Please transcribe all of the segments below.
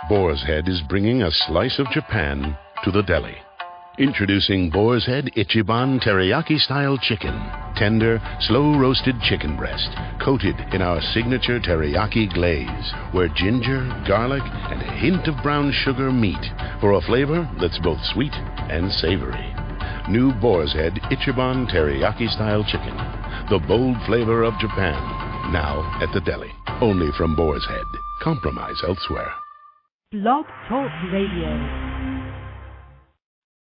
Boar's Head is bringing a slice of Japan to the deli. Introducing Boar's Head Ichiban Teriyaki-style chicken. Tender, slow-roasted chicken breast, coated in our signature teriyaki glaze, where ginger, garlic, and a hint of brown sugar meet for a flavor that's both sweet and savory. New Boar's Head Ichiban Teriyaki-style chicken. The bold flavor of Japan. Now at the deli. Only from Boar's Head. Compromise elsewhere. Blog Talk Radio.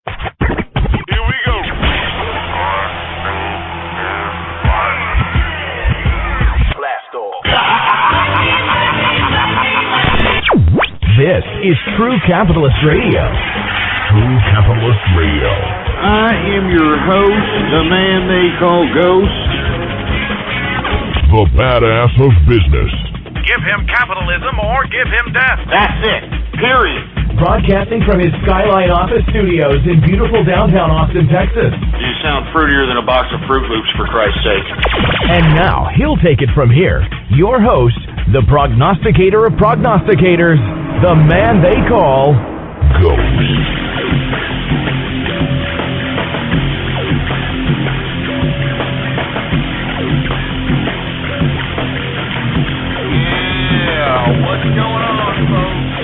Here we go. Blast off. This is True Capitalist Radio. True Capitalist Radio. I am your host, the man they call Ghost. The badass of business. Give him capitalism or give him death. That's it. Period. Broadcasting from his Skyline office studios in beautiful downtown Austin, Texas. You sound fruitier than a box of Fruit Loops, for Christ's sake. And now, he'll take it from here. Your host, the prognosticator of prognosticators, the man they call Ghost. What's going on, folks?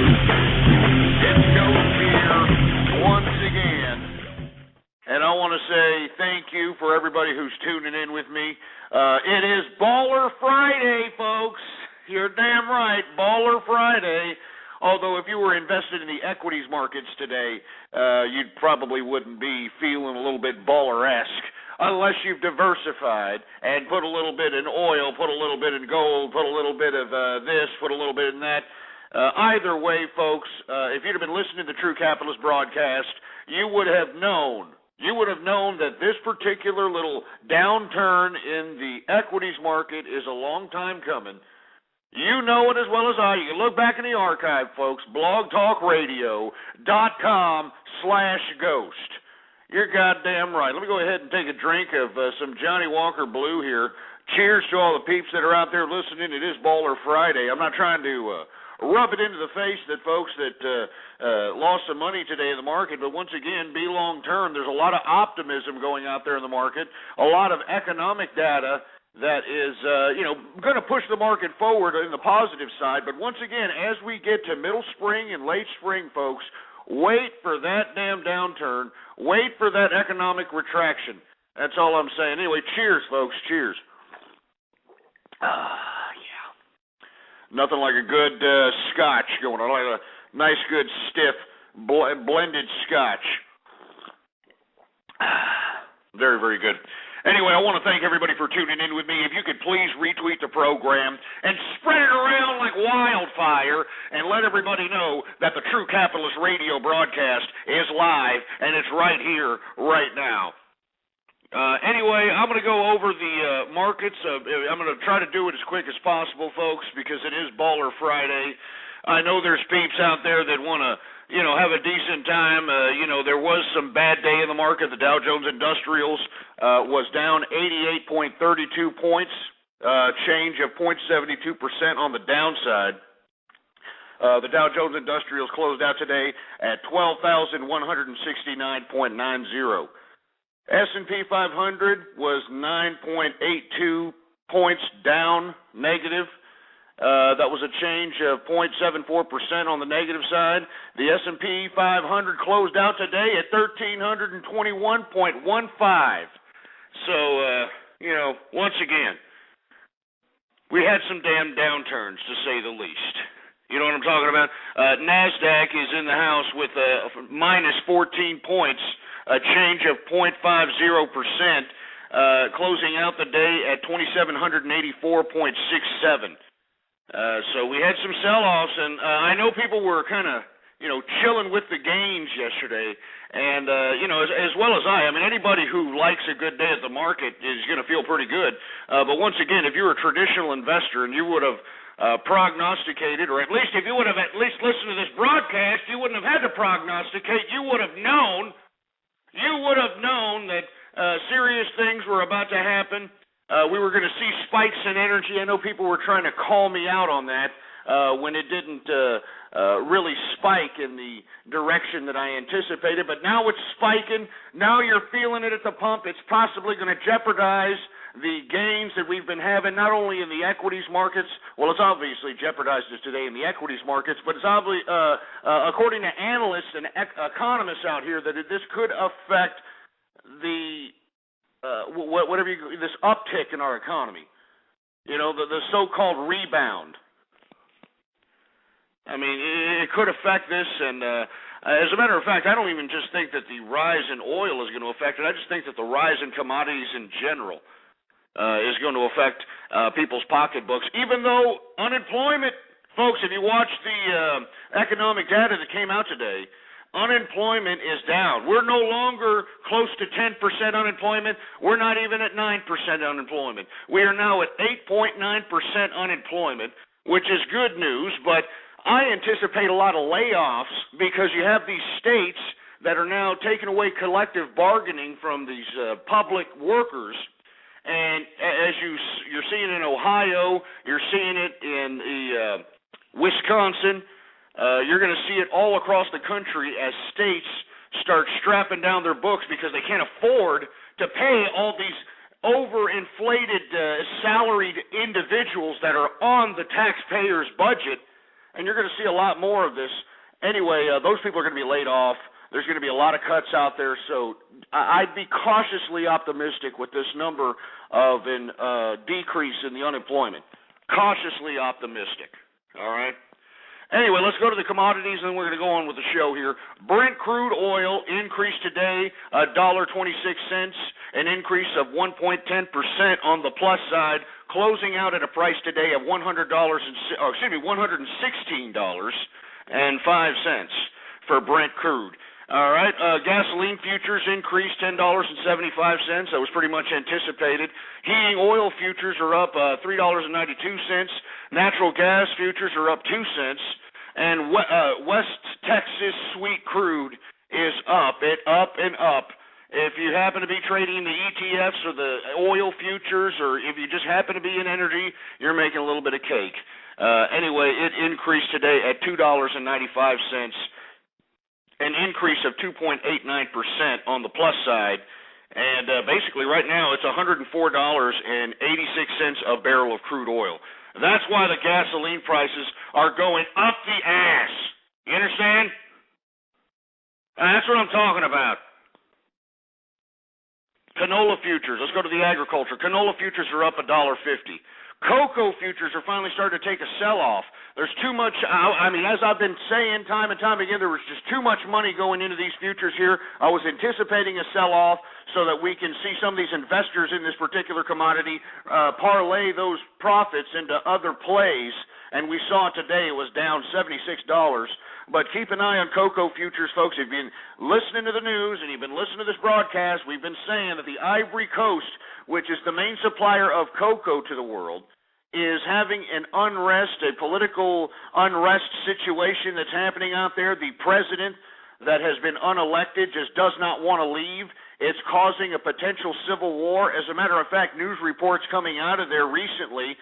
It's Ghost here once again. And I want to say thank you for everybody who's tuning in with me. It is Baller Friday, folks. You're damn right, Baller Friday. Although if you were invested in the equities markets today, you probably wouldn't be feeling a little bit baller-esque. Unless you've diversified and put a little bit in oil, put a little bit in gold, put a little bit of this, put a little bit in that. Either way, folks, if you'd have been listening to the True Capitalist broadcast, you would have known that this particular little downturn in the equities market is a long time coming. You know it as well as I. You can look back in the archive, folks, blogtalkradio.com/ghost. You're goddamn right. Let me go ahead and take a drink of some Johnny Walker Blue here. Cheers to all the peeps that are out there listening. It is Baller Friday. I'm not trying to rub it into the face that folks that lost some money today in the market, but once again, be long-term. There's a lot of optimism going out there in the market, a lot of economic data that is, going to push the market forward in the positive side. But once again, as we get to middle spring and late spring, folks, wait for that damn downturn. Wait for that economic retraction. That's all I'm saying. Anyway, cheers, folks. Cheers. Yeah. Nothing like a good scotch going on. Like a nice, good, stiff, blended scotch. Very, very good. Anyway, I want to thank everybody for tuning in with me. If you could please retweet the program and spread it around like wildfire and let everybody know that the True Capitalist Radio broadcast is live and it's right here, right now. Anyway, I'm going to go over the markets. I'm going to try to do it as quick as possible, folks, because it is Baller Friday. I know there's peeps out there that want to have a decent time. There was some bad day in the market. The Dow Jones Industrials was down 88.32 points, change of 0.72% on the downside. The Dow Jones Industrials closed out today at 12,169.90. S&P 500 was 9.82 points down, negative. That was a change of 0.74% on the negative side. The S&P 500 closed out today at 1,321.15. So, once again, we had some damn downturns, to say the least. You know what I'm talking about? NASDAQ is in the house with minus 14 points, a change of 0.50%, closing out the day at 2,784.67. So we had some sell-offs, and I know people were kind of, chilling with the gains yesterday, and, as well as I mean, anybody who likes a good day at the market is going to feel pretty good. But once again, if you're a traditional investor and you would have prognosticated, or at least if you would have at least listened to this broadcast, you wouldn't have had to prognosticate. You would have known that serious things were about to happen. We were going to see spikes in energy. I know people were trying to call me out on that. when it didn't really spike in the direction that I anticipated. But now it's spiking. Now you're feeling it at the pump. It's possibly going to jeopardize the gains that we've been having, not only in the equities markets. Well, it's obviously jeopardized us today in the equities markets, but it's obviously, according to analysts and economists out here, that this could affect the this uptick in our economy. You know, the so-called rebound. I mean, it could affect this, and as a matter of fact, I don't even just think that the rise in oil is going to affect it. I just think that the rise in commodities in general is going to affect people's pocketbooks, even though unemployment, folks, if you watch the economic data that came out today, unemployment is down. We're no longer close to 10% unemployment. We're not even at 9% unemployment. We are now at 8.9% unemployment, which is good news, but I anticipate a lot of layoffs because you have these states that are now taking away collective bargaining from these public workers. And as you're seeing in Ohio, you're seeing it in Wisconsin, you're going to see it all across the country as states start strapping down their books because they can't afford to pay all these overinflated salaried individuals that are on the taxpayer's budget. And you're going to see a lot more of this. Anyway, those people are going to be laid off. There's going to be a lot of cuts out there, so I'd be cautiously optimistic with this number of a decrease in the unemployment. Cautiously optimistic, all right? Anyway, let's go to the commodities, and we're going to go on with the show here. Brent crude oil increased today $1.26, an increase of 1.10% on the plus side, closing out at a price today of $116.05 for Brent crude. All right, gasoline futures increased $10.75. That was pretty much anticipated. Heating oil futures are up $3.92. Natural gas futures are up 2 cents. And West Texas sweet crude is up. Up and up. If you happen to be trading the ETFs or the oil futures, or if you just happen to be in energy, you're making a little bit of cake. Anyway, it increased today at $2.95. An increase of 2.89% on the plus side, and basically right now it's $104.86 a barrel of crude oil. That's why the gasoline prices are going up the ass. You understand? That's what I'm talking about. Canola futures. Let's go to the agriculture. Canola futures are up $1.50. Cocoa futures are finally starting to take a sell-off. There's too much, as I've been saying time and time again, there was just too much money going into these futures here. I was anticipating a sell-off so that we can see some of these investors in this particular commodity parlay those profits into other plays, and we saw it today. It was down $76. But keep an eye on cocoa futures, folks. If you've been listening to the news and you've been listening to this broadcast, we've been saying that the Ivory Coast, which is the main supplier of cocoa to the world, is having an unrest, a political unrest situation that's happening out there. The president that has been unelected just does not want to leave. It's causing a potential civil war. As a matter of fact, news reports coming out of there recently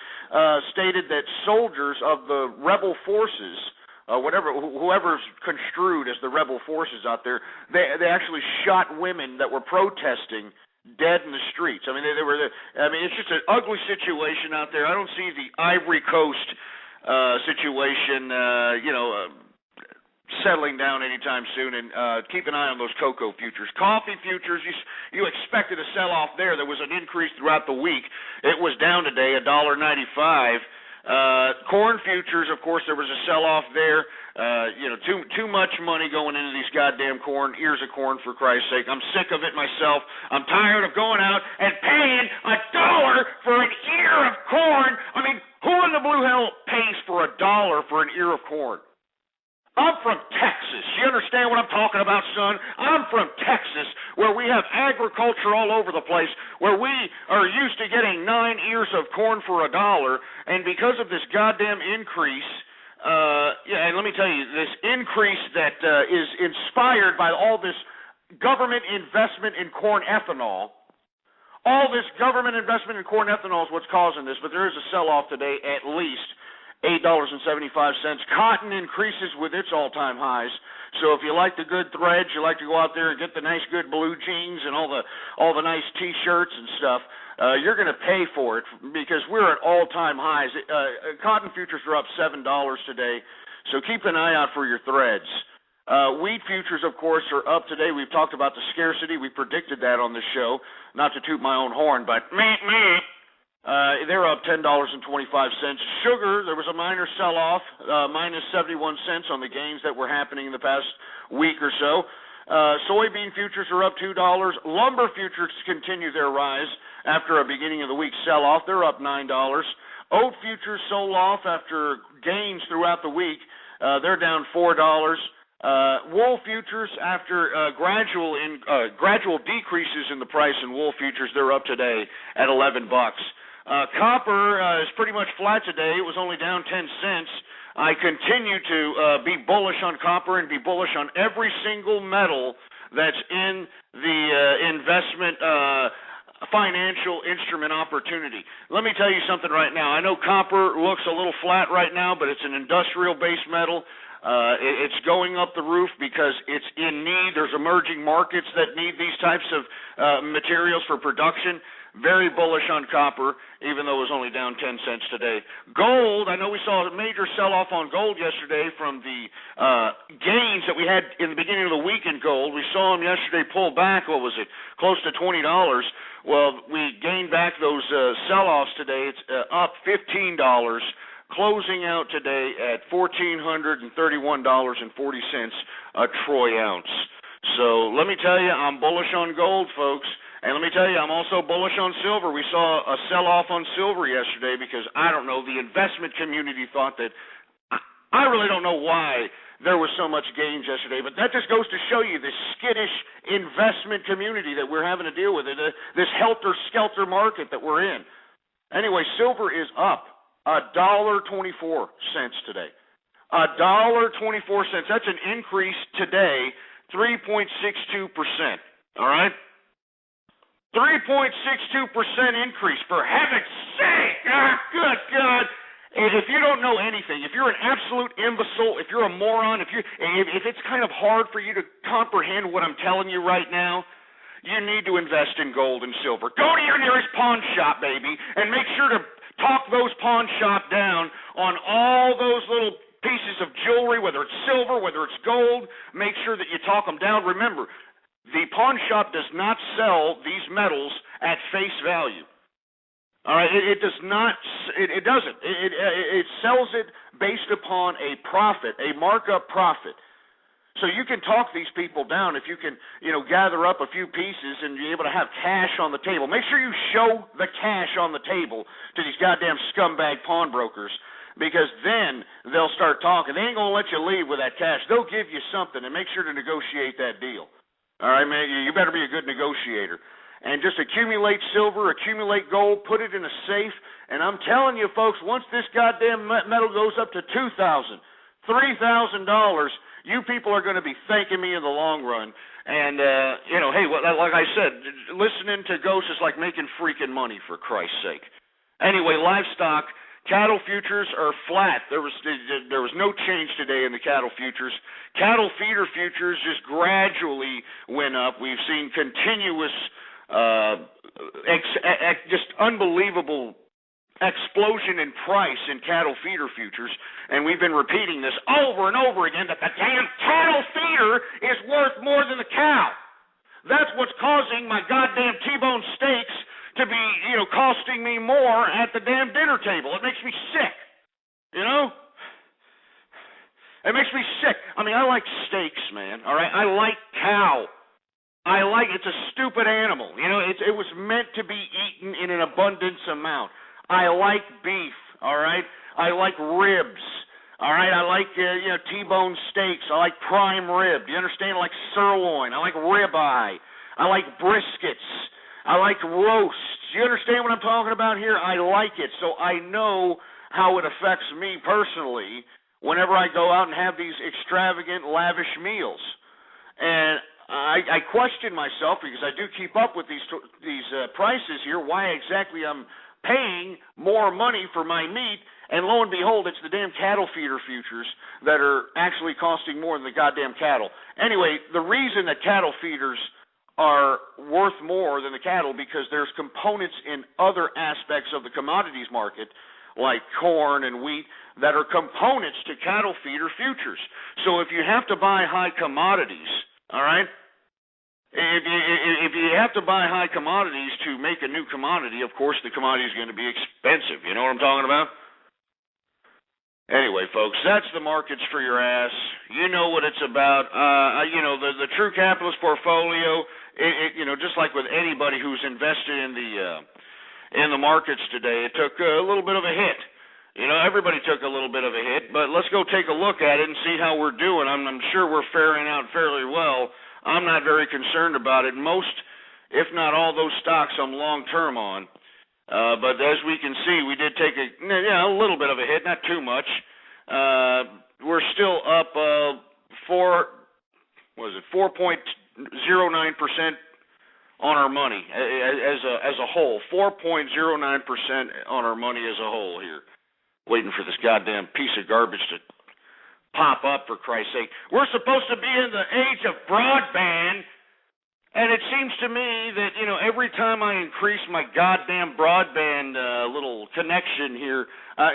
stated that soldiers of the rebel forces, whoever's construed as the rebel forces out there, they actually shot women that were protesting dead in the streets. I mean, it's just an ugly situation out there. I don't see the Ivory Coast situation, settling down anytime soon. And keep an eye on those cocoa futures. Coffee futures, you expected a sell-off there. There was an increase throughout the week. It was down today, $1.95. Corn futures, of course, there was a sell-off there. Too much money going into these goddamn ears of corn, for Christ's sake. I'm sick of it myself. I'm tired of going out and paying $1 for an ear of corn. I mean, who in the blue hell pays for $1 for an ear of corn? I'm from Texas. You understand what I'm talking about, son? I'm from Texas, where we have agriculture all over the place, where we are used to getting 9 ears of corn for $1, and because of this goddamn increase, and let me tell you, this increase that is inspired by all this government investment in corn ethanol, all this government investment in corn ethanol is what's causing this, but there is a sell-off today at least. $8.75. Cotton increases with its all-time highs. So if you like the good threads, you like to go out there and get the nice good blue jeans and all the nice T-shirts and stuff, you're going to pay for it because we're at all-time highs. Cotton futures are up $7 today, so keep an eye out for your threads. Wheat futures, of course, are up today. We've talked about the scarcity. We predicted that on this show. Not to toot my own horn, but they're up $10.25. Sugar, there was a minor sell-off, minus 71 cents on the gains that were happening in the past week or so. Soybean futures are up $2. Lumber futures continue their rise after a beginning of the week sell-off. They're up $9. Oat futures sold off after gains throughout the week. They're down $4. Wool futures, after gradual decreases in the price in wool futures, they're up today at $11. Copper is pretty much flat today. It was only down 10 cents. I continue to be bullish on copper and be bullish on every single metal that's in the investment financial instrument opportunity. Let me tell you something right now. I know copper looks a little flat right now, but it's an industrial-based metal. It's going up the roof because it's in need. There's emerging markets that need these types of materials for production. Very bullish on copper, even though it was only down 10 cents today. Gold, I know we saw a major sell-off on gold yesterday from the gains that we had in the beginning of the week in gold. We saw them yesterday pull back, what was it, close to $20. Well, we gained back those sell-offs today. It's up $15. Closing out today at $1,431.40 a troy ounce. So let me tell you, I'm bullish on gold, folks. And let me tell you, I'm also bullish on silver. We saw a sell-off on silver yesterday because, I don't know, the investment community thought that, I really don't know why there was so much gains yesterday, but that just goes to show you this skittish investment community that we're having to deal with, this helter-skelter market that we're in. Anyway, silver is up $1.24 today. $1.24. That's an increase today, 3.62%. All right? 3.62% increase, for heaven's sake. Good God. If you don't know anything, if you're an absolute imbecile, if you're a moron, if it's kind of hard for you to comprehend what I'm telling you right now, you need to invest in gold and silver. Go to your nearest pawn shop, baby, and make sure to talk those pawn shop down on all those little pieces of jewelry, whether it's silver, whether it's gold. Make sure that you talk them down. Remember, the pawn shop does not sell these metals at face value. All right, it does not. It doesn't. It sells it based upon a profit, a markup profit. So you can talk these people down if you can, gather up a few pieces and be able to have cash on the table. Make sure you show the cash on the table to these goddamn scumbag pawnbrokers, because then they'll start talking. They ain't gonna let you leave with that cash. They'll give you something, and make sure to negotiate that deal. All right, man, you better be a good negotiator. And just accumulate silver, accumulate gold, put it in a safe. And I'm telling you, folks, once this goddamn metal goes up to $2,000, $3,000, you people are going to be thanking me in the long run. And, hey, like I said, listening to ghosts is like making freaking money, for Christ's sake. Anyway, livestock, cattle futures are flat. There was no change today in the cattle futures. Cattle feeder futures just gradually went up. We've seen continuous, just unbelievable explosion in price in cattle feeder futures, and we've been repeating this over and over again, that the damn cattle feeder is worth more than the cow. That's what's causing my goddamn T-bone steaks to be, costing me more at the damn dinner table. It makes me sick, It makes me sick. I mean, I like steaks, man, all right? I like cow. It's a stupid animal. It was meant to be eaten in an abundance amount. I like beef, all right? I like ribs, all right? I like, T-bone steaks. I like prime rib. Do you understand? I like sirloin. I like ribeye. I like briskets. I like roasts. Do you understand what I'm talking about here? I like it, so I know how it affects me personally whenever I go out and have these extravagant, lavish meals. And I question myself, because I do keep up with these prices here, why exactly I'm paying more money for my meat And lo and behold, it's the damn cattle feeder futures that are actually costing more than the goddamn cattle. Anyway, the reason that cattle feeders are worth more than the cattle because there's components in other aspects of the commodities market, like corn and wheat, that are components to cattle feeder futures. So if you have to buy high commodities, all right, if you have to buy high commodities to make a new commodity, of course the commodity is going to be expensive. You know what I'm talking about? Anyway, folks, that's the markets for your ass. You know what it's about. The true capitalist portfolio, just like with anybody who's invested in the markets today, it took a little bit of a hit. Everybody took a little bit of a hit, but let's go take a look at it and see how we're doing. I'm sure we're faring out fairly well. I'm not very concerned about it. Most, if not all, those stocks I'm long-term on. But as we can see, we did take a little bit of a hit, not too much. We're still up 4.09% on our money as a whole. 4.09% on our money as a whole here. Waiting for this goddamn piece of garbage to pop up, for Christ's sake. We're supposed to be in the age of broadband. And it seems to me that, every time I increase my goddamn broadband little connection here,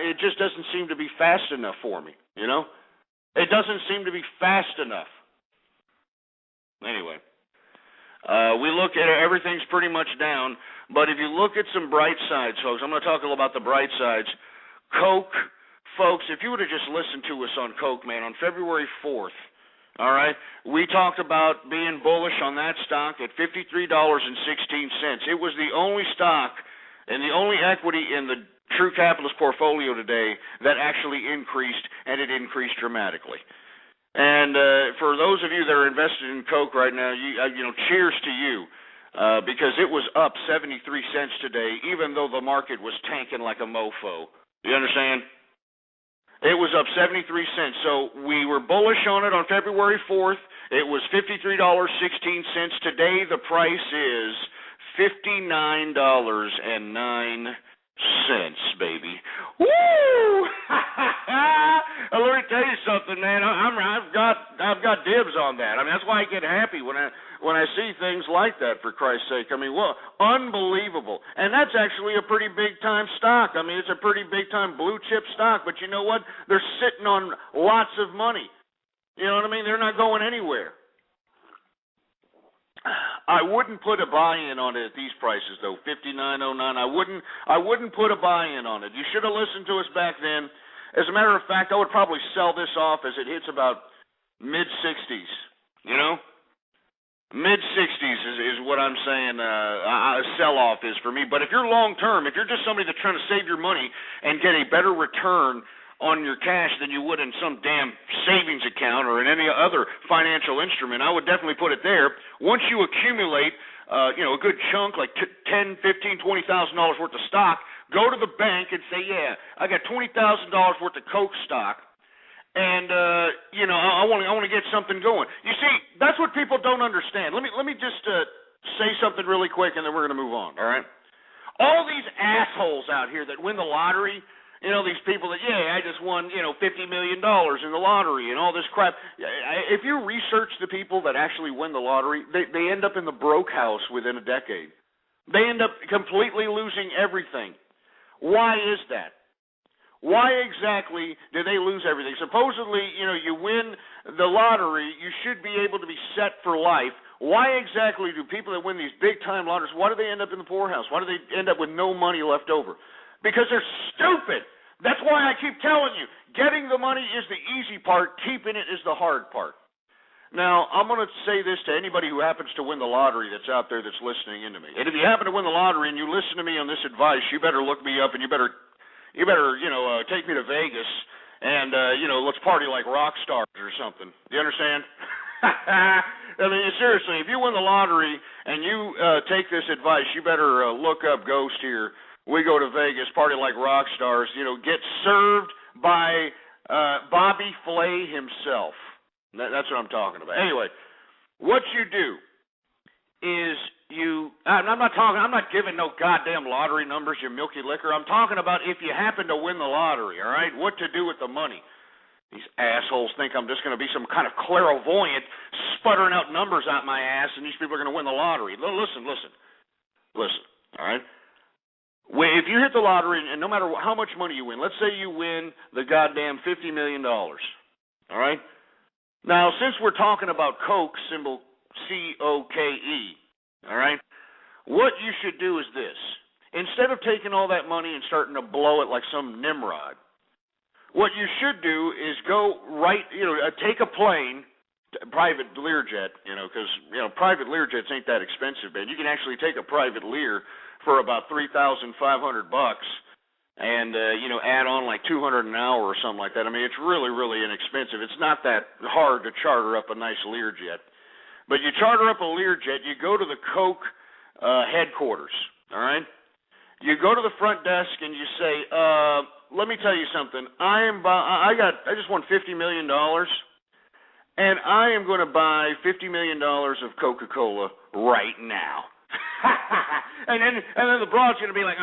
it just doesn't seem to be fast enough for me, It doesn't seem to be fast enough. Anyway, we look at it, everything's pretty much down, but if you look at some bright sides, folks, I'm going to talk a little about the bright sides. Coke, folks, if you would have just listened to us on Coke, man, on February 4th, all right, we talked about being bullish on that stock at $53.16. It was the only stock and the only equity in the true capitalist portfolio today that actually increased, and it increased dramatically. And for those of you that are invested in Coke right now, cheers to you, because it was up 73 cents today, even though the market was tanking like a mofo. You understand? It was up 73 cents. So we were bullish on it on February 4th. It was $53.16. Today the price is $59.09, baby. Woo! Let me tell you something, man. I've got dibs on that. That's why I get happy when I see things like that, for Christ's sake. Unbelievable. And that's actually a pretty big-time stock. It's a pretty big-time blue-chip stock, but you know what? They're sitting on lots of money. You know what I mean? They're not going anywhere. I wouldn't put a buy-in on it at these prices, though, $59.09. I wouldn't put a buy-in on it. You should have listened to us back then. As a matter of fact, I would probably sell this off as it hits about mid-60s, Mid-60s is what I'm saying a sell-off is for me. But if you're long-term, if you're just somebody that's trying to save your money and get a better return on your cash than you would in some damn savings account or in any other financial instrument, I would definitely put it there. Once you accumulate, a good chunk, like $10,000, $15,000, $20,000 worth of stock, go to the bank and say, yeah, I got $20,000 worth of Coke stock, and I want to get something going. You see, that's what people don't understand. Let me just say something really quick, and then we're going to move on. All right? All these assholes out here that win the lottery. These people that, I just won, $50 million in the lottery and all this crap. If you research the people that actually win the lottery, they end up in the broke house within a decade. They end up completely losing everything. Why is that? Why exactly do they lose everything? Supposedly, you win the lottery, you should be able to be set for life. Why exactly do people that win these big-time lotteries, why do they end up in the poorhouse? Why do they end up with no money left over? Because they're stupid. That's why I keep telling you, getting the money is the easy part, keeping it is the hard part. Now, I'm going to say this to anybody who happens to win the lottery that's out there that's listening into me. And if you happen to win the lottery and you listen to me on this advice, you better look me up and you better take me to Vegas and, let's party like rock stars or something. Do you understand? Seriously, if you win the lottery and you take this advice, you better look up Ghost here. We go to Vegas, party like rock stars, get served by Bobby Flay himself. That's what I'm talking about. Anyway, what you do is I'm not giving no goddamn lottery numbers, you milky liquor. I'm talking about if you happen to win the lottery, all right, what to do with the money. These assholes think I'm just going to be some kind of clairvoyant sputtering out numbers out my ass and these people are going to win the lottery. Listen, all right? If you hit the lottery, and no matter how much money you win, let's say you win the goddamn $50 million, all right? Now, since we're talking about Coke, symbol C-O-K-E, all right, what you should do is this. Instead of taking all that money and starting to blow it like some Nimrod, what you should do is go take a plane, private Learjet, because, private Learjets ain't that expensive, man. You can actually take a private Lear for about $3,500 and, add on like $200 an hour or something like that. I mean, it's really, really inexpensive. It's not that hard to charter up a nice Learjet. But you charter up a Learjet, you go to the Coke headquarters, all right? You go to the front desk and you say, let me tell you something. I just won $50 million, and I am going to buy $50 million of Coca-Cola right now. and then the broad's going to be like,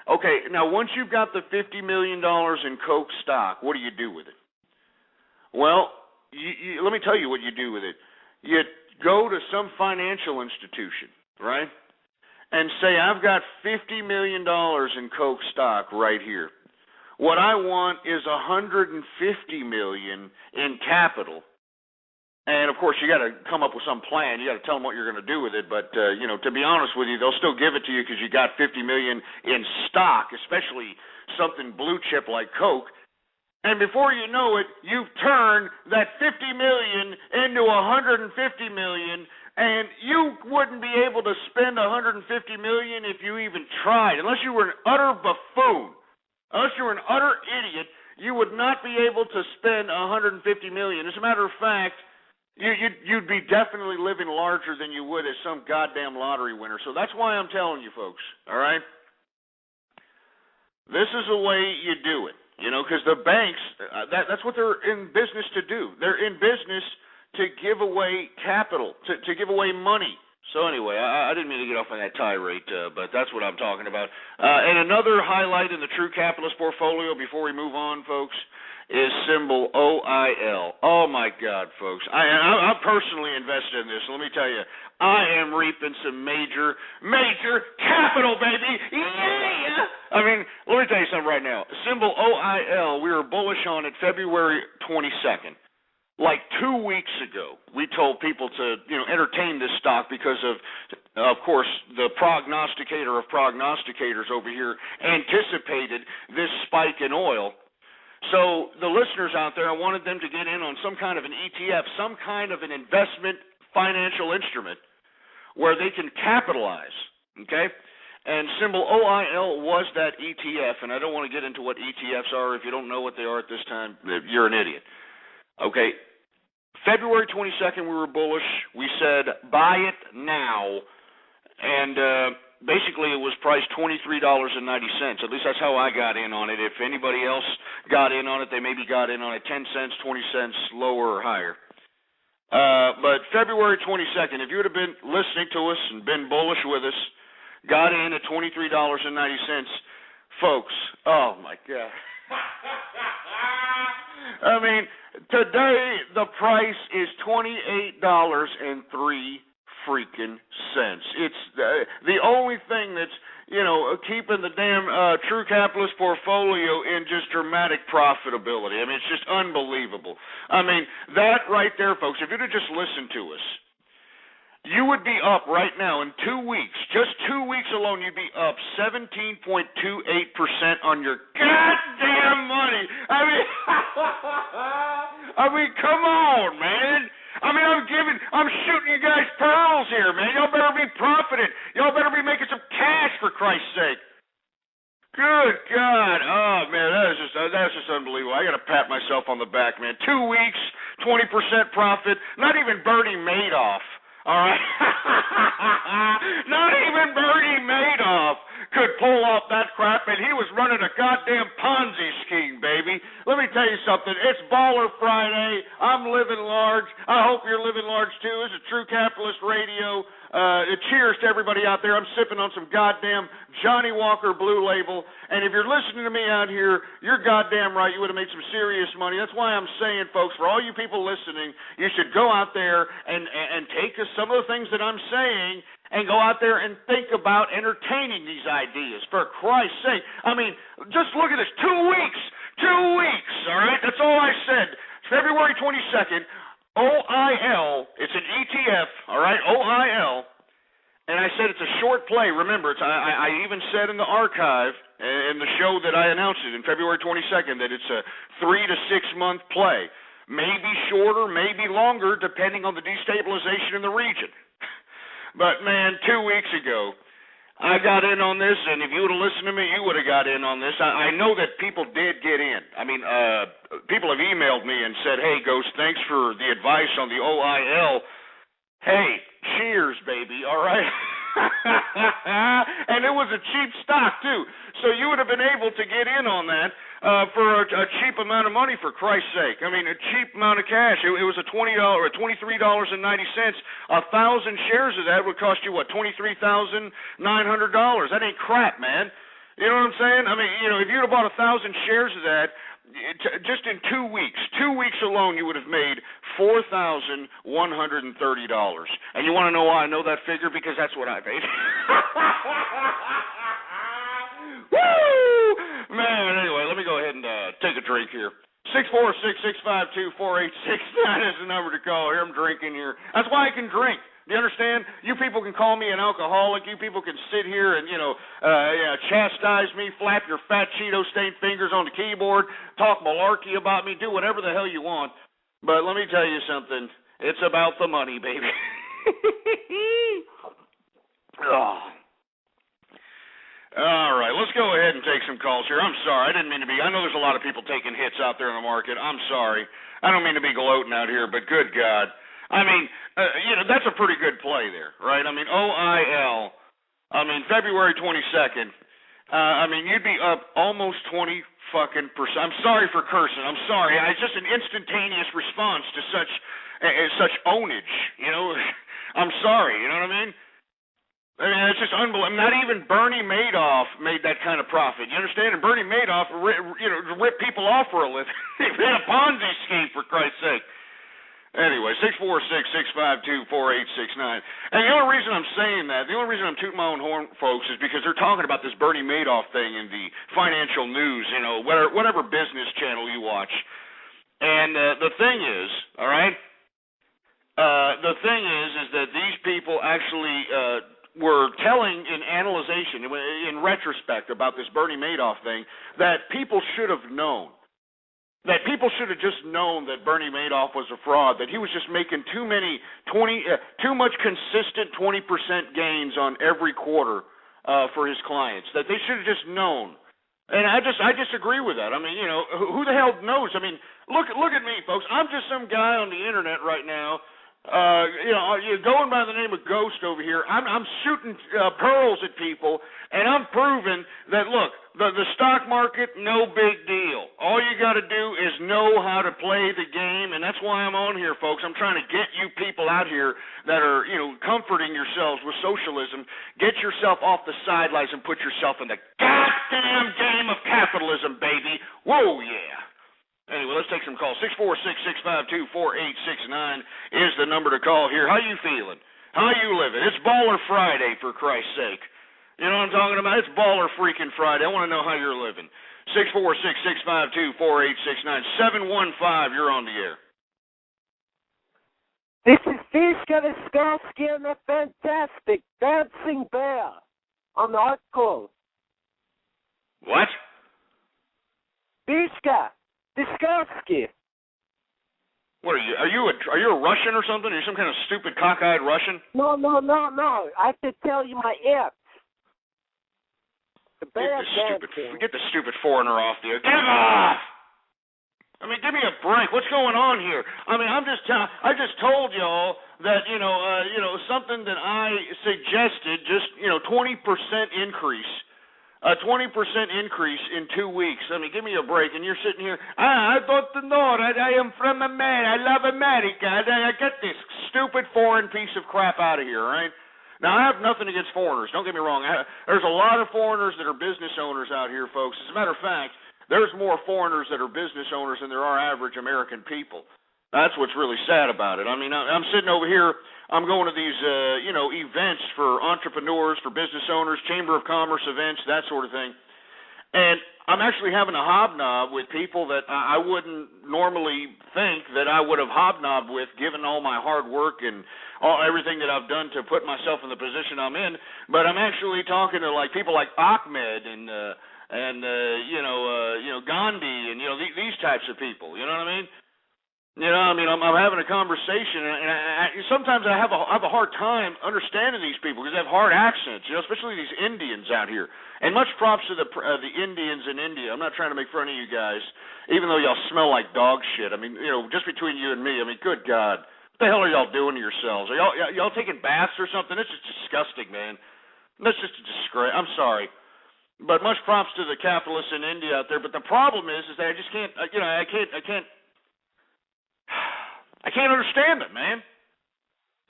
Okay, now once you've got the $50 million in Coke stock, what do you do with it? Well, let me tell you what you do with it. You go to some financial institution, right? And say, I've got $50 million in Coke stock right here. What I want is $150 million in capital. And, of course, you got to come up with some plan. You got to tell them what you're going to do with it. But, to be honest with you, they'll still give it to you because you got $50 million in stock, especially something blue chip like Coke. And before you know it, you've turned that $50 million into $150 million. And you wouldn't be able to spend $150 million if you even tried. Unless you were an utter buffoon, unless you were an utter idiot, you would not be able to spend $150 million. As a matter of fact, you'd be definitely living larger than you would as some goddamn lottery winner. So that's why I'm telling you folks, all right? This is the way you do it, because the banks, that's what they're in business to do. They're in business to give away capital, to give away money. So anyway, I didn't mean to get off on that tirade, but that's what I'm talking about. And another highlight in the True Capitalist portfolio before we move on, folks, is symbol OIL. Oh, my God, folks. I'm personally invested in this. Let me tell you, I am reaping some major capital, baby. Yeah! I mean, let me tell you something right now. Symbol OIL, we were bullish on it February 22nd. Like 2 weeks ago, we told people to, entertain this stock because of course, the prognosticator of prognosticators over here anticipated this spike in oil. So the listeners out there, I wanted them to get in on some kind of an ETF, some kind of an investment financial instrument where they can capitalize, okay? And symbol OIL was that ETF, and I don't want to get into what ETFs are. If you don't know what they are at this time, you're an idiot. Okay, February 22nd, we were bullish. We said, buy it now. And basically it was priced $23.90. At least that's how I got in on it. If anybody else got in on it, they maybe got in on it 10 cents, 20 cents lower or higher. But February 22nd, if you would have been listening to us and been bullish with us, got in at $23.90, folks, oh, my God. I mean, today the price is $28.03 freaking cents. It's the only thing that's, keeping the damn True Capitalist portfolio in just dramatic profitability. I mean, it's just unbelievable. I mean, that right there, folks, if you'd have just listened to us, you would be up right now in 2 weeks, just 2 weeks alone, you'd be up 17.28% on your goddamn money. I mean, come on, man. I mean, I'm shooting you guys pearls here, man. Y'all better be profiting. Y'all better be making some cash, for Christ's sake. Good God. Oh, man, that's just unbelievable. I got to pat myself on the back, man. 2 weeks, 20% profit, not even Bernie Madoff. All right? Not even Bernie Madoff could pull off that crap, and he was running a goddamn Ponzi scheme, baby. Let me tell you something. It's Baller Friday. I'm living large. I hope you're living large, too. This is True Capitalist Radio. Cheers to everybody out there. I'm sipping on some goddamn Johnny Walker Blue Label, and if you're listening to me out here, you're goddamn right. You would have made some serious money. That's why I'm saying, folks, for all you people listening, you should go out there and take some of the things that I'm saying and go out there and think about entertaining these ideas, for Christ's sake. I mean, just look at this. 2 weeks. 2 weeks, all right? That's all I said. February 22nd, OIL. It's an ETF, all right? OIL. And I said it's a short play. Remember, I even said in the archive, in the show that I announced it in February 22nd, that it's a 3 to 6 month play. Maybe shorter, maybe longer, depending on the destabilization in the region. But, man, 2 weeks ago, I got in on this, and if you would have listened to me, you would have got in on this. I know that people did get in. I mean, people have emailed me and said, hey, Ghost, thanks for the advice on the OIL. Hey, cheers, baby, all right? And it was a cheap stock, too. So you would have been able to get in on that for a cheap amount of money, for Christ's sake. I mean, a cheap amount of cash. It was a $23.90. 1,000 shares of that would cost you, what, $23,900. That ain't crap, man. You know what I'm saying? I mean, you know, if you'd have bought 1,000 shares of that, just in 2 weeks, 2 weeks alone, you would have made $4,130. And you want to know why I know that figure? Because that's what I made. Woo! Man, anyway, let me go ahead and take a drink here. 646-652-4869 is the number to call here. I'm drinking here. That's why I can drink. Do you understand? You people can call me an alcoholic. You people can sit here and, chastise me, flap your fat Cheeto-stained fingers on the keyboard, talk malarkey about me, do whatever the hell you want. But let me tell you something. It's about the money, baby. Oh. All right, let's go ahead and take some calls here. I'm sorry. I didn't mean to be. I know there's a lot of people taking hits out there in the market. I'm sorry. I don't mean to be gloating out here, but good God. I mean, that's a pretty good play there, right? I mean, OIL, February 22nd, you'd be up almost 20%. I'm sorry for cursing. I'm sorry. It's just an instantaneous response to such ownage, you know. I'm sorry, you know what I mean? I mean, it's just unbelievable. Not even Bernie Madoff made that kind of profit. You understand? And Bernie Madoff, ripped people off for a living. He had a Ponzi scheme, for Christ's sake. Anyway, 646-652-4869. And the only reason I'm saying that, the only reason I'm tooting my own horn, folks, is because they're talking about this Bernie Madoff thing in the financial news, whatever business channel you watch. And the thing is, all right, the thing is that these people actually were telling in retrospect about this Bernie Madoff thing, that people should have known. That people should have just known that Bernie Madoff was a fraud, that he was just making too much consistent 20% gains on every quarter for his clients, that they should have just known. And I disagree with that. I mean, who the hell knows? I mean, look at me, folks. I'm just some guy on the internet right now, going by the name of Ghost over here. I'm shooting pearls at people, and I'm proving that, look, the stock market, no big deal. All you got to do is know how to play the game, and that's why I'm on here, folks. I'm trying to get you people out here that are, comforting yourselves with socialism. Get yourself off the sidelines and put yourself in the goddamn game of capitalism, baby. Whoa, yeah. Anyway, let's take some calls. 646-652-4869 is the number to call here. How you feeling? How you living? It's Baller Friday, for Christ's sake. You know what I'm talking about? It's Baller freaking Friday. I want to know how you're living. 646-652-4869. 715, you're on the air. This is Fishka the Skullsky and the Fantastic Dancing Bear on the Art Call. What? Fishka the Skullsky. What are you? Are you a Russian or something? Are you some kind of stupid cockeyed Russian? No. I have to tell you my ex. The bear dancing. Get the stupid foreigner off the air. Get him off! I mean, give me a break. What's going on here? I mean, I just told y'all that, something that I suggested, just, 20% increase A 20% increase in 2 weeks. I mean, give me a break. And you're sitting here, I don't know. I am from America. I love America. I get this stupid foreign piece of crap out of here, right? Now, I have nothing against foreigners. Don't get me wrong. There's a lot of foreigners that are business owners out here, folks. As a matter of fact, there's more foreigners that are business owners than there are average American people. That's what's really sad about it. I mean, I'm sitting over here. I'm going to these, events for entrepreneurs, for business owners, Chamber of Commerce events, that sort of thing. And I'm actually having a hobnob with people that I wouldn't normally think that I would have hobnobbed with, given all my hard work and everything that I've done to put myself in the position I'm in. But I'm actually talking to people like Ahmed and Gandhi and these types of people. You know what I mean? I'm having a conversation, and sometimes I have a hard time understanding these people because they have hard accents, especially these Indians out here. And much props to the Indians in India. I'm not trying to make fun of you guys, even though y'all smell like dog shit. I mean, just between you and me, good God. What the hell are y'all doing to yourselves? Are y'all taking baths or something? It's just disgusting, man. That's just a disgrace. I'm sorry. But much props to the capitalists in India out there. But the problem is that I just can't, I can't understand it, man.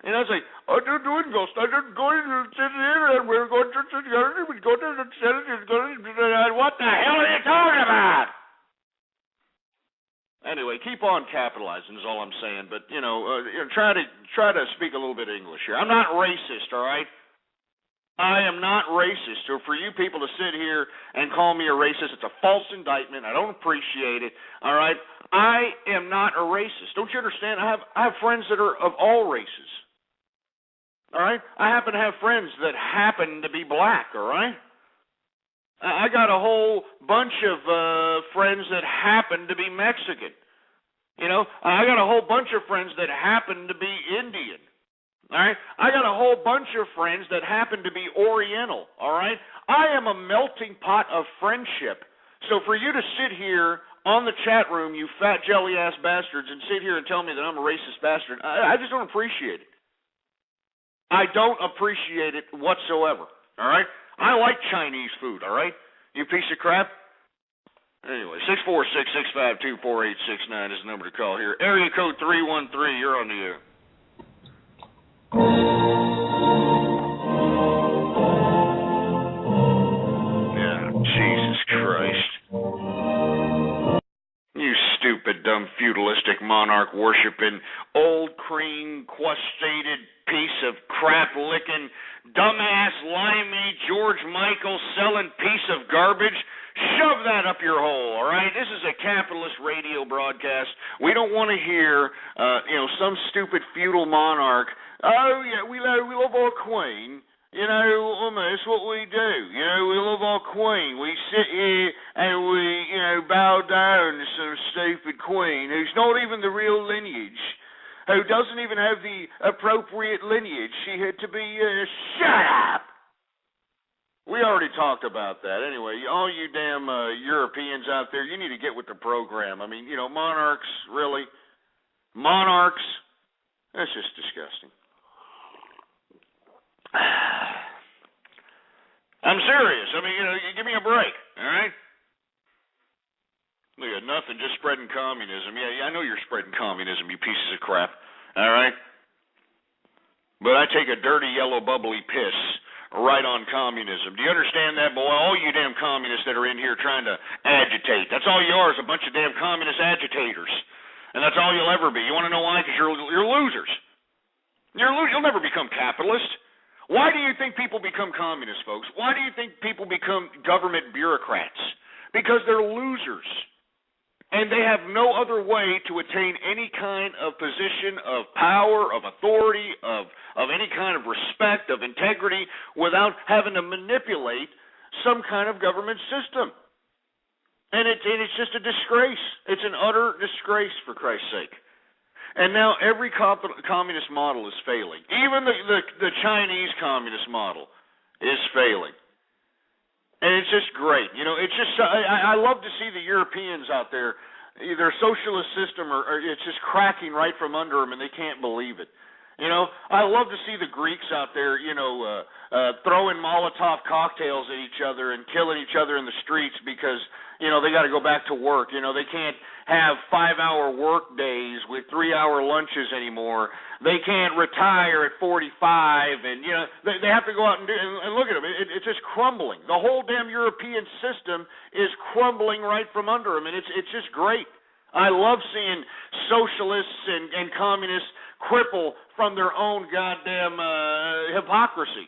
It's like, I didn't do it, Ghost. I didn't go to sit here and we're going to go to the Senate. What the hell are you talking about? Anyway, keep on capitalizing is all I'm saying. But, try to speak a little bit of English here. I'm not racist, all right? I am not racist. So for you people to sit here and call me a racist, it's a false indictment. I don't appreciate it, all right? I am not a racist. Don't you understand? I have friends that are of all races. All right? I happen to have friends that happen to be black, all right? I got a whole bunch of friends that happen to be Mexican. I got a whole bunch of friends that happen to be Indian. All right? I got a whole bunch of friends that happen to be Oriental, all right? I am a melting pot of friendship. So for you to sit here on the chat room, you fat jelly-ass bastards, and sit here and tell me that I'm a racist bastard, I just don't appreciate it. I don't appreciate it whatsoever, all right? I like Chinese food, all right? You piece of crap. Anyway, 646-652-4869 is the number to call here. Area code 313, you're on the air. Yeah, Jesus Christ. You stupid, dumb, feudalistic, monarch-worshipping, old cream, questated piece of crap-licking, dumbass, limey, George Michael selling piece of garbage. Shove that up your hole, all right? This is a capitalist radio broadcast. We don't want to hear, some stupid feudal monarch. Oh, yeah, we love our queen. That's what we do. We love our queen. We sit here and we, bow down to some stupid queen who's not even the real lineage, who doesn't even have the appropriate lineage. She had to be, shut up! We already talked about that. Anyway, all you damn Europeans out there, you need to get with the program. I mean, monarchs, really? Monarchs? That's just disgusting. I'm serious. I mean, give me a break, all right? Look at nothing, just spreading communism. Yeah, I know you're spreading communism, you pieces of crap, all right? But I take a dirty, yellow, bubbly piss right on communism. Do you understand that, boy? All you damn communists that are in here trying to agitate. That's all you are, is a bunch of damn communist agitators. And that's all you'll ever be. You want to know why? Because you're losers. You'll never become capitalist. Why do you think people become communists, folks? Why do you think people become government bureaucrats? Because they're losers. And they have no other way to attain any kind of position of power, of authority, of any kind of respect, of integrity, without having to manipulate some kind of government system. And it's just a disgrace. It's an utter disgrace, for Christ's sake. And now every communist model is failing. Even the Chinese communist model is failing. And it's just great. It's just, I love to see the Europeans out there, their socialist system, or it's just cracking right from under them, and they can't believe it. You know, I love to see the Greeks out there, throwing Molotov cocktails at each other and killing each other in the streets because, they got to go back to work. They can't have 5-hour work days with 3-hour lunches anymore. They can't retire at 45, and, they have to go out and look at them. It's just crumbling. The whole damn European system is crumbling right from under them, and it's just great. I love seeing socialists and communists cripple from their own goddamn hypocrisy,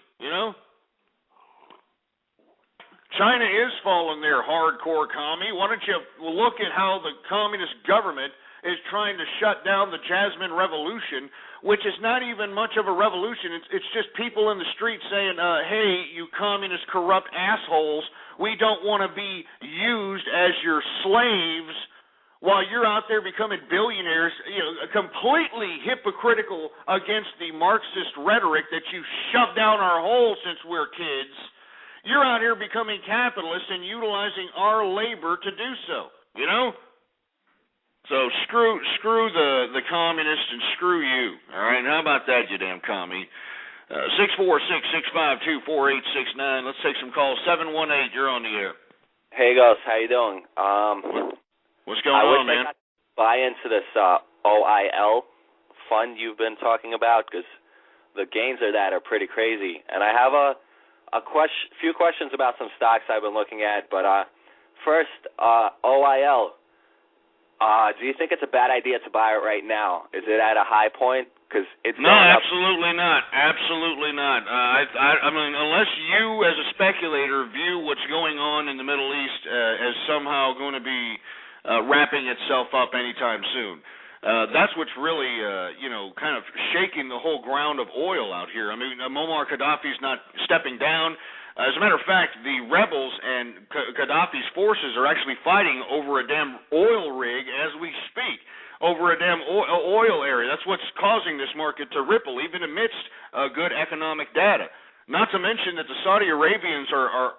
China is falling there, hardcore commie. Why don't you look at how the communist government is trying to shut down the Jasmine Revolution, which is not even much of a revolution. It's just people in the street saying, hey, you communist corrupt assholes, we don't want to be used as your slaves while you're out there becoming billionaires, completely hypocritical against the Marxist rhetoric that you shoved down our hole since we're kids. You're out here becoming capitalists and utilizing our labor to do so, So screw the communists and screw you, all right? How about that, you damn commie? 646-652-4869. Let's take some calls. 718, you're on the air. Hey, Gus, how you doing? What's going on, man? I got to buy into this OIL fund you've been talking about because the gains of that are pretty crazy. And I have a few questions about some stocks I've been looking at. But first, OIL, do you think it's a bad idea to buy it right now? Is it at a high point? Because it's no, absolutely not. Absolutely not. I mean, unless you, as a speculator, view what's going on in the Middle East as somehow going to be wrapping itself up anytime soon. That's what's really, kind of shaking the whole ground of oil out here. I mean, Muammar Gaddafi's not stepping down. As a matter of fact, the rebels and Gaddafi's forces are actually fighting over a damn oil rig as we speak, over a damn oil area. That's what's causing this market to ripple, even amidst good economic data. Not to mention that the Saudi Arabians are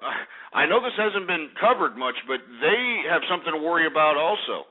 I know this hasn't been covered much, but they have something to worry about also.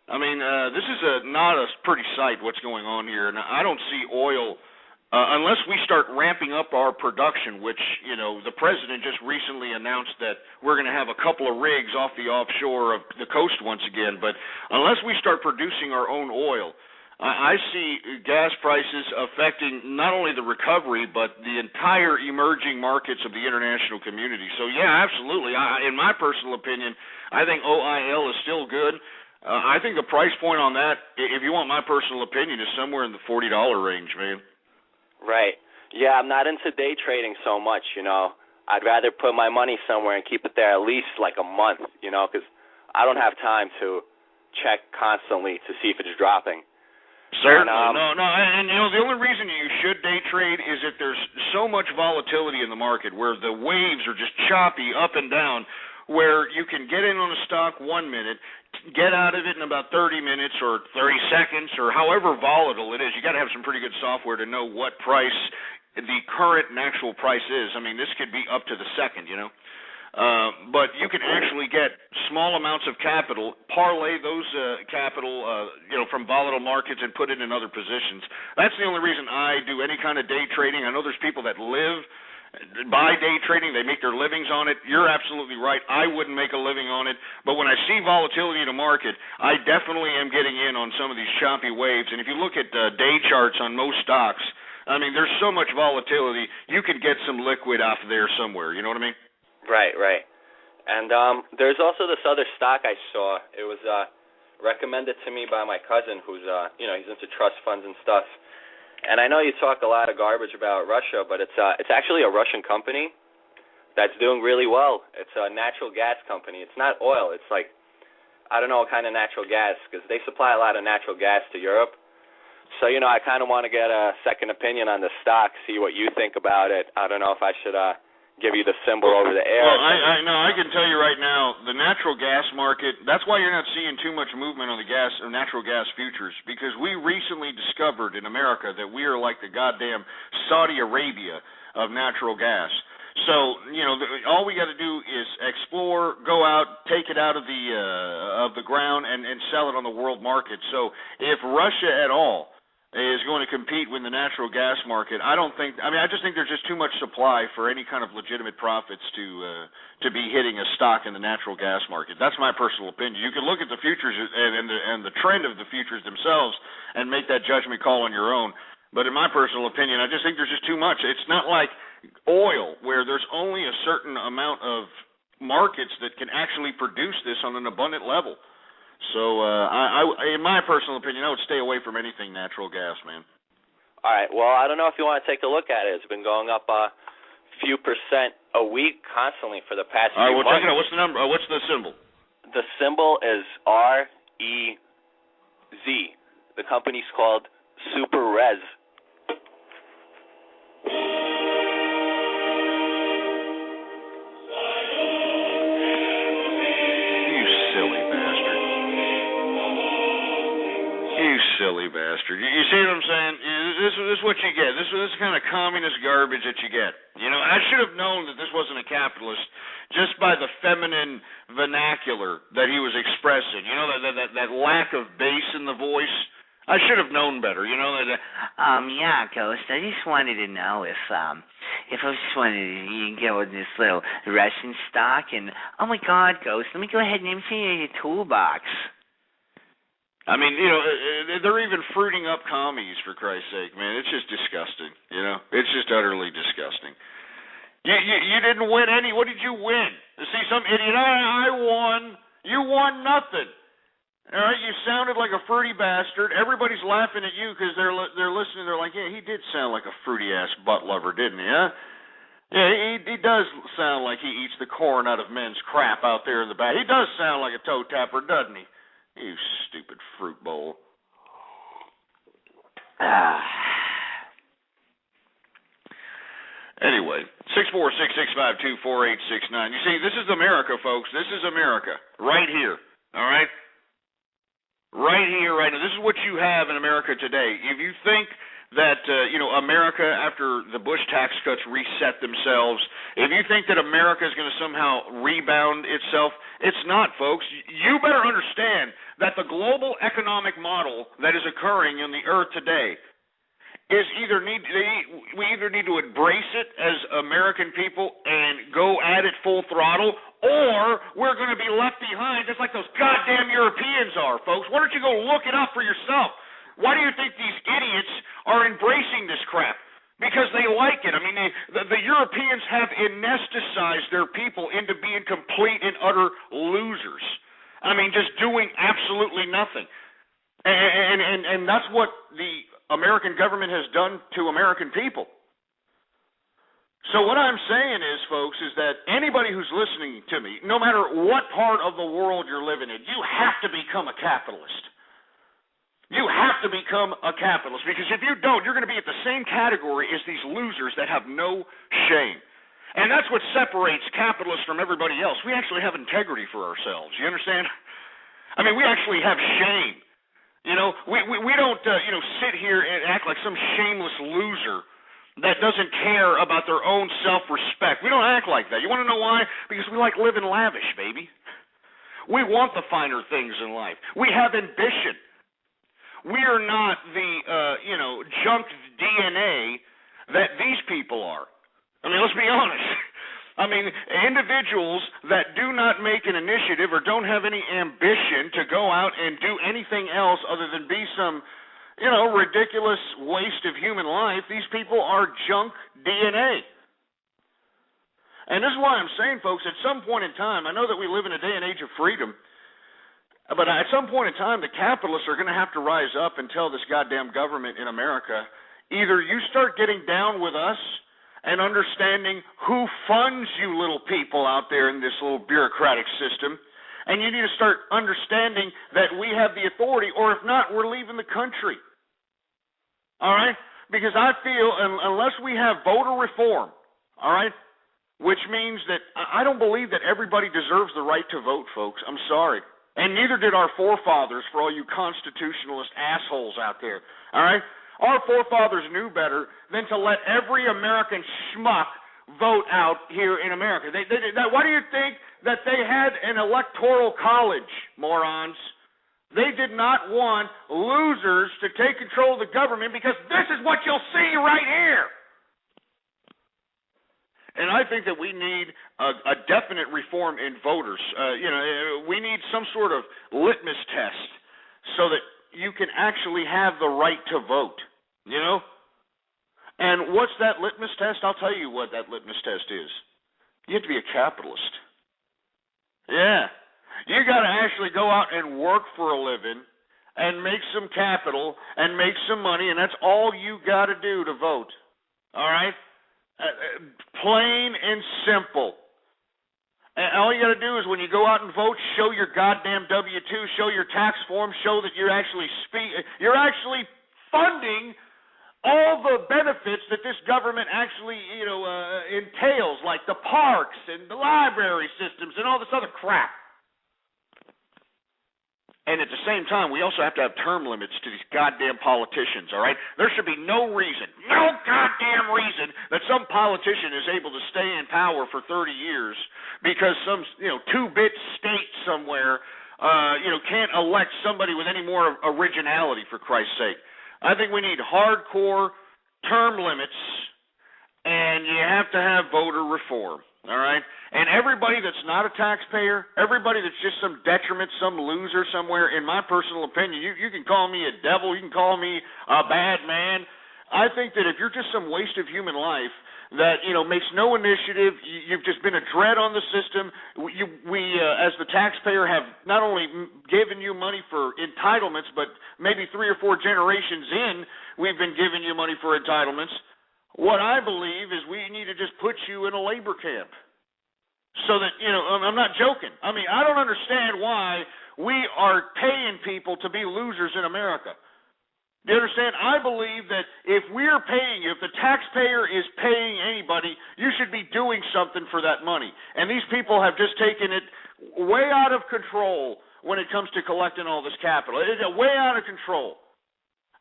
I mean, this is not a pretty sight what's going on here, and I don't see oil unless we start ramping up our production, which, the president just recently announced that we're going to have a couple of rigs off the offshore of the coast once again. But unless we start producing our own oil, I see gas prices affecting not only the recovery, but the entire emerging markets of the international community. So, yeah, absolutely. In my personal opinion, I think OIL is still good. I think the price point on that, if you want my personal opinion, is somewhere in the $40 range, man. Right. Yeah, I'm not into day trading so much, I'd rather put my money somewhere and keep it there at least like a month, because I don't have time to check constantly to see if it's dropping. Certainly. No. And, the only reason you should day trade is if there's so much volatility in the market where the waves are just choppy up and down, where you can get in on a stock 1 minute, get out of it in about 30 minutes or 30 seconds or however volatile it is. You got to have some pretty good software to know what price the current and actual price is. I mean, this could be up to the second, but you can actually get small amounts of capital, parlay those capital, from volatile markets and put it in other positions. That's the only reason I do any kind of day trading. I know there's people that buy day trading, they make their livings on it. You're absolutely right. I wouldn't make a living on it. But when I see volatility in the market, I definitely am getting in on some of these choppy waves. And if you look at day charts on most stocks, I mean, there's so much volatility, you could get some liquid off of there somewhere. You know what I mean? Right. And there's also this other stock I saw. It was recommended to me by my cousin who's, he's into trust funds and stuff. And I know you talk a lot of garbage about Russia, but it's actually a Russian company that's doing really well. It's a natural gas company. It's not oil. It's like, I don't know what kind of natural gas, because they supply a lot of natural gas to Europe. So, I kind of want to get a second opinion on the stock, see what you think about it. I don't know if I should give you the symbol over the air. Well, I can tell you right now, the natural gas market, that's why you're not seeing too much movement on the natural gas futures, because we recently discovered in America that we are like the goddamn Saudi Arabia of natural gas. So, all we got to do is explore, go out, take it out of the ground, and sell it on the world market. So if Russia at all is going to compete with the natural gas market. I just think there's just too much supply for any kind of legitimate profits to be hitting a stock in the natural gas market. That's my personal opinion. You can look at the futures and the trend of the futures themselves and make that judgment call on your own. But in my personal opinion, I just think there's just too much. It's not like oil, where there's only a certain amount of markets that can actually produce this on an abundant level. So, in my personal opinion, I would stay away from anything natural gas, man. All right. Well, I don't know if you want to take a look at it. It's been going up a few percent a week constantly for the past few months. All right, well, check it out. What's the number? What's the symbol? The symbol is REZ. The company's called Super Res. Silly bastard. You see what I'm saying? This is what you get. This is kind of communist garbage that you get. You know, I should have known that this wasn't a capitalist just by the feminine vernacular that he was expressing. You know, that lack of bass in the voice. I should have known better. You know that. Yeah, Ghost. I just wanted to know if I just wanted to get with this little Russian stock, and oh my God, Ghost, let me go ahead and empty your toolbox. I mean, you know, they're even fruiting up commies, for Christ's sake, man. It's just disgusting, you know. It's just utterly disgusting. You didn't win any. What did you win? See, some idiot, I won. You won nothing. All right, you sounded like a fruity bastard. Everybody's laughing at you because they're listening. They're like, yeah, he did sound like a fruity-ass butt lover, didn't he, huh? Yeah, he does sound like he eats the corn out of men's crap out there in the back. He does sound like a toe tapper, doesn't he? You stupid fruit bowl. Anyway, 646-652-4869. You see, this is America, folks. This is America. Right here. All right? Right here, right now. This is what you have in America today. If you think that, America, after the Bush tax cuts reset themselves, if you think that America is going to somehow rebound itself, it's not, folks. You better understand that the global economic model that is occurring in the earth today is we either need to embrace it as American people and go at it full throttle, or we're going to be left behind just like those goddamn Europeans are, folks. Why don't you go look it up for yourself? Why do you think these idiots are embracing this crap? Because they like it. I mean, the Europeans have anesthetized their people into being complete and utter losers. I mean, just doing absolutely nothing. And that's what the American government has done to American people. So what I'm saying is, folks, is that anybody who's listening to me, no matter what part of the world you're living in, you have to become a capitalist. You have to become a capitalist, because if you don't, you're going to be at the same category as these losers that have no shame. And that's what separates capitalists from everybody else. We actually have integrity for ourselves. You understand? I mean, we actually have shame. You know, we don't, sit here and act like some shameless loser that doesn't care about their own self-respect. We don't act like that. You want to know why? Because we like living lavish, baby. We want the finer things in life. We have ambition. We are not the, junk DNA that these people are. I mean, let's be honest. I mean, individuals that do not make an initiative or don't have any ambition to go out and do anything else other than be some, ridiculous waste of human life, these people are junk DNA. And this is why I'm saying, folks, at some point in time, I know that we live in a day and age of freedom, but at some point in time, the capitalists are going to have to rise up and tell this goddamn government in America, either you start getting down with us and understanding who funds you little people out there in this little bureaucratic system, and you need to start understanding that we have the authority, or if not, we're leaving the country. All right? Because I feel unless we have voter reform, all right, which means that I don't believe that everybody deserves the right to vote, folks. I'm sorry. And neither did our forefathers, for all you constitutionalist assholes out there. All right? Our forefathers knew better than to let every American schmuck vote out here in America. Why do you think that they had an electoral college, morons? They did not want losers to take control of the government, because this is what you'll see right here. And I think that we need a definite reform in voters. We need some sort of litmus test so that you can actually have the right to vote, And what's that litmus test? I'll tell you what that litmus test is. You have to be a capitalist. Yeah. You got to actually go out and work for a living and make some capital and make some money, and that's all you got to do to vote. All right? Plain and simple. And all you got to do is when you go out and vote, show your goddamn W-2, show your tax form, show that you're actually funding all the benefits that this government actually, entails, like the parks and the library systems and all this other crap. And at the same time, we also have to have term limits to these goddamn politicians, all right? There should be no goddamn reason that some politician is able to stay in power for 30 years because some, 2-bit state somewhere, can't elect somebody with any more originality, for Christ's sake. I think we need hardcore term limits, and you have to have voter reform, all right? And everybody that's not a taxpayer, everybody that's just some detriment, some loser somewhere, in my personal opinion, you can call me a devil, you can call me a bad man. I think that if you're just some waste of human life that, makes no initiative, you've just been a dread on the system, we as the taxpayer, have not only given you money for entitlements, but maybe 3 or 4 generations in, we've been giving you money for entitlements. What I believe is we need to just put you in a labor camp. So that, I'm not joking. I mean, I don't understand why we are paying people to be losers in America. Do you understand? I believe that if we're paying you, if the taxpayer is paying anybody, you should be doing something for that money. And these people have just taken it way out of control when it comes to collecting all this capital. It's way out of control.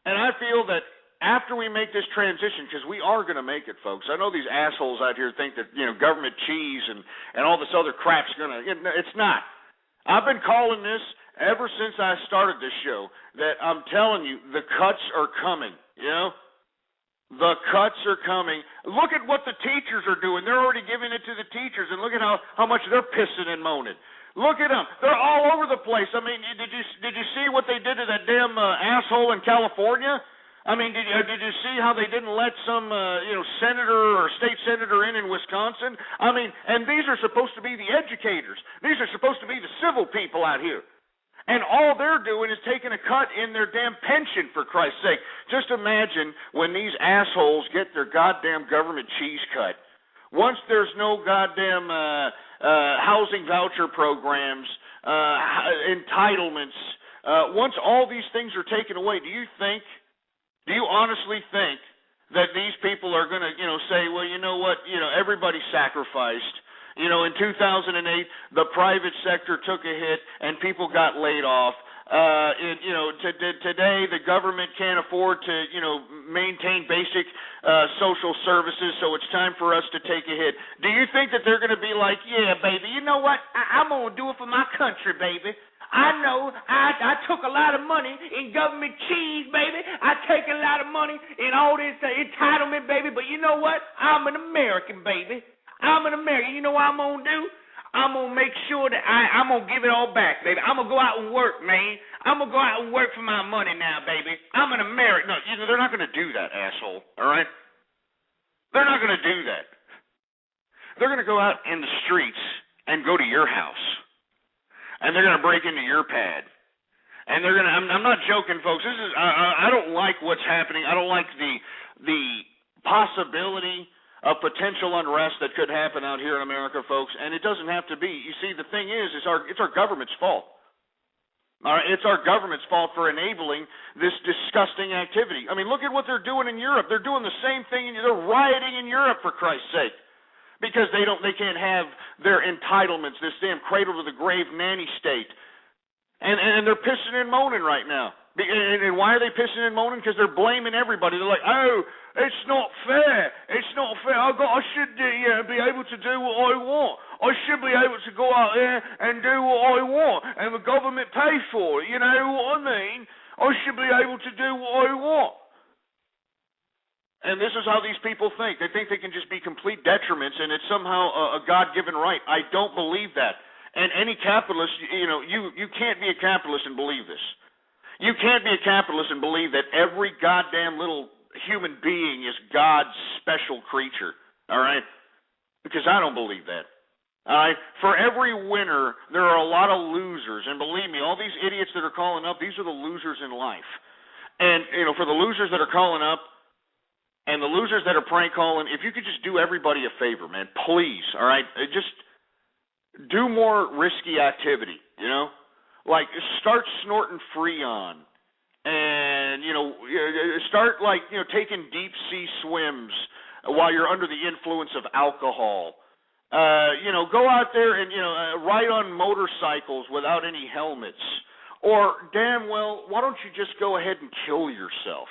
And I feel that after we make this transition, because we are going to make it, folks. I know these assholes out here think that, government cheese and all this other crap's going to, it's not. I've been calling this ever since I started this show, that I'm telling you, the cuts are coming, The cuts are coming. Look at what the teachers are doing. They're already giving it to the teachers, and look at how much they're pissing and moaning. Look at them. They're all over the place. I mean, did you see what they did to that damn asshole in California? I mean, did you see how they didn't let some, senator or state senator in Wisconsin? I mean, and these are supposed to be the educators. These are supposed to be the civil people out here. And all they're doing is taking a cut in their damn pension, for Christ's sake. Just imagine when these assholes get their goddamn government cheese cut. Once there's no goddamn housing voucher programs, entitlements, once all these things are taken away, do you honestly think that these people are going to, say, well, you know what, everybody sacrificed. In 2008, the private sector took a hit and people got laid off. Today the government can't afford to, maintain basic social services, so it's time for us to take a hit. Do you think that they're going to be like, yeah, baby, you know what, I'm going to do it for my country, baby. I know I took a lot of money in government cheese, baby. I take a lot of money in all this entitlement, baby. But you know what? I'm an American, baby. I'm an American. You know what I'm going to do? I'm going to make sure that I'm going to give it all back, baby. I'm going to go out and work, man. I'm going to go out and work for my money now, baby. I'm an American. No, they're not going to do that, asshole, all right? They're not going to do that. They're going to go out in the streets and go to your house. And they're going to break into your pad. And they're going to, I'm not joking, folks. I don't like what's happening. I don't like the possibility of potential unrest that could happen out here in America, folks. And it doesn't have to be. You see, the thing is, it's our government's fault. All right, it's our government's fault for enabling this disgusting activity. I mean, look at what they're doing in Europe. They're doing the same thing. They're rioting in Europe, for Christ's sake. Because they can't have their entitlements, this damn cradle-to-the-grave nanny state. And they're pissing and moaning right now. And why are they pissing and moaning? Because they're blaming everybody. They're like, oh, it's not fair. It's not fair. I should be able to do what I want. I should be able to go out there and do what I want, and the government pays for it. You know what I mean? I should be able to do what I want. And this is how these people think. They think they can just be complete detriments, and it's somehow a God-given right. I don't believe that. And any capitalist, you can't be a capitalist and believe this. You can't be a capitalist and believe that every goddamn little human being is God's special creature, all right? Because I don't believe that. All right? For every winner, there are a lot of losers. And believe me, all these idiots that are calling up, these are the losers in life. And, for the losers that are calling up and the losers that are prank calling, if you could just do everybody a favor, man, please, all right? Just do more risky activity, Like, start snorting Freon. And, start, taking deep-sea swims while you're under the influence of alcohol. Go out there and, ride on motorcycles without any helmets. Or, damn well, why don't you just go ahead and kill yourself?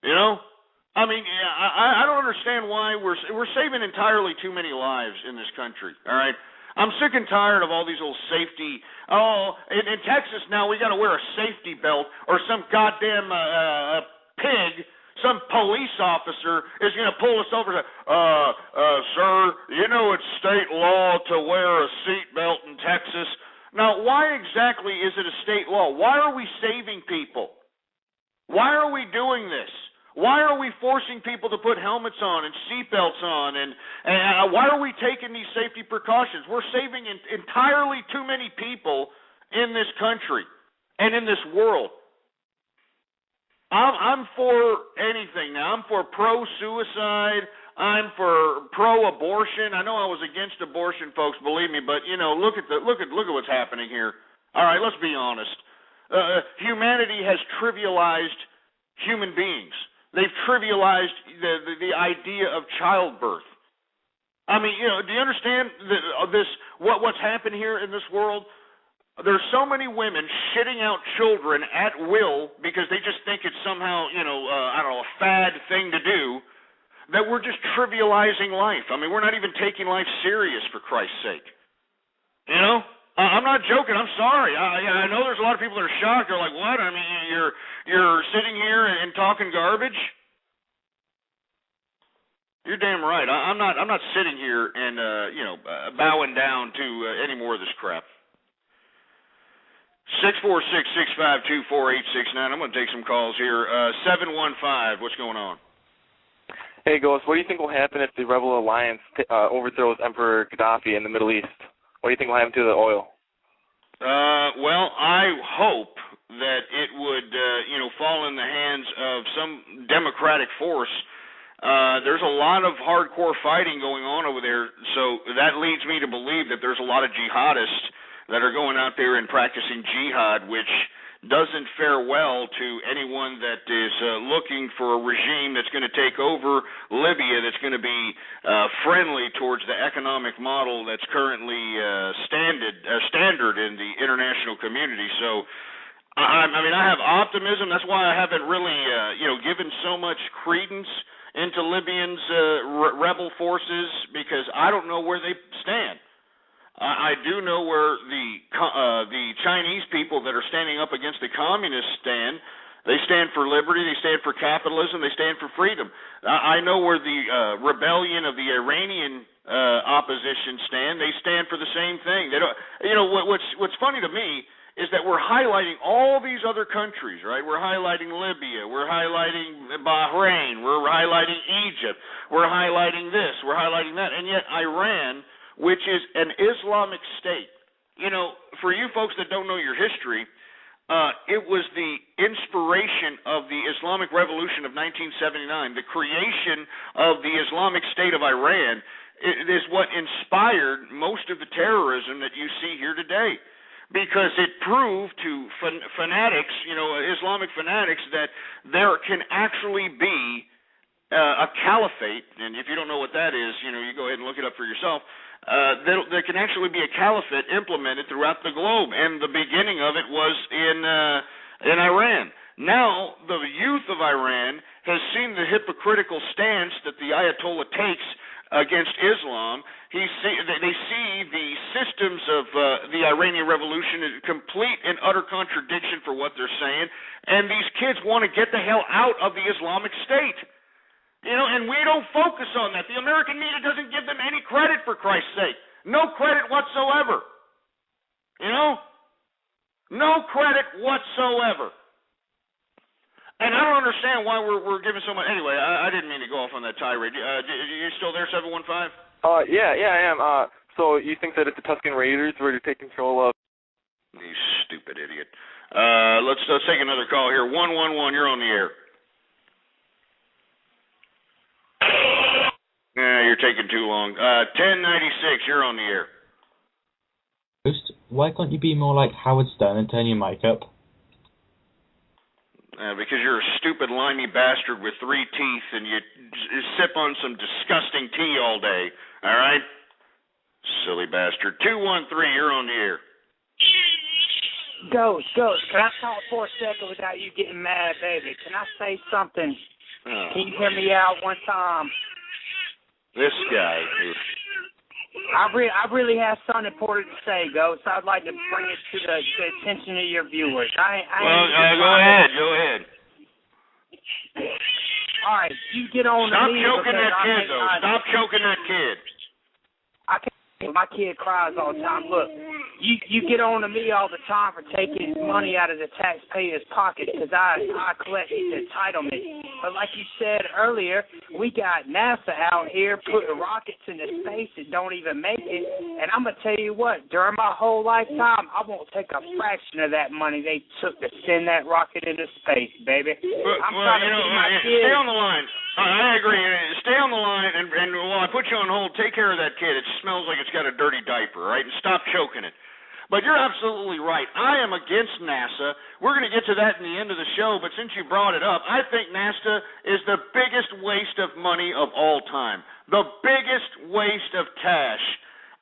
I mean, I don't understand why we're saving entirely too many lives in this country, all right? I'm sick and tired of all these little safety. In Texas now we got to wear a safety belt, or some goddamn pig, some police officer is going to pull us over to, sir, it's state law to wear a seatbelt in Texas. Now, why exactly is it a state law? Why are we saving people? Why are we doing this? Why are we forcing people to put helmets on and seatbelts on? And why are we taking these safety precautions? We're saving entirely too many people in this country and in this world. I'm for anything now. I'm for pro-suicide. I'm for pro-abortion. I know I was against abortion, folks, believe me, but look at what's happening here. All right, let's be honest. Humanity has trivialized human beings. They've trivialized the idea of childbirth. I mean, do you understand what's happened here in this world? There's so many women shitting out children at will because they just think it's somehow, a fad thing to do, that we're just trivializing life. I mean, we're not even taking life serious, for Christ's sake. I'm not joking. I'm sorry. I know there's a lot of people that are shocked. They're like, "What? I mean, you're sitting here and talking garbage." You're damn right. I'm not sitting here and bowing down to any more of this crap. 646-652-4869. I'm going to take some calls here. 715. What's going on? Hey, Ghost. What do you think will happen if the Rebel Alliance overthrows Emperor Gaddafi in the Middle East? What do you think will happen to the oil? Well, I hope that it would, fall in the hands of some democratic force. There's a lot of hardcore fighting going on over there, so that leads me to believe that there's a lot of jihadists that are going out there and practicing jihad, which doesn't fare well to anyone that is looking for a regime that's going to take over Libya, that's going to be friendly towards the economic model that's currently standard in the international community. So, I have optimism. That's why I haven't really, given so much credence into Libyans' rebel forces, because I don't know where they stand. I do know where the Chinese people that are standing up against the communists stand. They stand for liberty. They stand for capitalism. They stand for freedom. I know where the rebellion of the Iranian opposition stand. They stand for the same thing. They don't. What's funny to me is that we're highlighting all these other countries, right? We're highlighting Libya. We're highlighting Bahrain. We're highlighting Egypt. We're highlighting this. We're highlighting that. And yet Iran, which is an Islamic state. For you folks that don't know your history, it was the inspiration of the Islamic Revolution of 1979. The creation of the Islamic State of Iran is what inspired most of the terrorism that you see here today, because it proved to fanatics, Islamic fanatics, that there can actually be a caliphate. And if you don't know what that is, you go ahead and look it up for yourself. There can actually be a caliphate implemented throughout the globe, and the beginning of it was in Iran. Now, the youth of Iran has seen the hypocritical stance that the Ayatollah takes against Islam. They see the systems of the Iranian Revolution as complete and utter contradiction for what they're saying, and these kids want to get the hell out of the Islamic State. And we don't focus on that. The American media doesn't give them any credit, for Christ's sake. No credit whatsoever. No credit whatsoever. And I don't understand why we're giving so much. Anyway, I didn't mean to go off on that tirade. You still there, 715? Yeah, I am. So you think that if the Tuscan Raiders were to take control of... You stupid idiot. Let's take another call here. 111, you're on the air. Yeah, you're taking too long. 1096, you're on the air. Why can't you be more like Howard Stern and turn your mic up? Because you're a stupid, limey bastard with 3 teeth and you sip on some disgusting tea all day. All right? Silly bastard. 213, you're on the air. Ghost, can I talk for a second without you getting mad, baby? Can I say something? Oh. Can you hear me out one time? This guy. I really have something important to say, Ghost. I'd like to bring it to the attention of your viewers. Go ahead. All right, you get on Stop to me. Choking that kid, though. Stop choking that kid. I can't. My kid cries all the time. Look, you get on to me all the time for taking money out of the taxpayers' pocket because I collect the entitlement. But like you said earlier, we got NASA out here putting rockets into space that don't even make it. And I'm going to tell you what, during my whole lifetime, I won't take a fraction of that money they took to send that rocket into space, baby. I'm trying to get my kids. Stay on the line. I agree. Stay on the line, and while I put you on hold, take care of that kid. It smells like it's got a dirty diaper, right? And stop choking it. But you're absolutely right. I am against NASA. We're going to get to that in the end of the show, but since you brought it up, I think NASA is the biggest waste of money of all time. The biggest waste of cash.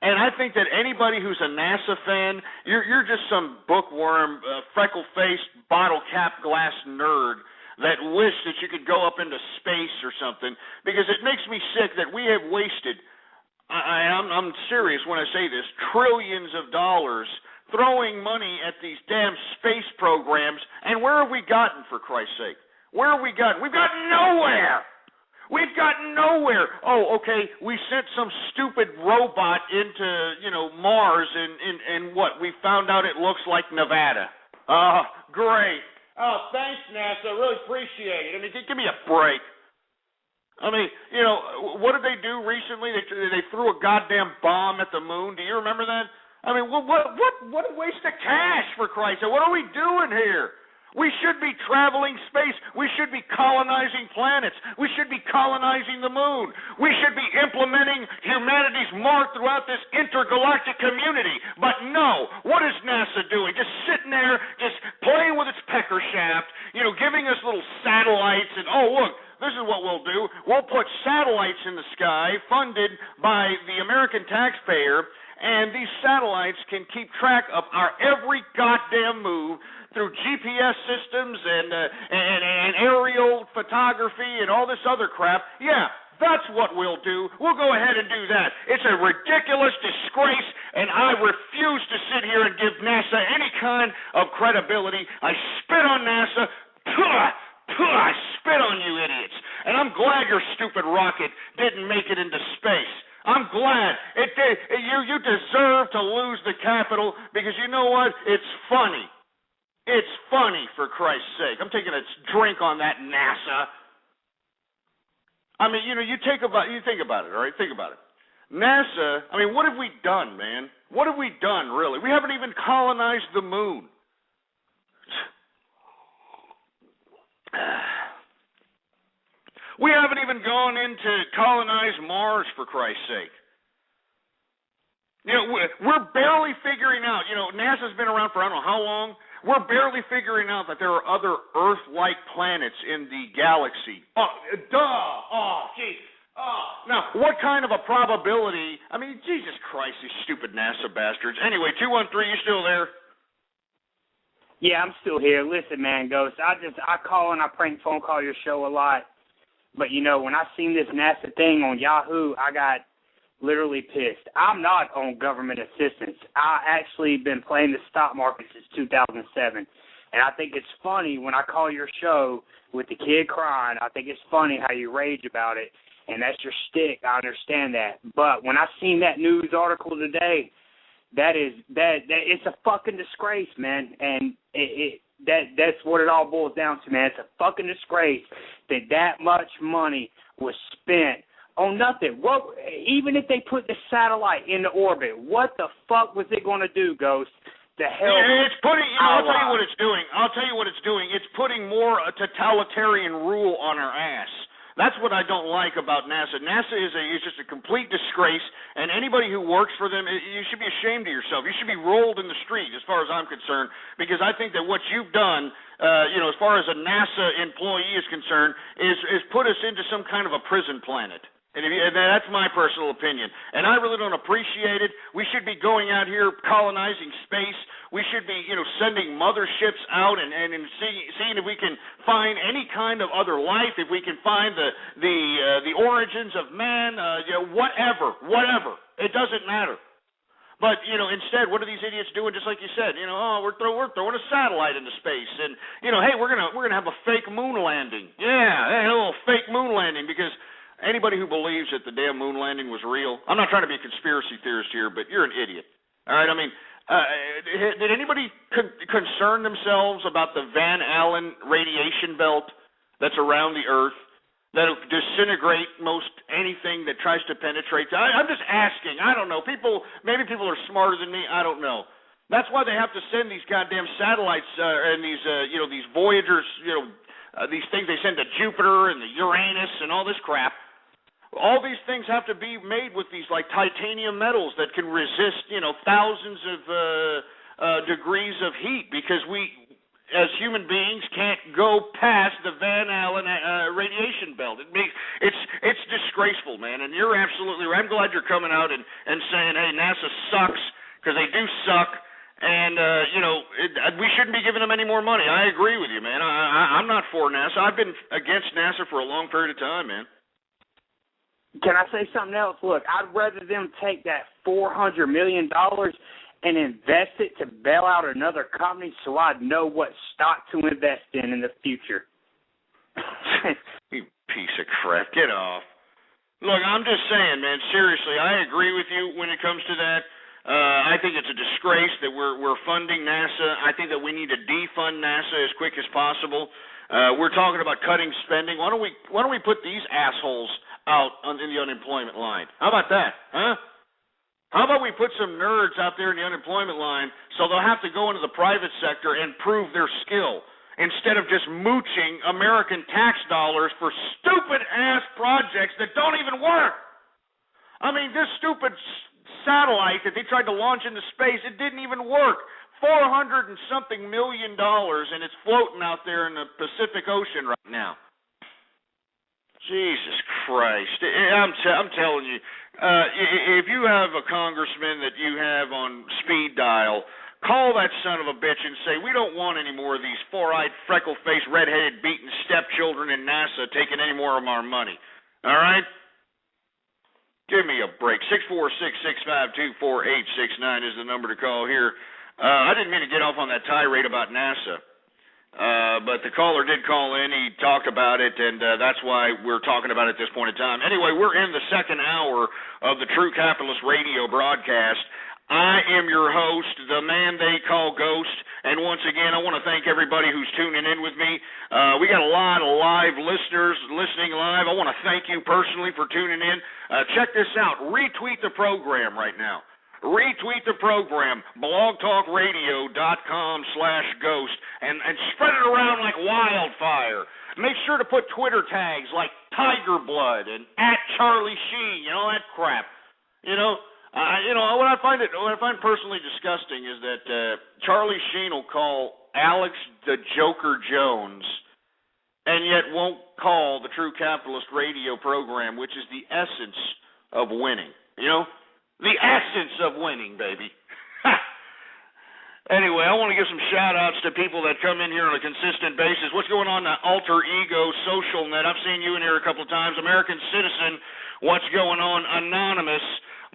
And I think that anybody who's a NASA fan, you're just some bookworm, freckle-faced, bottle-cap glass nerd that wish that you could go up into space or something, because it makes me sick that we have wasted, I'm serious when I say this, trillions of dollars throwing money at these damn space programs, and where have we gotten, for Christ's sake? Where have we gotten? We've gotten nowhere! We've gotten nowhere. Oh, okay, we sent some stupid robot into, Mars, and what? We found out it looks like Nevada. Great. Oh, thanks, NASA. I really appreciate it. I mean, give me a break. I mean, what did they do recently? They threw a goddamn bomb at the moon. Do you remember that? I mean, what a waste of cash, for Christ's sake. What are we doing here? We should be traveling space. We should be colonizing planets. We should be colonizing the moon. We should be implementing humanity's mark throughout this intergalactic community. But no, what is NASA doing? Just sitting there, just playing with its pecker shaft, giving us little satellites and, oh, look, this is what we'll do. We'll put satellites in the sky funded by the American taxpayer, and these satellites can keep track of our every goddamn move through GPS systems and aerial photography and all this other crap. Yeah, that's what we'll do. We'll go ahead and do that. It's a ridiculous disgrace, and I refuse to sit here and give NASA any kind of credibility. I spit on NASA. I spit on you idiots. And I'm glad your stupid rocket didn't make it into space. I'm glad. You deserve to lose the Capitol because you know what? It's funny. It's funny, for Christ's sake. I'm taking a drink on that, NASA. I mean, you think about it, all right? Think about it. NASA, I mean, what have we done, man? What have we done, really? We haven't even colonized the moon. We haven't even gone in to colonize Mars, for Christ's sake. We're barely figuring out, NASA's been around for I don't know how long. We're barely figuring out that there are other Earth-like planets in the galaxy. Now, what kind of a probability? I mean, Jesus Christ, these stupid NASA bastards. Anyway, 213, you still there? Yeah, I'm still here. Listen, man, Ghost, I call and I prank phone call your show a lot. But, you know, when I seen this NASA thing on Yahoo, I got literally pissed. I'm not on government assistance. I actually been playing the stock market since 2007. And I think it's funny when I call your show with the kid crying, I think it's funny how you rage about it. And that's your stick. I understand that. But when I seen that news article today, that it's a fucking disgrace, man. And that's what it all boils down to, man. It's a fucking disgrace that much money was spent on nothing. What? Even if they put the satellite into orbit, what the fuck was it going to do, Ghost? The hell? It's putting. I'll tell you what it's doing. It's putting more totalitarian rule on our ass. That's what I don't like about NASA. NASA is just a complete disgrace, and anybody who works for them, you should be ashamed of yourself. You should be rolled in the street, as far as I'm concerned, because I think that what you've done, as far as a NASA employee is concerned, is put us into some kind of a prison planet. And that's my personal opinion. And I really don't appreciate it. We should be going out here colonizing space. We should be, sending motherships out and seeing if we can find any kind of other life, if we can find the origins of man, whatever. It doesn't matter. But, instead, what are these idiots doing? Just like you said, we're throwing a satellite into space. And, hey, we're gonna have a fake moon landing. Yeah, a little fake moon landing, because anybody who believes that the damn moon landing was real, I'm not trying to be a conspiracy theorist here, but you're an idiot. All right, I mean, did anybody concern themselves about the Van Allen radiation belt that's around the Earth that'll disintegrate most anything that tries to penetrate? I'm just asking. I don't know. Maybe people are smarter than me. I don't know. That's why they have to send these goddamn satellites and these Voyagers, these things they send to Jupiter and the Uranus and all this crap. All these things have to be made with these like titanium metals that can resist, thousands of degrees of heat, because we, as human beings, can't go past the Van Allen radiation belt. It's disgraceful, man. And you're absolutely right. I'm glad you're coming out and saying, hey, NASA sucks, because they do suck. And, we shouldn't be giving them any more money. I agree with you, man. I'm not for NASA. I've been against NASA for a long period of time, man. Can I say something else? Look, I'd rather them take that $400 million and invest it to bail out another company so I'd know what stock to invest in the future. You piece of crap. Get off. Look, I'm just saying, man, seriously, I agree with you when it comes to that. I think it's a disgrace that we're funding NASA. I think that we need to defund NASA as quick as possible. We're talking about cutting spending. Why don't we put these assholes out in the unemployment line? How about that, huh? How about we put some nerds out there in the unemployment line so they'll have to go into the private sector and prove their skill instead of just mooching American tax dollars for stupid-ass projects that don't even work? I mean, this stupid satellite that they tried to launch into space, it didn't even work. $400 and something million, and it's floating out there in the Pacific Ocean right now. Jesus Christ. I'm telling you, if you have a congressman that you have on speed dial, call that son of a bitch and say, we don't want any more of these four-eyed, freckle-faced, red-headed, beaten stepchildren in NASA taking any more of our money. All right? Give me a break. 646-652-4869 is the number to call here. I didn't mean to get off on that tirade about NASA. But the caller did call in. He talked about it, and that's why we're talking about it at this point in time. Anyway, we're in the second hour of the True Capitalist Radio broadcast. I am your host, the man they call Ghost, and once again, I want to thank everybody who's tuning in with me. We got a lot of live listeners listening live. I want to thank you personally for tuning in. Check this out. Retweet the program right now. Retweet the program, blogtalkradio.com/ghost, and spread it around like wildfire. Make sure to put Twitter tags like Tiger Blood and @CharlieSheen, that crap. What I find personally disgusting is that Charlie Sheen will call Alex the Joker Jones, and yet won't call the True Capitalist Radio program, which is the essence of winning. The essence of winning, baby. Anyway, I want to give some shout-outs to people that come in here on a consistent basis. What's going on in the Alter Ego Social Net? I've seen you in here a couple of times. American Citizen, what's going on? Anonymous,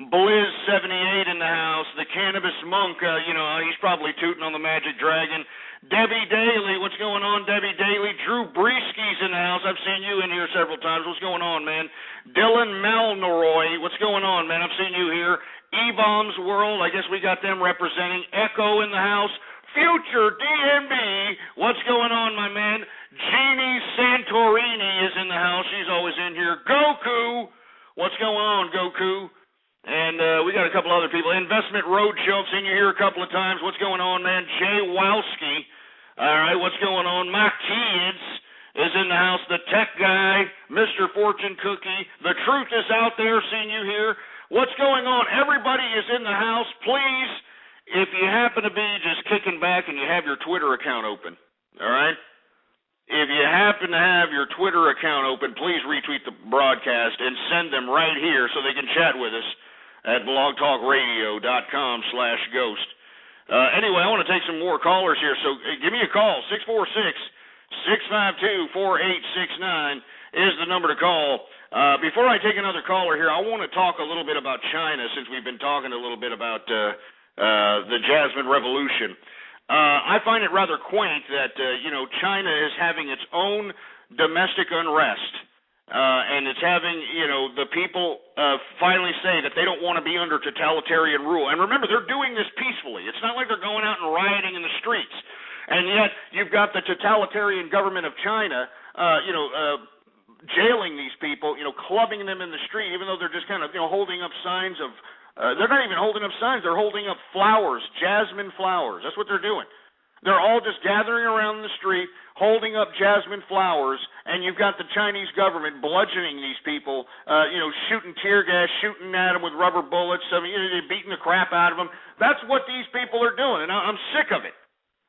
Blizz78 in the house, the Cannabis Monk, he's probably tooting on the Magic Dragon. Debbie Daly, what's going on, Debbie Daly? Drew Breesky's in the house. I've seen you in here several times. What's going on, man? Dylan Malnoroy, what's going on, man? I've seen you here. E-Bombs World, I guess we got them representing. Echo in the house. Future DMB, what's going on, my man? Jeannie Santorini is in the house. She's always in here. Goku, what's going on, Goku? And we got a couple other people. Investment Roadshow, I've seen you here a couple of times. What's going on, man? Jay Wowski. All right, what's going on? My Kids is in the house. The Tech Guy, Mr. Fortune Cookie. The Truth is out there, seeing you here. What's going on? Everybody is in the house. Please, if you happen to be just kicking back and you have your Twitter account open, all right? If you happen to have your Twitter account open, please retweet the broadcast and send them right here so they can chat with us at blogtalkradio.com/ghost. Anyway, I want to take some more callers here, so give me a call. 646-652-4869 is the number to call. Before I take another caller here, I want to talk a little bit about China, since we've been talking a little bit about the Jasmine Revolution. I find it rather quaint that, China is having its own domestic unrest, and it's having, the people finally say that they don't want to be under totalitarian rule. And remember, they're doing this peacefully. It's not like they're going out and rioting in the streets. And yet, you've got the totalitarian government of China, jailing these people, clubbing them in the street, even though they're just kind of, holding up signs of, they're not even holding up signs, they're holding up flowers, jasmine flowers. That's what they're doing. They're all just gathering around the street, holding up jasmine flowers, and you've got the Chinese government bludgeoning these people, shooting tear gas, shooting at them with rubber bullets, beating the crap out of them. That's what these people are doing, and I'm sick of it.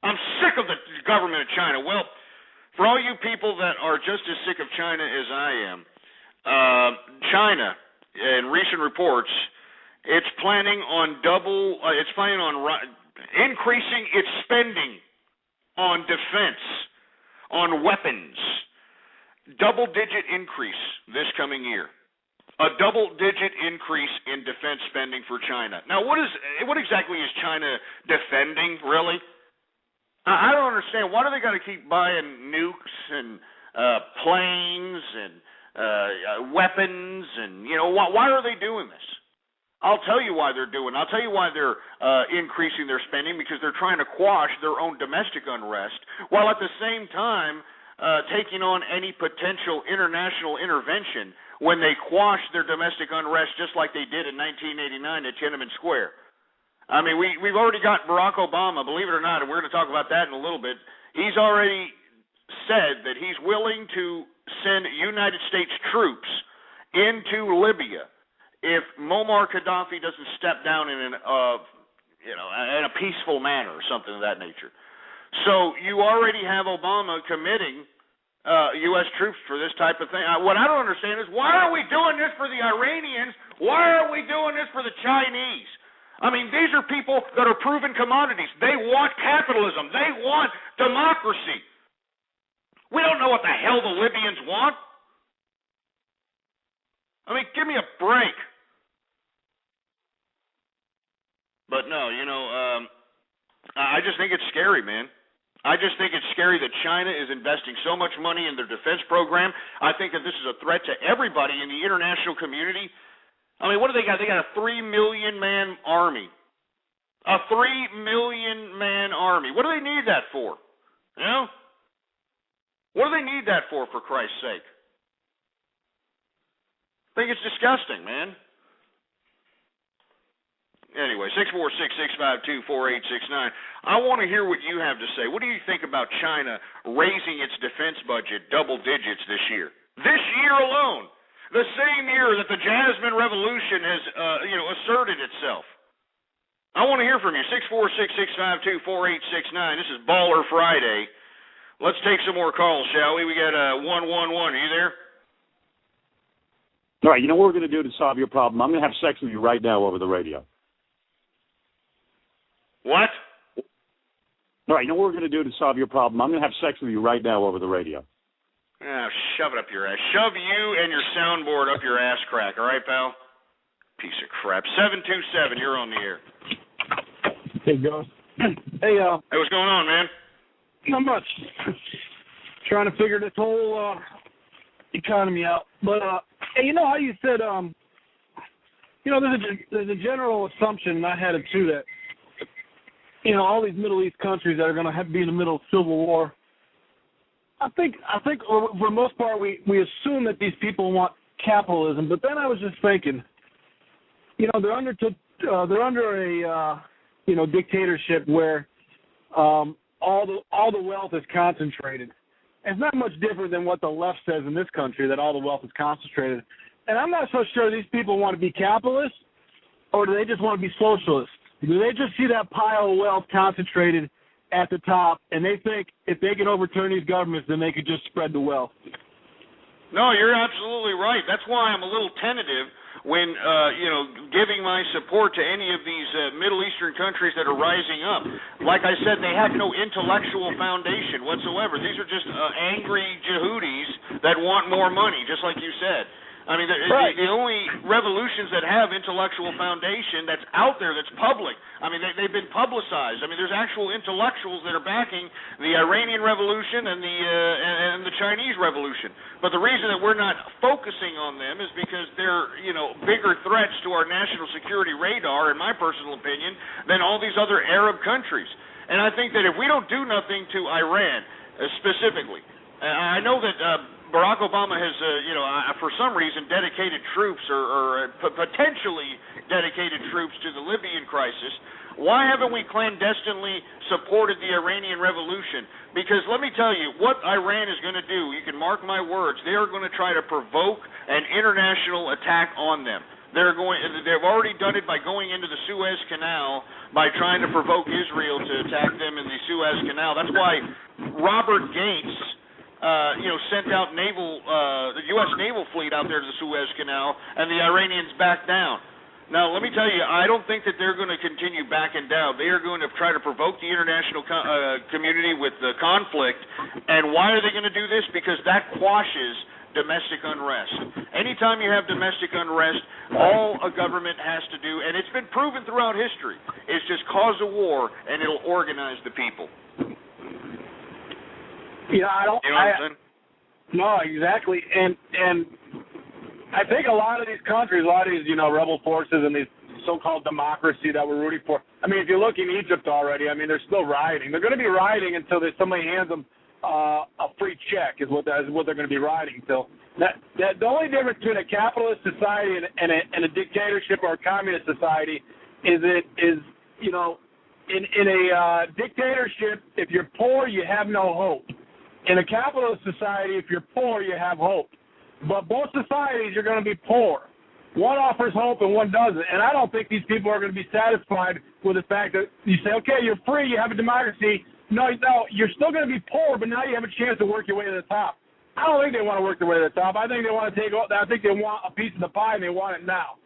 I'm sick of the government of China. Well, for all you people that are just as sick of China as I am, China, in recent reports, it's planning on increasing its spending on defense, on weapons. Double-digit increase this coming year. A double-digit increase in defense spending for China. Now, what exactly is China defending, really? I don't understand. Why do they got to keep buying nukes and planes and weapons? And, why are they doing this? I'll tell you why they're doing it. I'll tell you why they're increasing their spending, because they're trying to quash their own domestic unrest, while at the same time taking on any potential international intervention when they quash their domestic unrest, just like they did in 1989 at Tiananmen Square. I mean, we've already got Barack Obama, believe it or not, and we're going to talk about that in a little bit. He's already said that he's willing to send United States troops into Libya if Muammar Gaddafi doesn't step down in a peaceful manner or something of that nature. So you already have Obama committing U.S. troops for this type of thing. What I don't understand is, why are we doing this for the Iranians? Why are we doing this for the Chinese? I mean, these are people that are proven commodities. They want capitalism. They want democracy. We don't know what the hell the Libyans want. I mean, give me a break. But no, I just think it's scary, man. I just think it's scary that China is investing so much money in their defense program. I think that this is a threat to everybody in the international community. I mean, what do they got? They got a 3 million man army. A 3 million man army. What do they need that for? What do they need that for Christ's sake? I think it's disgusting, man. Anyway, 646-652-4869. I want to hear what you have to say. What do you think about China raising its defense budget double digits this year? This year alone. The same year that the Jasmine Revolution has, asserted itself. I want to hear from you. 646-652-4869. This is Baller Friday. Let's take some more calls, shall we? We got 111. Are you there? All right. You know what we're going to do to solve your problem? I'm going to have sex with you right now over the radio. What? All right, you know what we're going to do to solve your problem? I'm going to have sex with you right now over the radio. Oh, shove it up your ass. Shove you and your soundboard up your ass crack, all right, pal? Piece of crap. 727, you're on the air. Hey, Ghost. Hey, what's going on, man? Not much. Trying to figure this whole economy out. But, hey, you know how you said, there's a general assumption, and I had it too, that, all these Middle East countries that are going to be in the middle of civil war, I think for the most part we assume that these people want capitalism. But then I was just thinking, they're under a dictatorship where all the wealth is concentrated. It's not much different than what the left says in this country, that all the wealth is concentrated. And I'm not so sure these people want to be capitalists, or do they just want to be socialists? Do they just see that pile of wealth concentrated at the top, and they think if they can overturn these governments, then they could just spread the wealth? No, you're absolutely right. That's why I'm a little tentative when, giving my support to any of these Middle Eastern countries that are rising up. Like I said, they have no intellectual foundation whatsoever. These are just angry Yehudis that want more money, just like you said. I mean, the only revolutions that have intellectual foundation that's out there, that's public, I mean, they've been publicized. I mean, there's actual intellectuals that are backing the Iranian Revolution and the Chinese Revolution. But the reason that we're not focusing on them is because they're, bigger threats to our national security radar, in my personal opinion, than all these other Arab countries. And I think that if we don't do nothing to Iran specifically, I know that Barack Obama has, for some reason, dedicated troops or potentially dedicated troops to the Libyan crisis. Why haven't we clandestinely supported the Iranian Revolution? Because let me tell you, what Iran is going to do, you can mark my words, they are going to try to provoke an international attack on them. They've already done it by going into the Suez Canal, by trying to provoke Israel to attack them in the Suez Canal. That's why Robert Gates sent out the U.S. naval fleet out there to the Suez Canal, and the Iranians backed down. Now, let me tell you, I don't think that they're going to continue backing down. They are going to try to provoke the international community with the conflict. And why are they going to do this? Because that quashes domestic unrest. Anytime you have domestic unrest, all a government has to do, and it's been proven throughout history, is just cause a war, and it'll organize the people. Yeah, I don't. You know what I'm saying? No, exactly. And I think a lot of these countries, a lot of these, rebel forces and these so-called democracy that we're rooting for. I mean, if you look in Egypt already, I mean, they're still rioting. They're going to be rioting until somebody hands them a free check is what they're going to be rioting until. The only difference between a capitalist society and a dictatorship or a communist society is in a dictatorship, if you're poor, you have no hope. In a capitalist society, if you're poor, you have hope. But both societies are going to be poor. One offers hope and one doesn't. And I don't think these people are going to be satisfied with the fact that you say, okay, you're free, you have a democracy. No, you're still going to be poor, but now you have a chance to work your way to the top. I don't think they want to work their way to the top. I think they want to I think they want a piece of the pie, and they want it now.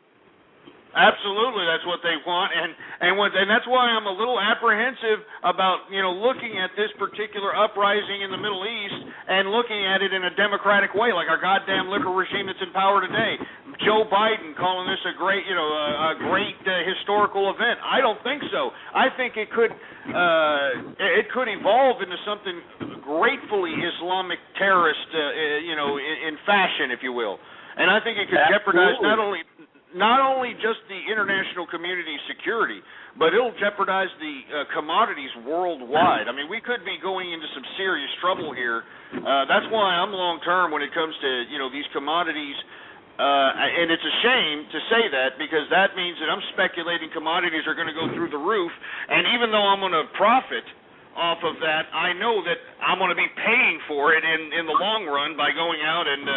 Absolutely, that's what they want, and that's why I'm a little apprehensive about looking at this particular uprising in the Middle East and looking at it in a democratic way, like our goddamn liberal regime that's in power today. Joe Biden calling this a great historical event. I don't think so. I think it could evolve into something gratefully Islamic terrorist, in fashion, if you will. And I think it could jeopardize not only just the international community's security, but it'll jeopardize the commodities worldwide. I mean, we could be going into some serious trouble here. That's why I'm long-term when it comes to, these commodities. And it's a shame to say that, because that means that I'm speculating commodities are going to go through the roof. And even though I'm going to profit off of that, I know that I'm going to be paying for it in the long run by going out and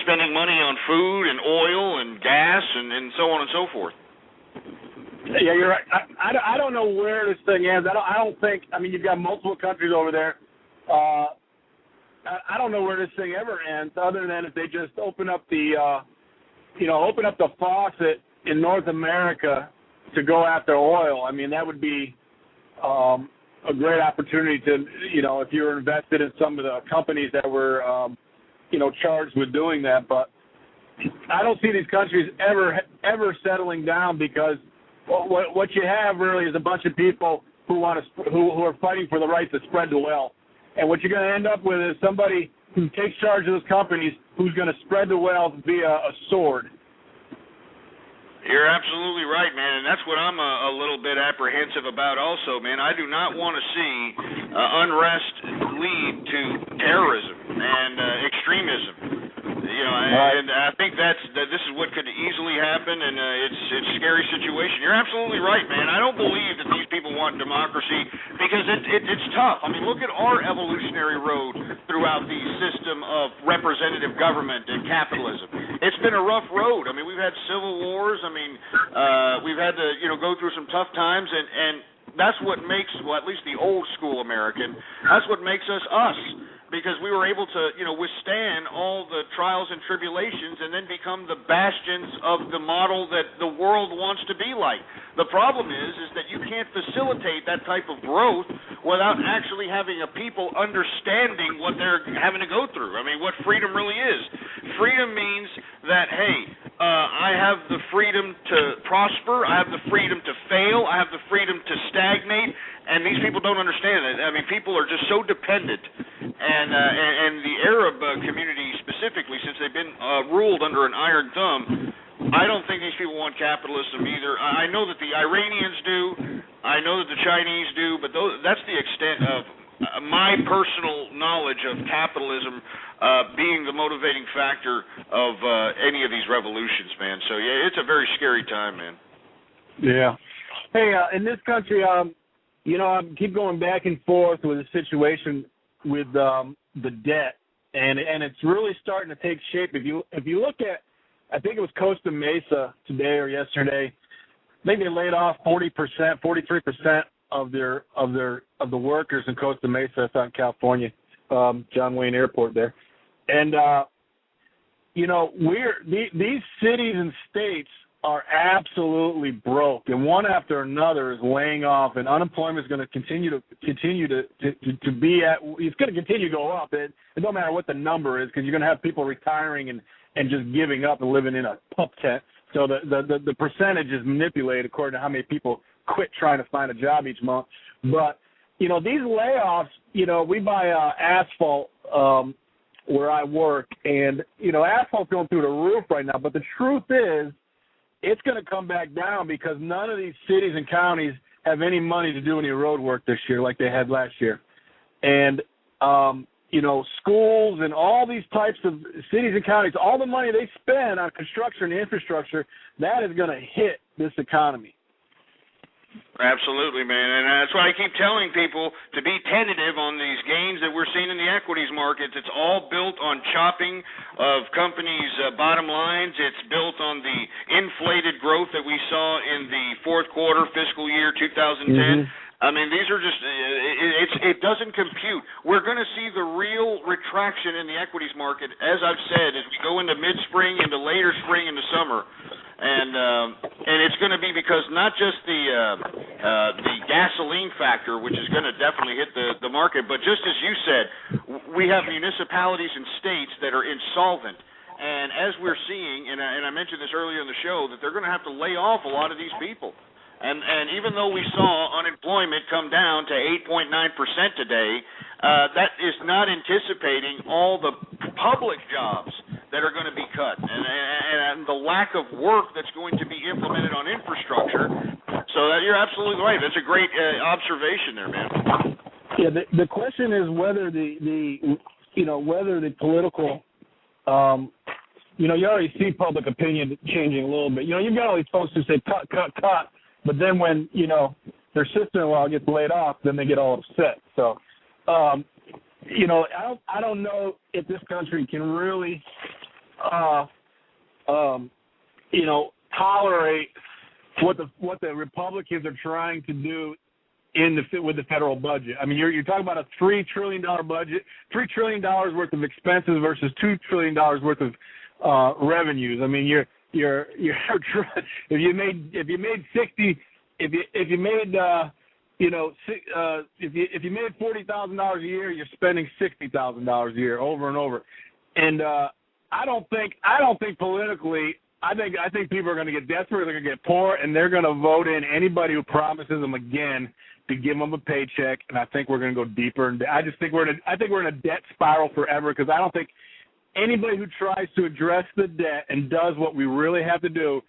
spending money on food and oil and gas and so on and so forth. Yeah, you're right. I don't know where this thing ends. I don't think. I mean, you've got multiple countries over there. I don't know where this thing ever ends, other than if they just open up the faucet in North America to go after oil. I mean, that would be a great opportunity to, if you were invested in some of the companies that were, charged with doing that. But I don't see these countries ever settling down, because what you have really is a bunch of people who are fighting for the right to spread the wealth. And what you're going to end up with is somebody who takes charge of those companies who's going to spread the wealth via a sword. You're absolutely right, man, and that's what I'm a little bit apprehensive about also, man. I do not want to see unrest lead to terrorism and extremism. And I think that this is what could easily happen, and it's a scary situation. You're absolutely right, man. I don't believe that these people want democracy, because it's tough. I mean, look at our evolutionary road throughout the system of representative government and capitalism. It's been a rough road. I mean, we've had civil wars. I mean, we've had to, go through some tough times, and that's what makes, at least the old school American, that's what makes us us. Because we were able to, withstand all the trials and tribulations and then become the bastions of the model that the world wants to be like. The problem is that you can't facilitate that type of growth without actually having a people understanding what they're having to go through. I mean, what freedom really is. Freedom means that, hey, I have the freedom to prosper, I have the freedom to fail, I have the freedom to stagnate, and these people don't understand it. I mean, people are just so dependent, and the Arab community specifically, since they've been ruled under an iron thumb, I don't think these people want capitalism either. I know that the Iranians do, I know that the Chinese do, but that's the extent of my personal knowledge of capitalism being the motivating factor of any of these revolutions, man. So, yeah, it's a very scary time, man. Yeah. Hey, in this country, I keep going back and forth with the situation with the debt, and it's really starting to take shape. If you look at, I think it was Costa Mesa today or yesterday, I think they laid off 40%, 43% of the workers in Costa Mesa. That's out in California, John Wayne Airport there, and these cities and states are absolutely broke, and one after another is laying off, and unemployment is going to continue to be at. It's going to continue to go up. It don't matter what the number is, because you're going to have people retiring and just giving up and living in a pup tent. So the percentage is manipulated according to how many people quit trying to find a job each month. But these layoffs. We buy asphalt where I work, and asphalt's going through the roof right now. But the truth is, it's going to come back down, because none of these cities and counties have any money to do any road work this year like they had last year. And, schools and all these types of cities and counties, all the money they spend on construction and infrastructure, that is going to hit this economy. Absolutely, man, and that's why I keep telling people to be tentative on these gains that we're seeing in the equities markets. It's all built on chopping of companies' bottom lines. It's built on the inflated growth that we saw in the fourth quarter fiscal year 2010. Mm-hmm. I mean, these are just, it doesn't compute. We're going to see the real retraction in the equities market, as I've said, as we go into mid-spring, into later spring, into summer. And it's going to be because not just the gasoline factor, which is going to definitely hit the market, but just as you said, we have municipalities and states that are insolvent. And as we're seeing, and I mentioned this earlier in the show, that they're going to have to lay off a lot of these people. And even though we saw unemployment come down to 8.9% today, that is not anticipating all the public jobs that are going to be cut, and the lack of work that's going to be implemented on infrastructure. So you're absolutely right. That's a great observation there, man. Yeah, the question is whether whether the political, you already see public opinion changing a little bit. You've got all these folks who say cut, cut, cut, but then when their sister-in-law gets laid off, then they get all upset. So, I don't know if this country can really, tolerate what the Republicans are trying to do with the federal budget. I mean, you're talking about a $3 trillion budget, $3 trillion worth of expenses versus $2 trillion worth of revenues. I mean, if you made if you made $40,000 a year, you're spending $60,000 a year over and over. And I don't think politically. I think people are going to get desperate. They're going to get poor, and they're going to vote in anybody who promises them again to give them a paycheck. And I think we're going to go deeper. And I think we're in a debt spiral forever, because I don't think anybody who tries to address the debt and does what we really have to do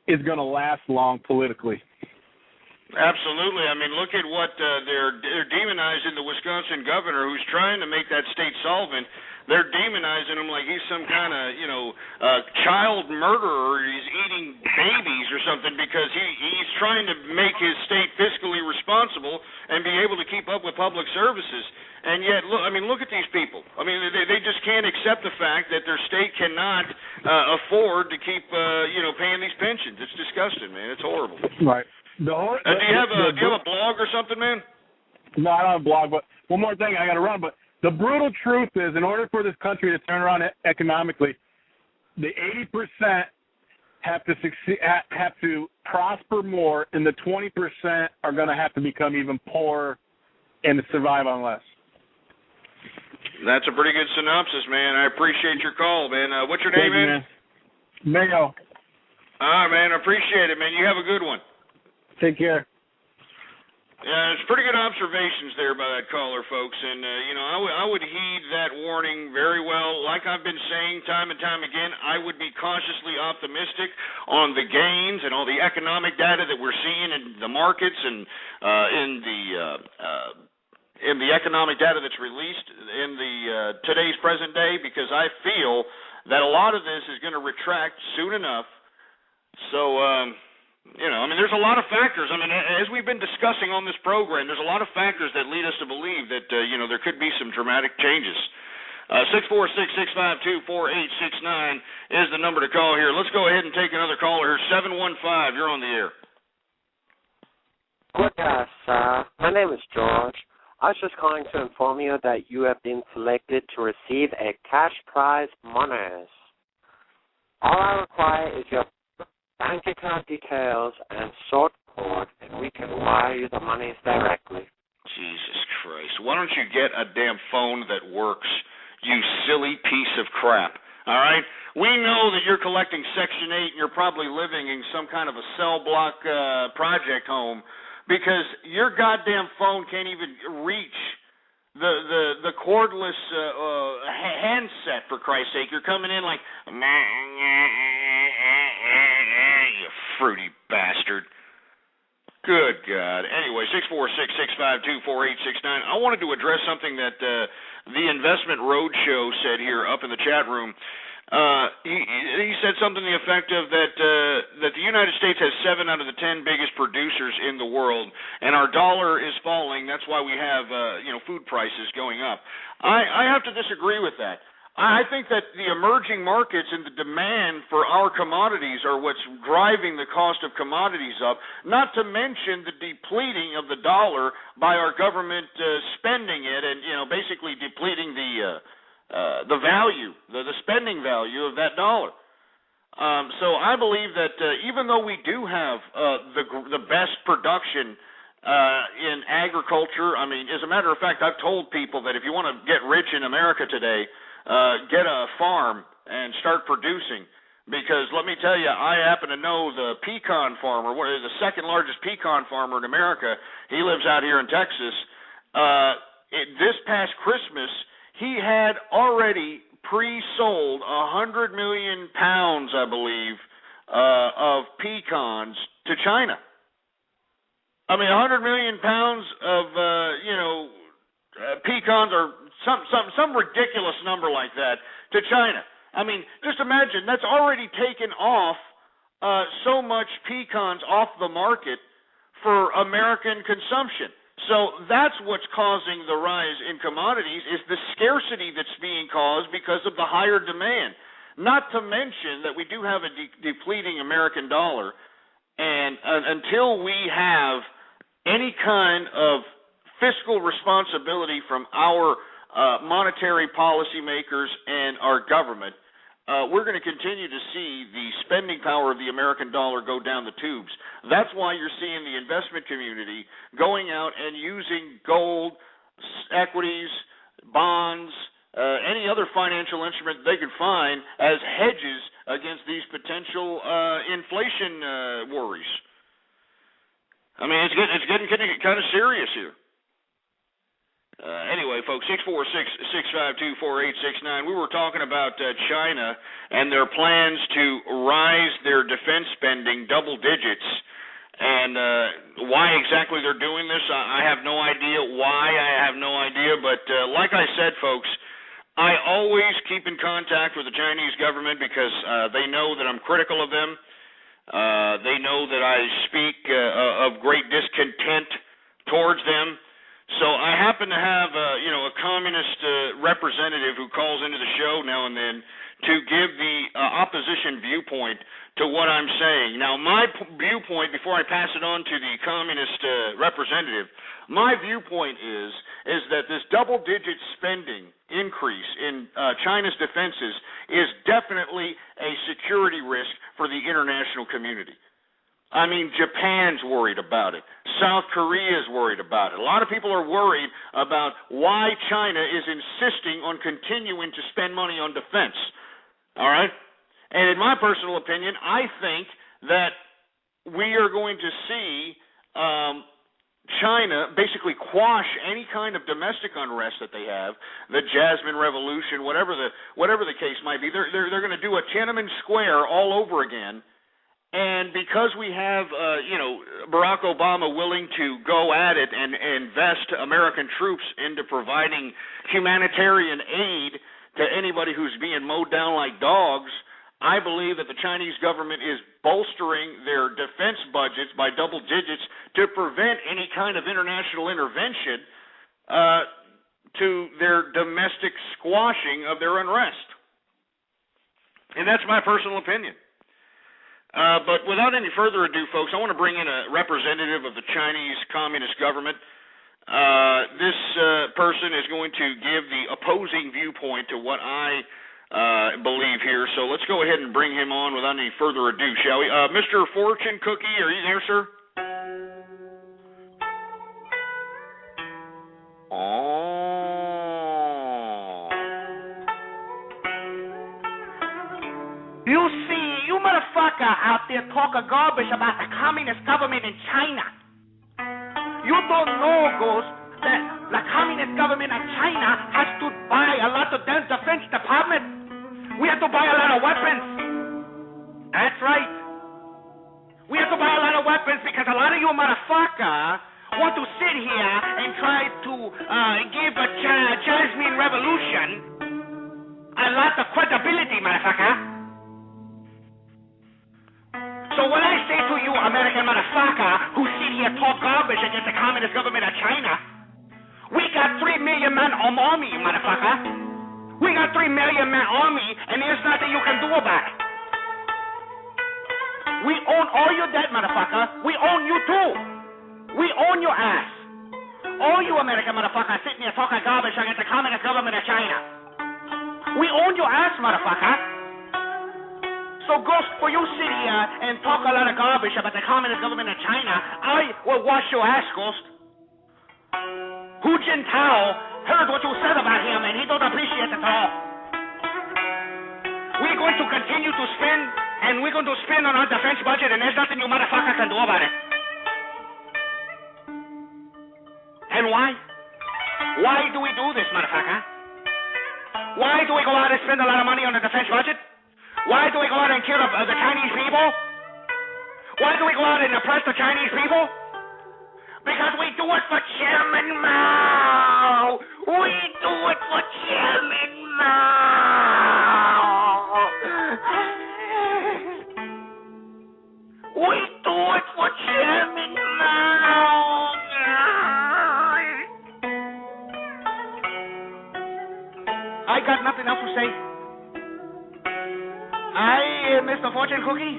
is going to last long politically. Absolutely. I mean, look at what they're demonizing the Wisconsin governor who's trying to make that state solvent. They're demonizing him like he's some kind of, child murderer. He's eating babies or something, because he's trying to make his state fiscally responsible and be able to keep up with public services. And yet, look at these people. I mean, they just can't accept the fact that their state cannot afford to keep, paying these pensions. It's disgusting, man. It's horrible. Right. Do you have a blog or something, man? No, I don't have a blog, but one more thing I got to run. But the brutal truth is, in order for this country to turn around economically, the 80% have to succeed, have to prosper more, and the 20% are going to have to become even poorer and to survive on less. That's a pretty good synopsis, man. I appreciate your call, man. What's your name, man? Mayo. All right, man. I appreciate it, man. You have a good one. Take care. Yeah, it's pretty good observations there by that caller, folks. And, I would heed that warning very well. Like I've been saying time and time again, I would be cautiously optimistic on the gains and all the economic data that we're seeing in the markets and in the economic data that's released in the today's present day, because I feel that a lot of this is going to retract soon enough. So, there's a lot of factors. As we've been discussing on this program, there's a lot of factors that lead us to believe that, there could be some dramatic changes. 646-652-4869 is the number to call here. Let's go ahead and take another caller here. 715, you're on the air. Good day, sir. My name is George. I was just calling to inform you that you have been selected to receive a cash prize monies. All I require is your bank account details and sort code, and we can wire you the monies directly. Jesus Christ. Why don't you get a damn phone that works, you silly piece of crap? All right? We know that you're collecting Section 8 and you're probably living in some kind of a cell block project home, because your goddamn phone can't even reach the cordless handset, for Christ's sake. You're coming in like, you fruity bastard. Good God. Anyway, 646-652-4869. I wanted to address something that the Investment Roadshow said here up in the chat room. He said something to the effect of that the United States has 7 out of the 10 biggest producers in the world, and our dollar is falling. That's why we have food prices going up. I have to disagree with that. I think that the emerging markets and the demand for our commodities are what's driving the cost of commodities up, not to mention the depleting of the dollar by our government spending it and, basically depleting the value, the spending value of that dollar. So I believe that even though we do have the best production in agriculture, as a matter of fact, I've told people that if you want to get rich in America today, get a farm and start producing, because let me tell you, I happen to know the pecan farmer, the second largest pecan farmer in America. He lives out here in Texas. This past Christmas, he had already pre-sold 100 million pounds, I believe, of pecans to China. 100 million pounds of, pecans, or some ridiculous number like that, to China. Just imagine, that's already taken off so much pecans off the market for American consumption. So that's what's causing the rise in commodities, is the scarcity that's being caused because of the higher demand. Not to mention that we do have a depleting American dollar, and until we have any kind of fiscal responsibility from our monetary policymakers and our government, we're going to continue to see the spending power of the American dollar go down the tubes. That's why you're seeing the investment community going out and using gold, equities, bonds, any other financial instrument they could find as hedges against these potential inflation worries. I mean, it's getting kind of serious here. Anyway, folks, 646-652-4869. We were talking about China and their plans to rise their defense spending double digits. And why exactly they're doing this, I have no idea. Why, I have no idea. But like I said, folks, I always keep in contact with the Chinese government because they know that I'm critical of them. They know that I speak of great discontent towards them. So I happen to have a communist representative who calls into the show now and then to give the opposition viewpoint to what I'm saying. Now, my viewpoint, before I pass it on to the communist representative, my viewpoint is that this double-digit spending increase in China's defenses is definitely a security risk for the international community. I mean, Japan's worried about it. South Korea is worried about it. A lot of people are worried about why China is insisting on continuing to spend money on defense. All right? And in my personal opinion, I think that we are going to see China basically quash any kind of domestic unrest that they have, the Jasmine Revolution, whatever the case might be. They're going to do a Tiananmen Square all over again. And because we have, Barack Obama willing to go at it and invest American troops into providing humanitarian aid to anybody who's being mowed down like dogs, I believe that the Chinese government is bolstering their defense budgets by double digits to prevent any kind of international intervention to their domestic squashing of their unrest. And that's my personal opinion. But without any further ado, folks, I want to bring in a representative of the Chinese Communist government. This person is going to give the opposing viewpoint to what I believe here. So let's go ahead and bring him on without any further ado, shall we? Mr. Fortune Cookie, are you there, sir? You see, you motherfucker out there talking garbage about the communist government in China. You don't know, Ghost, that the communist government of China has to buy a lot of their defense department. We have to buy a lot of weapons. That's right. We have to buy a lot of weapons because a lot of you motherfucker want to sit here and try to give a Jasmine Revolution a lot of credibility, motherfucker. So when I say to you, American motherfucker, who sit here talk garbage against the communist government of China, we got 3 million man army, motherfucker. We got 3 million man army, and there's nothing you can do about it. We own all your debt, motherfucker. We own you too. We own your ass. All you American motherfuckers sitting here talking garbage against the communist government of China. We own your ass, motherfucker. So, Ghost, for you sit here and talk a lot of garbage about the communist government of China, I will wash your ass, Ghost. Hu Jintao heard what you said about him, and he don't appreciate it at all. We're going to continue to spend, and we're going to spend on our defense budget, and there's nothing you motherfucker can do about it. And why? Why do we do this, motherfucker? Why do we go out and spend a lot of money on the defense budget? Why do we go out and kill the Chinese people? Why do we go out and oppress the Chinese people? Because we do it for Chairman Mao. We do it for Chairman Mao. We do it for Chairman Mao. I got nothing else to say. Mr. Fortune Cookie,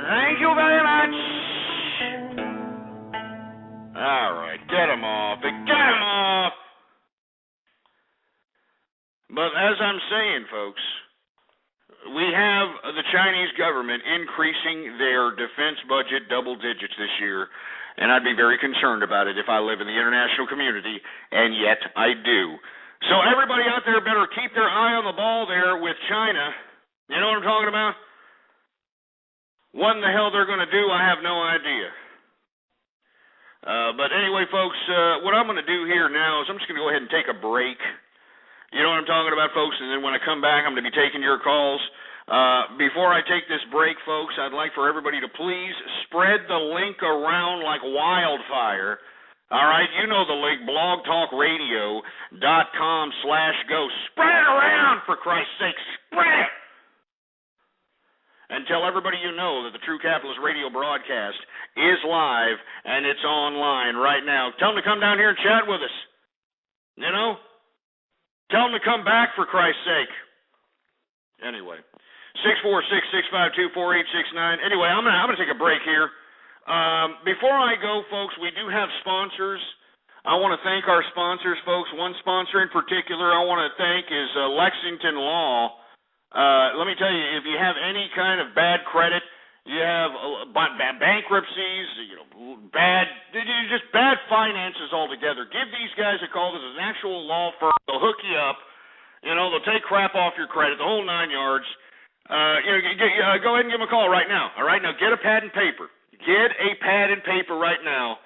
thank you very much. All right, get him off. Get him off. But as I'm saying, folks, we have the Chinese government increasing their defense budget double digits this year, and I'd be very concerned about it if I live in the international community, and yet I do. So everybody out there better keep their eye on the ball there with China. You know what I'm talking about? What in the hell they're going to do, I have no idea. But anyway, folks, what I'm going to do here now is I'm just going to go ahead and take a break. You know what I'm talking about, folks? And then when I come back, I'm going to be taking your calls. Before I take this break, folks, I'd like for everybody to please spread the link around like wildfire. All right, you know the link, blogtalkradio.com/go. Spread it around, for Christ's sake. Spread it! And tell everybody you know that the True Capitalist Radio broadcast is live and it's online right now. Tell them to come down here and chat with us. You know? Tell them to come back, for Christ's sake. Anyway, 646-652-4869. Anyway, I'm gonna take a break here. Before I go, folks, we do have sponsors. I want to thank our sponsors, folks. One sponsor in particular I want to thank is Lexington Law. Let me tell you, if you have any kind of bad credit, you have bankruptcies, just bad finances altogether, give these guys a call. This is an actual law firm. They'll hook you up. You know, they'll take crap off your credit, the whole 9 yards. Go ahead and give them a call right now. All right, now get a pad and paper. Get a pad and paper right now,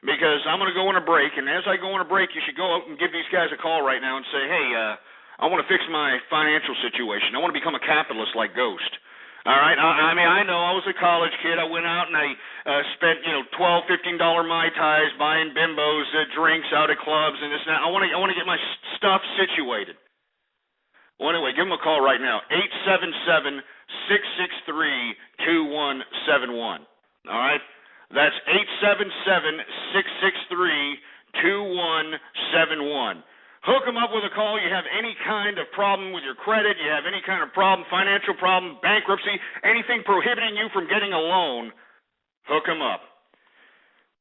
because I'm going to go on a break. And as I go on a break, you should go out and give these guys a call right now and say, hey, I want to fix my financial situation. I want to become a capitalist like Ghost. All right, I mean, I know I was a college kid. I went out and I spent, $12, $15 Mai Tais buying bimbos, drinks out at clubs and this and that. I want to get my stuff situated. Well, anyway, give them a call right now, 877-663-2171. All right, that's 877-663-2171. Hook them up with a call. You have any kind of problem with your credit, you have any kind of problem, financial problem, bankruptcy, anything prohibiting you from getting a loan, hook them up.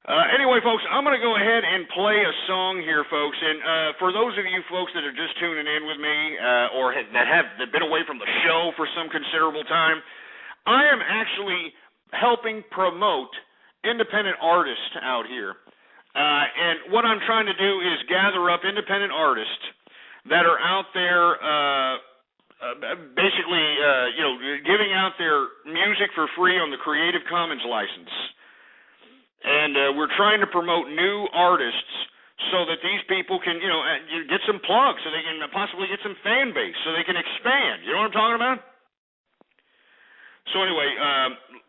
Anyway, folks, I'm going to go ahead and play a song here, folks. And for those of you folks that are just tuning in with me or that have been away from the show for some considerable time, I am actually helping promote independent artists out here. And what I'm trying to do is gather up independent artists that are out there basically, giving out their music for free on the Creative Commons license. And we're trying to promote new artists so that these people can, get some plugs, so they can possibly get some fan base, so they can expand. You know what I'm talking about? So anyway,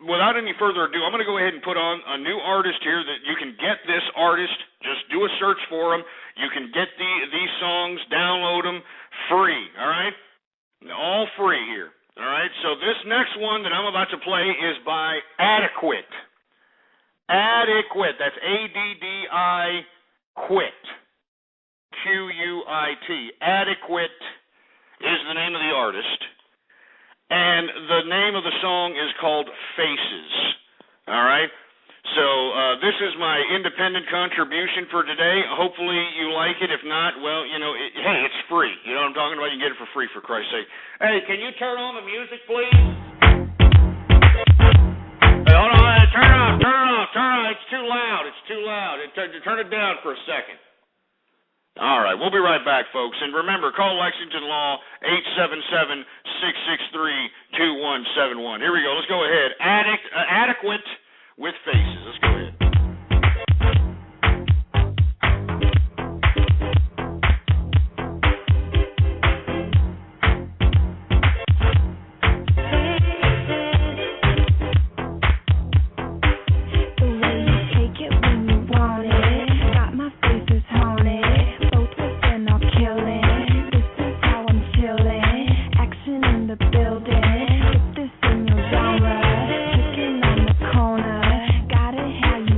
without any further ado, I'm going to go ahead and put on a new artist here that you can get this artist. Just do a search for them. You can get these songs, download them free, all right? All free here, all right? So this next one that I'm about to play is by Adequate. Adequate, that's A-D-D-I Quit. Q-U-I-T. Adequate is the name of the artist. And the name of the song is called Faces, all right? So this is my independent contribution for today. Hopefully you like it. If not, well, hey, it's free. You know what I'm talking about? You can get it for free, for Christ's sake. Hey, can you turn on the music, please? Hey, hold on. Hey, turn it off. It's too loud. Turn it down for a second. All right, we'll be right back, folks. And remember, call Lexington Law, 877-663-2171. Here we go. Let's go ahead. Adequate with Faces. Let's go ahead. Building, put this in your genre, kicking on the corner, gotta have you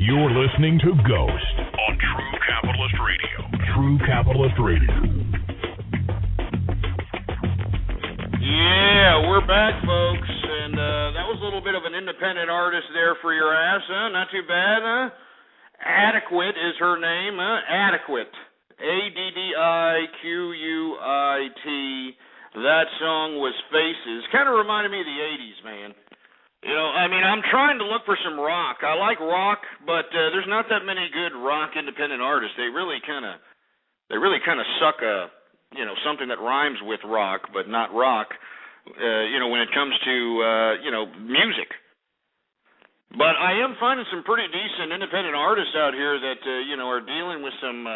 You're listening to Ghost on True Capitalist Radio. True Capitalist Radio. Yeah, we're back, folks, and that was a little bit of an independent artist there for your ass, huh? Not too bad, huh? Adequate is her name, huh? Adequate. Addiquit. That song was Faces. Kind of reminded me of the 80s, man. You know, I mean, I'm trying to look for some rock. I like rock, but there's not that many good rock independent artists. They really kind of suck something that rhymes with rock, but not rock. When it comes to music. But I am finding some pretty decent independent artists out here that are dealing with some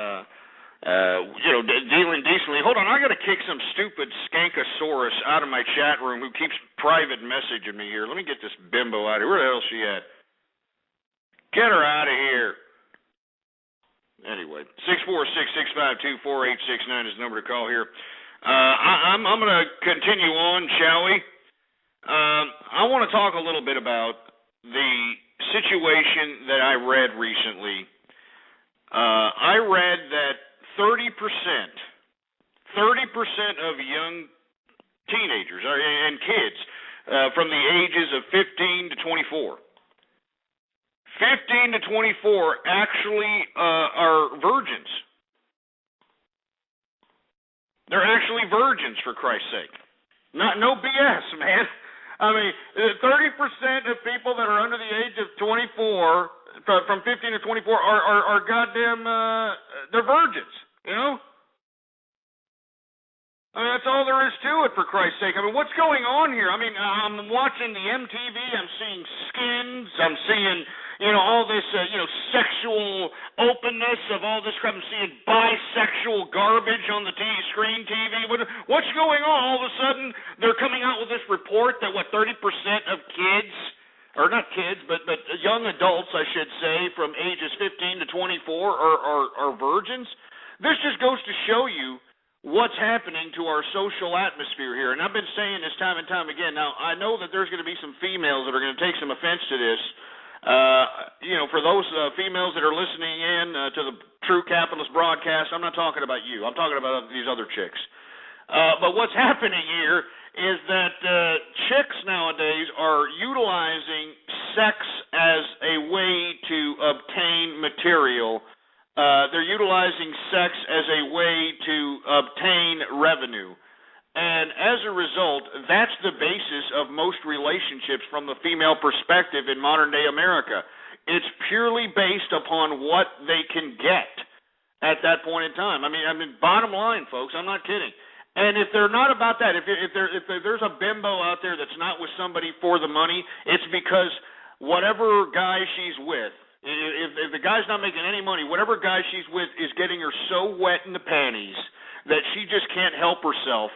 dealing decently. Hold on, I got to kick some stupid skankosaurus out of my chat room who keeps private messaging me here. Let me get this bimbo out of here. Where the hell is she at? Get her out of here. Anyway, 646-652-4869 is the number to call here. I'm going to continue on, shall we? I want to talk a little bit about the situation that I read recently. I read that 30% of young teenagers and kids from the ages of 15 to 24, 15 to 24 actually are virgins. They're actually virgins, for Christ's sake. No BS, man. I mean, 30% of people that are under the age of 24, from 15 to 24, are goddamn, they're virgins, you know? I mean, that's all there is to it, for Christ's sake. I mean, what's going on here? I mean, I'm watching the MTV, I'm seeing skins, I'm seeing, all this, sexual openness of all this crap. I'm seeing bisexual garbage on the screen TV. What's going on? All of a sudden, they're coming out with this report that, 30% of kids, or not kids, but young adults, I should say, from ages 15 to 24 are virgins? This just goes to show you what's happening to our social atmosphere here. And I've been saying this time and time again. Now, I know that there's going to be some females that are going to take some offense to this. For those females that are listening in to the True Capitalist broadcast, I'm not talking about you. I'm talking about these other chicks. But what's happening here is that chicks nowadays are utilizing sex as a way to obtain material. They're utilizing sex as a way to obtain revenue. And as a result, that's the basis of most relationships from the female perspective in modern-day America. It's purely based upon what they can get at that point in time. I mean, bottom line, folks, I'm not kidding. And if they're not about that, if there's a bimbo out there that's not with somebody for the money, it's because whatever guy she's with, if the guy's not making any money, whatever guy she's with is getting her so wet in the panties that she just can't help herself.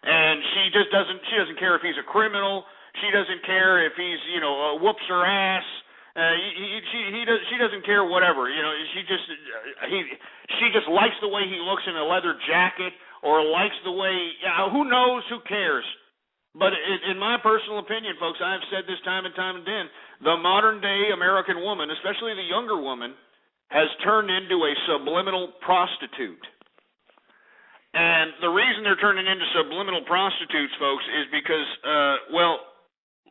And she doesn't care if he's a criminal. She doesn't care if he's, whoops her ass. She doesn't care whatever. She just likes the way he looks in a leather jacket, or likes the way, who knows, who cares. But in my personal opinion, folks, I've said this time and time again, the modern-day American woman, especially the younger woman, has turned into a subliminal prostitute. And the reason they're turning into subliminal prostitutes, folks, is because,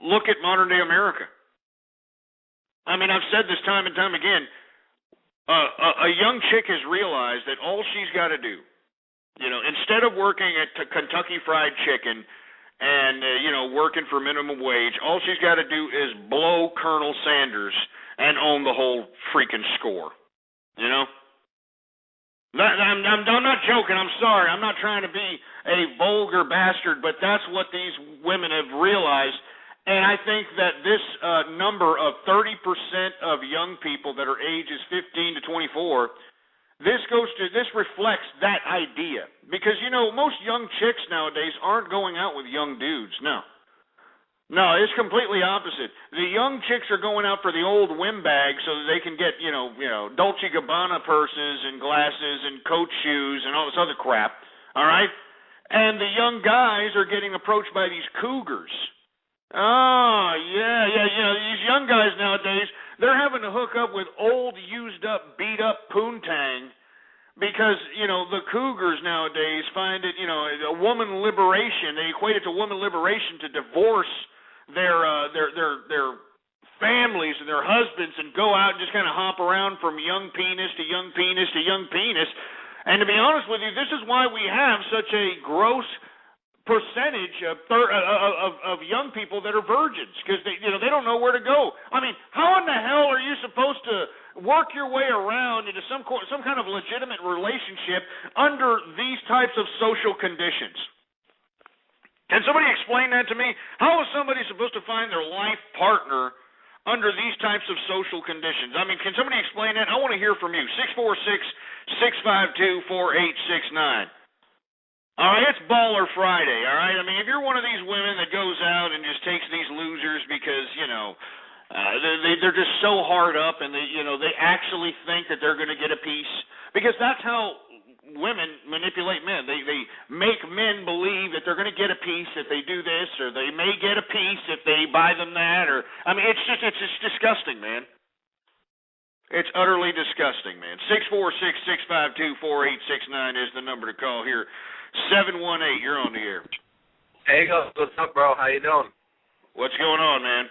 look at modern-day America. I mean, I've said this time and time again. A young chick has realized that all she's got to do, instead of working at Kentucky Fried Chicken and, working for minimum wage, all she's got to do is blow Colonel Sanders and own the whole freaking score, I'm not joking. I'm sorry. I'm not trying to be a vulgar bastard, but that's what these women have realized. And I think that this number of 30% of young people that are ages 15 to 24, this reflects that idea. Because, most young chicks nowadays aren't going out with young dudes. No, it's completely opposite. The young chicks are going out for the old whim bag so that they can get, Dolce & Gabbana purses and glasses and Coach shoes and all this other crap, all right? And the young guys are getting approached by these cougars, Oh, yeah. You know, these young guys nowadays, they're having to hook up with old, used-up, beat-up poontang because, you know, the cougars nowadays find it, you know, a woman liberation. They equate it to woman liberation to divorce their families and their husbands and go out and just kind of hop around from young penis to young penis to young penis. And to be honest with you, this is why we have such a gross percentage of young people that are virgins, because they don't know where to go. I mean, how in the hell are you supposed to work your way around into some kind of legitimate relationship under these types of social conditions? Can somebody explain that to me? How is somebody supposed to find their life partner under these types of social conditions? I mean, can somebody explain that? I want to hear from you. 646-652-4869. All right, it's Baller Friday, all right? I mean, if you're one of these women that goes out and just takes these losers because, you know, they're just so hard up and they actually think that they're going to get a piece, because that's how women manipulate men. They make men believe that they're going to get a piece if they do this, or they may get a piece if they buy them that, or I mean, it's just disgusting, man. It's utterly disgusting, man. 646-652-4869 is the number to call here. 718, you're on the air. Hey, what's up, bro? How you doing? What's going on, man?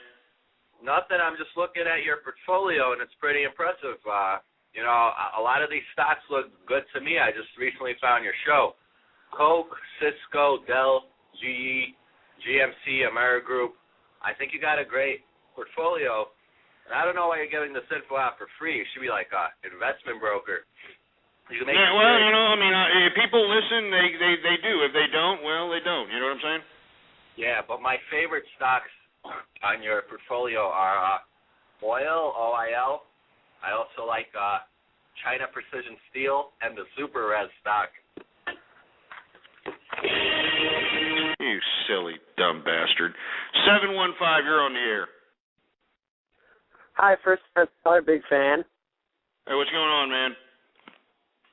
Nothing. I'm just looking at your portfolio, and it's pretty impressive. You know, a lot of these stocks look good to me. I just recently found your show. Coke, Cisco, Dell, GE, GMC, Amerigroup. I think you got a great portfolio. And I don't know why you're giving this info out for free. You should be like an investment broker. Yeah, well, you know, I mean, if people listen, they do. If they don't, well, they don't. You know what I'm saying? Yeah, but my favorite stocks on your portfolio are oil, OIL. I also like China Precision Steel and the Super Res stock. You silly, dumb bastard. 715, you're on the air. Hi, first time big fan. Hey, what's going on, man?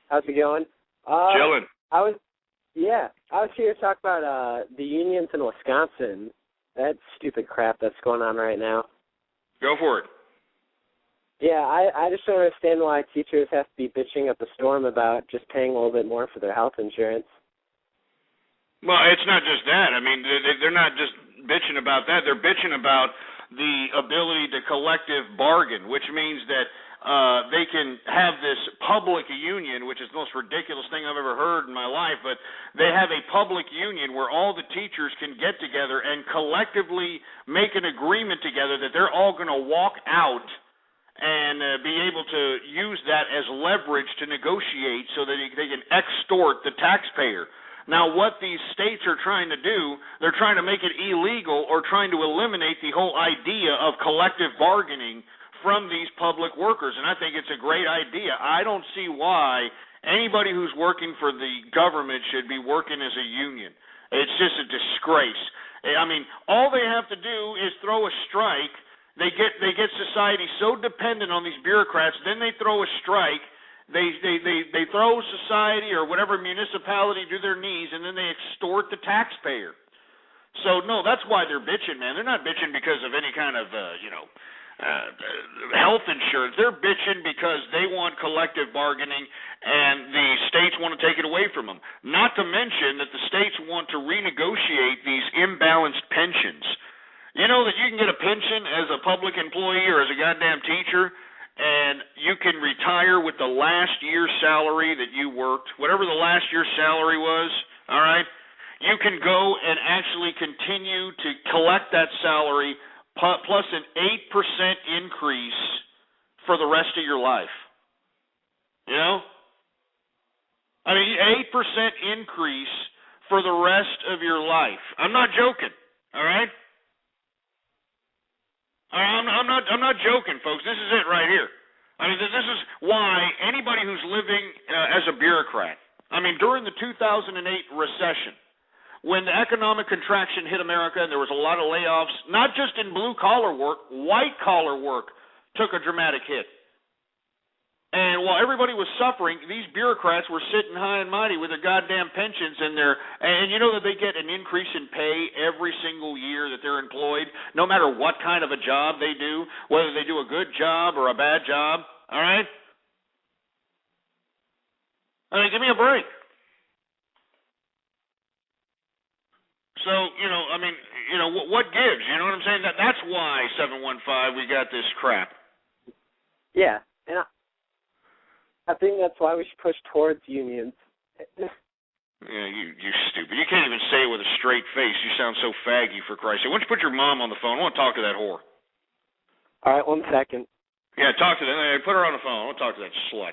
How's it going? Chilling. I was here to talk about the unions in Wisconsin. That stupid crap that's going on right now. Go for it. Yeah, I just don't understand why teachers have to be bitching up a storm about just paying a little bit more for their health insurance. Well, it's not just that. I mean, they're not just bitching about that. They're bitching about the ability to collective bargain, which means that they can have this public union, which is the most ridiculous thing I've ever heard in my life, but they have a public union where all the teachers can get together and collectively make an agreement together that they're all going to walk out and be able to use that as leverage to negotiate so that they can extort the taxpayer. Now, what these states are trying to do, they're trying to make it illegal or trying to eliminate the whole idea of collective bargaining from these public workers, and I think it's a great idea. I don't see why anybody who's working for the government should be working as a union. It's just a disgrace. I mean, all they have to do is throw a strike. They get society so dependent on these bureaucrats, then they throw a strike. They throw society or whatever municipality to their knees, and then they extort the taxpayer. So, no, that's why they're bitching, man. They're not bitching because of any kind of, health insurance. They're bitching because they want collective bargaining, and the states want to take it away from them. Not to mention that the states want to renegotiate these imbalanced pensions. You know that you can get a pension as a public employee or as a goddamn teacher, and you can retire with the last year's salary that you worked, whatever the last year's salary was, all right? You can go and actually continue to collect that salary plus an 8% increase for the rest of your life. You know? I mean, 8% increase for the rest of your life. I'm not joking, all right? I'm not joking, folks. This is it right here. I mean, this is why anybody who's living as a bureaucrat, I mean, during the 2008 recession, when the economic contraction hit America and there was a lot of layoffs, not just in blue-collar work, white-collar work took a dramatic hit. And while everybody was suffering, these bureaucrats were sitting high and mighty with their goddamn pensions in there. And you know that they get an increase in pay every single year that they're employed, no matter what kind of a job they do, whether they do a good job or a bad job. All right? I mean, give me a break. So, what gives? You know what I'm saying? That's why, 715, we got this crap. Yeah, and I think that's why we should push towards unions. Yeah, you stupid. You can't even say it with a straight face. You sound so faggy, for Christ's sake. Why don't you put your mom on the phone? I want to talk to that whore. All right, 1 second. Yeah, talk to that. Put her on the phone. I want to talk to that slut.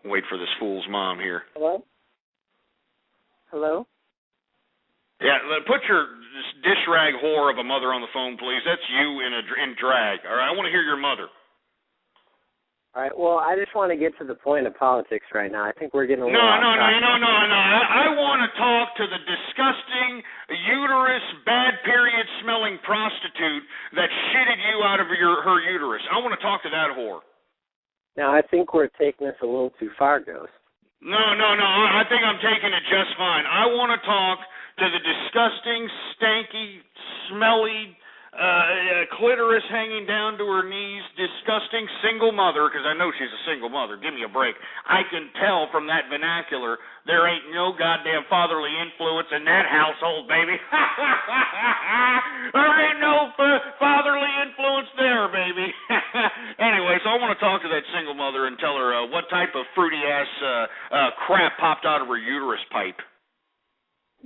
Wait for this fool's mom here. Hello? Hello? Yeah, put your dish rag whore of a mother on the phone, please. That's you in drag. All right, I want to hear your mother. All right, well, I just want to get to the point of politics right now. I think we're getting a little No. I want to talk to the disgusting, uterus, bad period smelling prostitute that shitted you out of her uterus. I want to talk to that whore. Now, I think we're taking this a little too far, Ghost. No. I think I'm taking it just fine. I want to talk to the disgusting, stanky, smelly, clitoris hanging down to her knees, disgusting single mother, because I know she's a single mother. Give me a break. I can tell from that vernacular there ain't no goddamn fatherly influence in that household, baby. There ain't no fatherly influence there, baby. Anyway, so I want to talk to that single mother and tell her what type of fruity-ass crap popped out of her uterus pipe.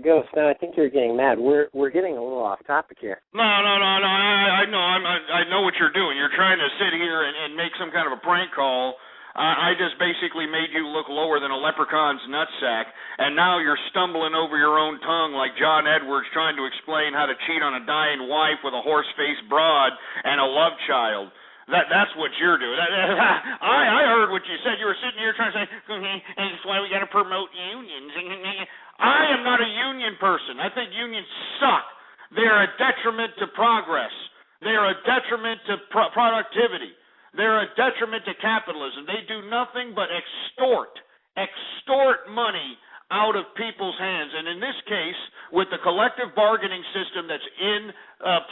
Ghost, now I think you're getting mad. We're getting a little off topic here. No. I know. I know what you're doing. You're trying to sit here and make some kind of a prank call. I just basically made you look lower than a leprechaun's nutsack, and now you're stumbling over your own tongue like John Edwards trying to explain how to cheat on a dying wife with a horse-faced broad and a love child. That's what you're doing. I heard what you said. You were sitting here trying to say, that's why we got to promote unions. I am not a union person. I think unions suck. They're a detriment to progress. They're a detriment to productivity. They're a detriment to capitalism. They do nothing but extort money out of people's hands. And in this case, with the collective bargaining system that's in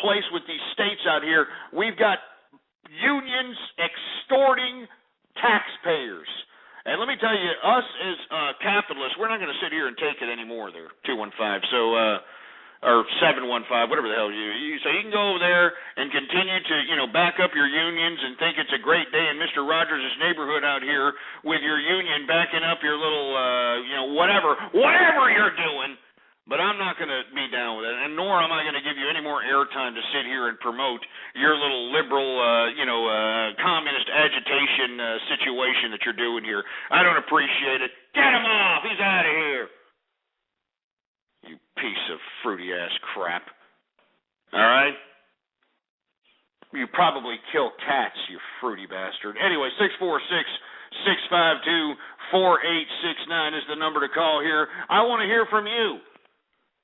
place with these states out here, we've got unions extorting taxpayers. And let me tell you, us as capitalists, we're not going to sit here and take it anymore there, 215. So, or 715, whatever the hell so you can go over there and continue to, back up your unions and think it's a great day in Mr. Rogers' neighborhood out here with your union backing up your little, whatever you're doing. But I'm not going to be down with it, and nor am I going to give you any more airtime to sit here and promote your little liberal, communist agitation situation that you're doing here. I don't appreciate it. Get him off. He's out of here. You piece of fruity-ass crap. All right? You probably kill cats, you fruity bastard. Anyway, 646-652-4869 is the number to call here. I want to hear from you.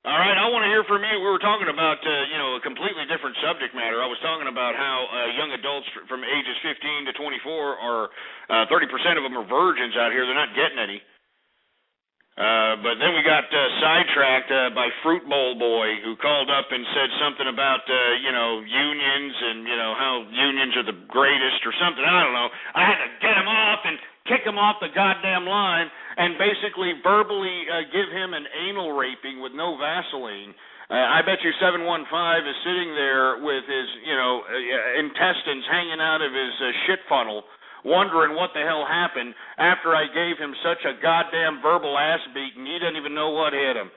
All right, I want to hear from you. We were talking about, a completely different subject matter. I was talking about how young adults from ages 15 to 24 are 30% of them are virgins out here. They're not getting any. But then we got sidetracked by Fruit Bowl Boy, who called up and said something about, unions and, how unions are the greatest or something. I don't know. I had to get him off and kick him off the goddamn line and basically verbally give him an anal raping with no Vaseline. I bet you 715 is sitting there with his, intestines hanging out of his shit funnel, wondering what the hell happened after I gave him such a goddamn verbal ass beating. He doesn't even know what hit him.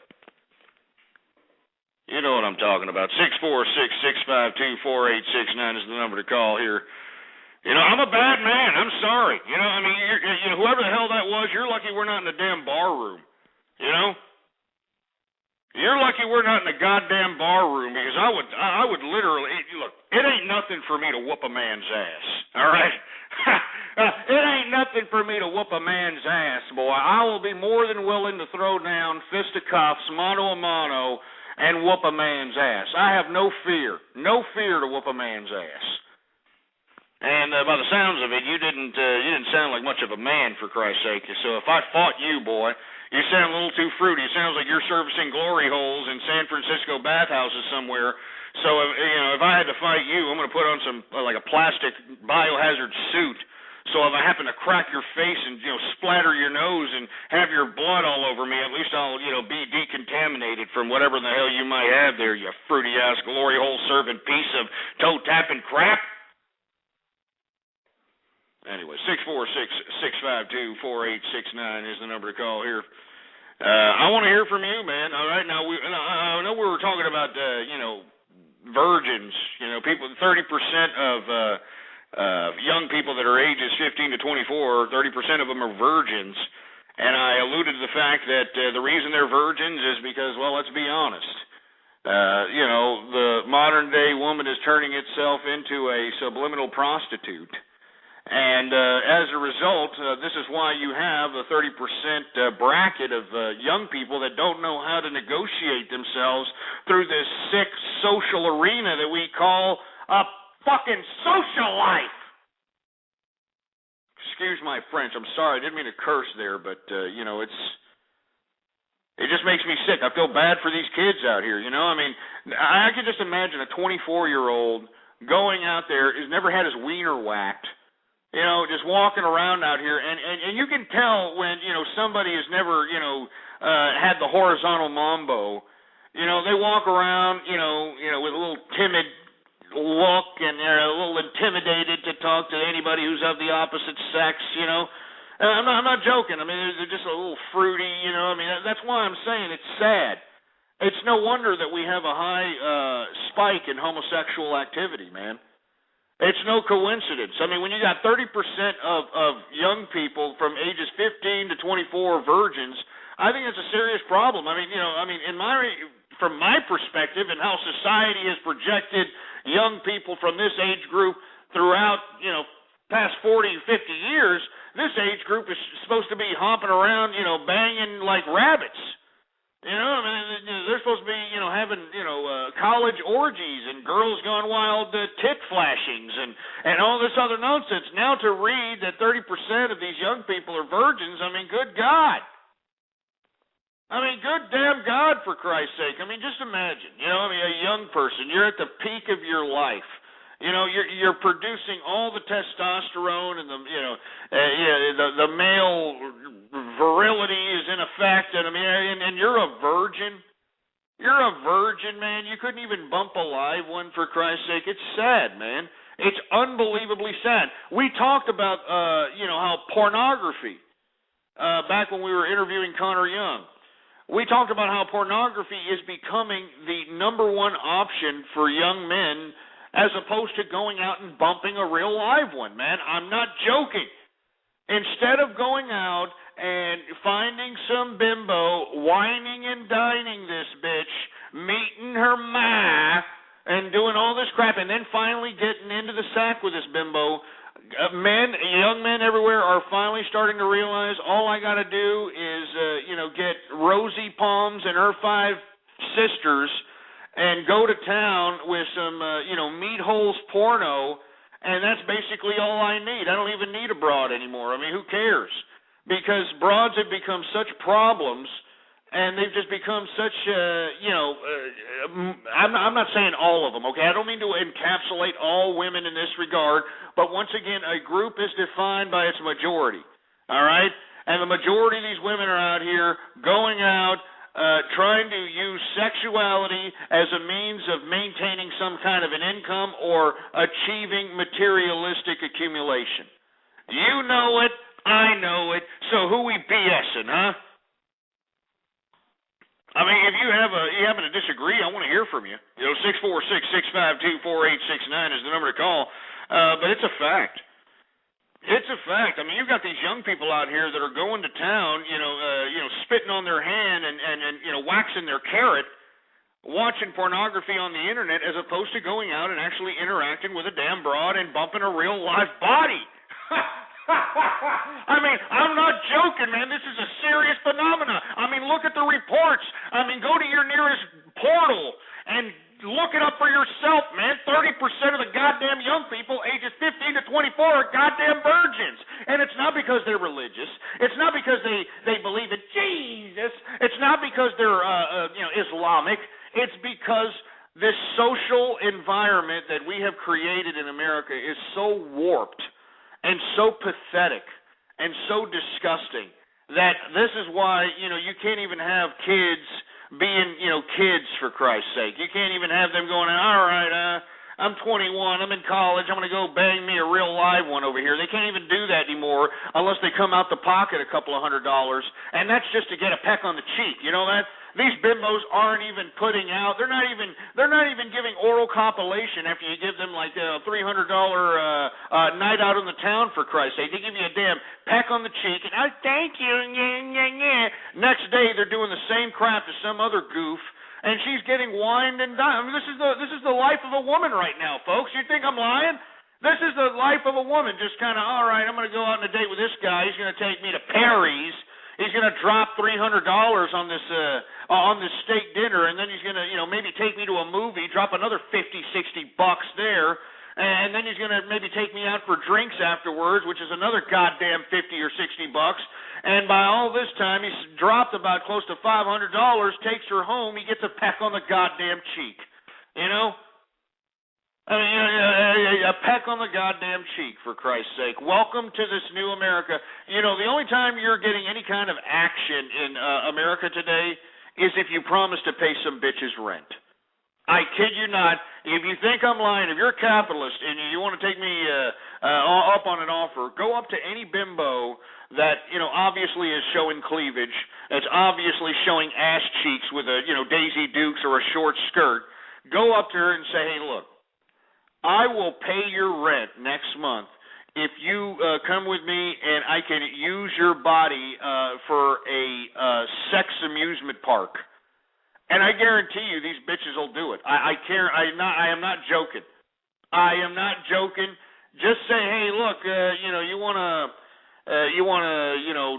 You know what I'm talking about. 646-652-4869 is the number to call here. I'm a bad man. I'm sorry. Whoever the hell that was, you're lucky we're not in the damn bar room. You're lucky we're not in the goddamn bar room, because I would literally, look, it ain't nothing for me to whoop a man's ass, all right? It ain't nothing for me to whoop a man's ass, boy. I will be more than willing to throw down fisticuffs, mano a mano, and whoop a man's ass. I have no fear to whoop a man's ass. And by the sounds of it, you didn't sound like much of a man, for Christ's sake. So if I fought you, boy, you sound a little too fruity. It sounds like you're servicing glory holes in San Francisco bathhouses somewhere. So if I had to fight you, I'm going to put on some like a plastic biohazard suit. So if I happen to crack your face and splatter your nose and have your blood all over me, at least I'll be decontaminated from whatever the hell you might have there, you fruity ass glory hole serving piece of toe tapping crap. Anyway, 646-652-4869 is the number to call here. I want to hear from you, man. All right, now I know we were talking about virgins. People. 30% of young people that are ages 15 to 24, 30% of them are virgins. And I alluded to the fact that the reason they're virgins is because, well, let's be honest. The modern day woman is turning itself into a subliminal prostitute. And as a result, this is why you have a 30% bracket of young people that don't know how to negotiate themselves through this sick social arena that we call a fucking social life. Excuse my French. I'm sorry. I didn't mean to curse there, but, it just makes me sick. I feel bad for these kids out here, I mean, I can just imagine a 24-year-old going out there, has never had his wiener whacked, just walking around out here, and you can tell when, somebody has never, had the horizontal mambo. They walk around, with a little timid look, and they're a little intimidated to talk to anybody who's of the opposite sex, I'm not joking. I mean, they're just a little fruity, I mean, that's why I'm saying it's sad. It's no wonder that we have a high spike in homosexual activity, man. It's no coincidence. I mean, when you got 30% of young people from ages 15 to 24 virgins, I think it's a serious problem. I mean, from my perspective and how society has projected young people from this age group throughout, past 40, 50 years, this age group is supposed to be hopping around, banging like rabbits. They're supposed to be, having, college orgies and girls gone wild tit flashings and all this other nonsense. Now to read that 30% of these young people are virgins, I mean, good God. I mean, good damn God, for Christ's sake. I mean, just imagine, a young person, you're at the peak of your life. You're producing all the testosterone and the male virility is in effect, and I mean, and you're a virgin. You're a virgin, man. You couldn't even bump a live one, for Christ's sake. It's sad, man. It's unbelievably sad. We talked about, how pornography, back when we were interviewing Connor Young, we talked about how pornography is becoming the number one option for young men as opposed to going out and bumping a real live one, man. I'm not joking. Instead of going out and finding some bimbo, whining and dining this bitch, meeting her ma, and doing all this crap, and then finally getting into the sack with this bimbo, young men everywhere are finally starting to realize all I got to do is, get Rosie Palms and her 5 sisters and go to town with some, meat holes porno, and that's basically all I need. I don't even need a broad anymore. I mean, who cares? Because broads have become such problems, and they've just become such, I'm not saying all of them, okay? I don't mean to encapsulate all women in this regard, but once again, a group is defined by its majority, all right? And the majority of these women are out here going out, trying to use sexuality as a means of maintaining some kind of an income or achieving materialistic accumulation. You know it, I know it, so who we BSing, huh? I mean, if you happen to disagree, I want to hear from you. 646-652-4869 is the number to call. But it's a fact. It's a fact. I mean, you've got these young people out here that are going to town, spitting on their hand and waxing their carrot, watching pornography on the internet as opposed to going out and actually interacting with a damn broad and bumping a real live body. I mean, I'm not joking, man. This is a serious phenomenon. I mean, look at the reports. I mean, go to your nearest portal and look it up for yourself, man. 30% of the goddamn young people ages 15 to 24 are goddamn virgins. And it's not because they're religious. It's not because they believe in Jesus. It's not because they're Islamic. It's because this social environment that we have created in America is so warped and so pathetic and so disgusting that this is why, you can't even have kids being, kids, for Christ's sake. You can't even have them going, all right, I'm 21, I'm in college, I'm going to go bang me a real live one over here. They can't even do that anymore unless they come out the pocket a couple of $100, and that's just to get a peck on the cheek. You know that? These bimbos aren't even putting out, they're not even giving oral compilation after you give them like a $300 night out in the town, for Christ's sake. They give you a damn peck on the cheek, and thank you, Next day they're doing the same crap to some other goof, and she's getting wined and dined. I mean, this is the life of a woman right now, folks. You think I'm lying? This is the life of a woman, just kind of, all right, I'm going to go out on a date with this guy. He's going to take me to Perry's. He's going to drop $300 on this steak dinner, and then he's going to, maybe take me to a movie, drop another $50-$60 there, and then he's going to maybe take me out for drinks afterwards, which is another goddamn $50 or $60. And by all this time, he's dropped about close to $500, takes her home, he gets a peck on the goddamn cheek, a peck on the goddamn cheek, for Christ's sake. Welcome to this new America. The only time you're getting any kind of action in America today is if you promise to pay some bitch's rent. I kid you not. If you think I'm lying, if you're a capitalist and you want to take me up on an offer, go up to any bimbo that, obviously is showing cleavage, that's obviously showing ass cheeks with a, Daisy Dukes or a short skirt. Go up to her and say, hey, look, I will pay your rent next month if you come with me and I can use your body for a sex amusement park. And I guarantee you these bitches will do it. I am not joking. I am not joking. Just say, hey, look, you want to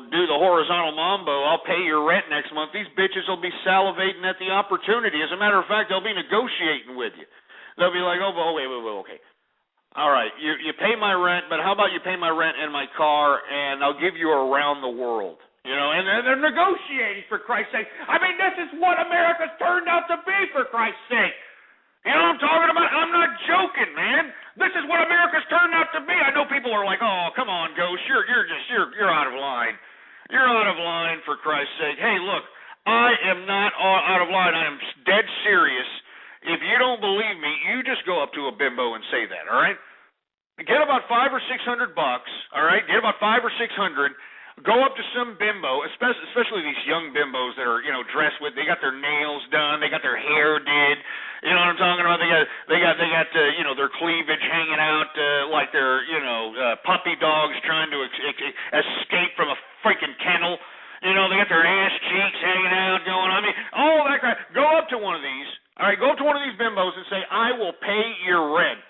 do the horizontal mambo, I'll pay your rent next month. These bitches will be salivating at the opportunity. As a matter of fact, they'll be negotiating with you. They'll be like, wait, okay. All right, you pay my rent, but how about you pay my rent and my car, and I'll give you around the world. And they're negotiating, for Christ's sake. I mean, this is what America's turned out to be, for Christ's sake. You know what I'm talking about? I'm not joking, man. This is what America's turned out to be. I know people are like, oh, come on, Ghost, you're out of line. You're out of line, for Christ's sake. Hey, look, I am not out of line. I am dead serious. If you don't believe me, you just go up to a bimbo and say that, all right? Get about $500 or $600, all right? Get about $500 or $600. Go up to some bimbo, especially these young bimbos that are, dressed with. They got their nails done, they got their hair did. You know what I'm talking about? They got their cleavage hanging out like they're, puppy dogs trying to escape from a freaking kennel. They got their ass cheeks hanging out, going on. I mean, all that crap. Go up to one of these. All right, go up to one of these bimbos and say, I will pay your rent.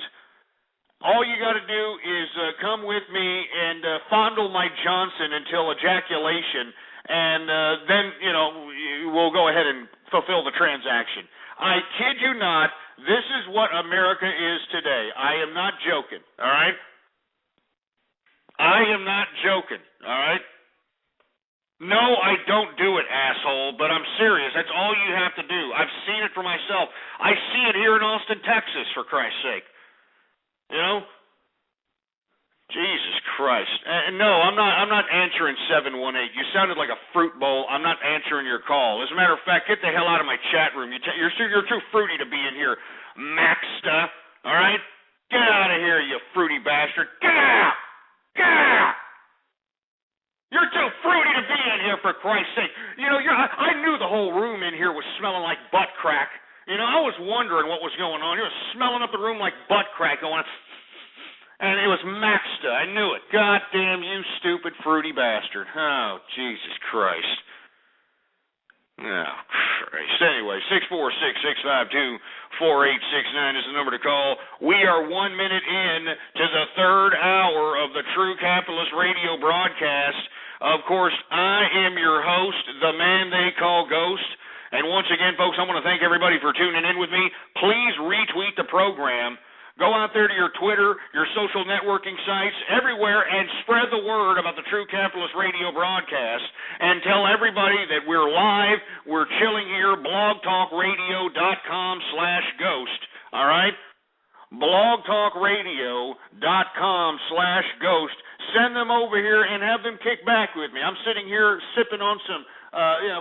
All you got to do is come with me and fondle my Johnson until ejaculation, and then, we'll go ahead and fulfill the transaction. I kid you not, this is what America is today. I am not joking, all right? I am not joking, all right? No, I don't do it, asshole, but I'm serious. That's all you have to do. I've seen it for myself. I see it here in Austin, Texas, for Christ's sake. Jesus Christ. No, I'm not answering 718. You sounded like a fruit bowl. I'm not answering your call. As a matter of fact, get the hell out of my chat room. You're too fruity to be in here, Maxta. All right? Get out of here, you fruity bastard. Get out! Get out! You're too fruity to be in here, for Christ's sake. I knew the whole room in here was smelling like butt crack. I was wondering what was going on. You were smelling up the room like butt crack going on. And it was Maxta. I knew it. God damn you, stupid, fruity bastard. Oh, Jesus Christ. Oh, Christ. Anyway, 646-652-4869 is the number to call. We are 1 minute in to the third hour of the True Capitalist Radio broadcast. Of course, I am your host, the man they call Ghost. And once again, folks, I want to thank everybody for tuning in with me. Please retweet the program. Go out there to your Twitter, your social networking sites, everywhere, and spread the word about the True Capitalist Radio broadcast. And tell everybody that we're live, we're chilling here, blogtalkradio.com/ghost. All right? blogtalkradio.com/ghost. Send them over here and have them kick back with me. I'm sitting here sipping on some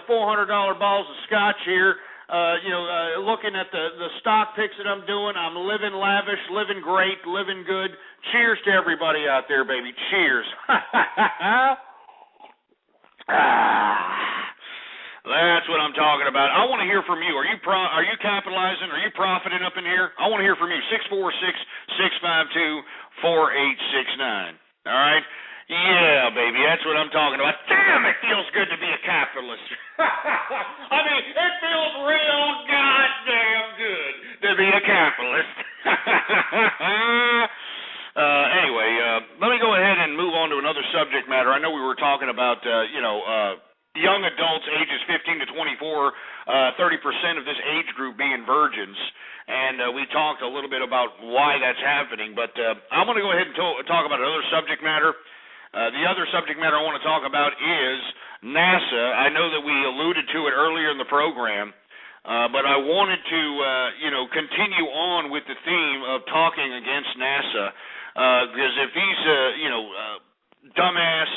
$400 bottles of scotch here. Looking at the stock picks that I'm doing. I'm living lavish, living great, living good. Cheers to everybody out there, baby. Cheers. That's what I'm talking about. I want to hear from you. Are you capitalizing? Are you profiting up in here? I want to hear from you. 646-652-4869. All right? Yeah, baby, that's what I'm talking about. Damn, it feels good to be a capitalist. I mean, it feels real goddamn good to be a capitalist. Anyway, let me go ahead and move on to another subject matter. I know we were talking about, young adults ages 15 to 24, 30% of this age group being virgins. And we talked a little bit about why that's happening. But I'm going to go ahead and talk about another subject matter. The other subject matter I want to talk about is NASA. I know that we alluded to it earlier in the program, but I wanted to, continue on with the theme of talking against NASA, because if these, dumbass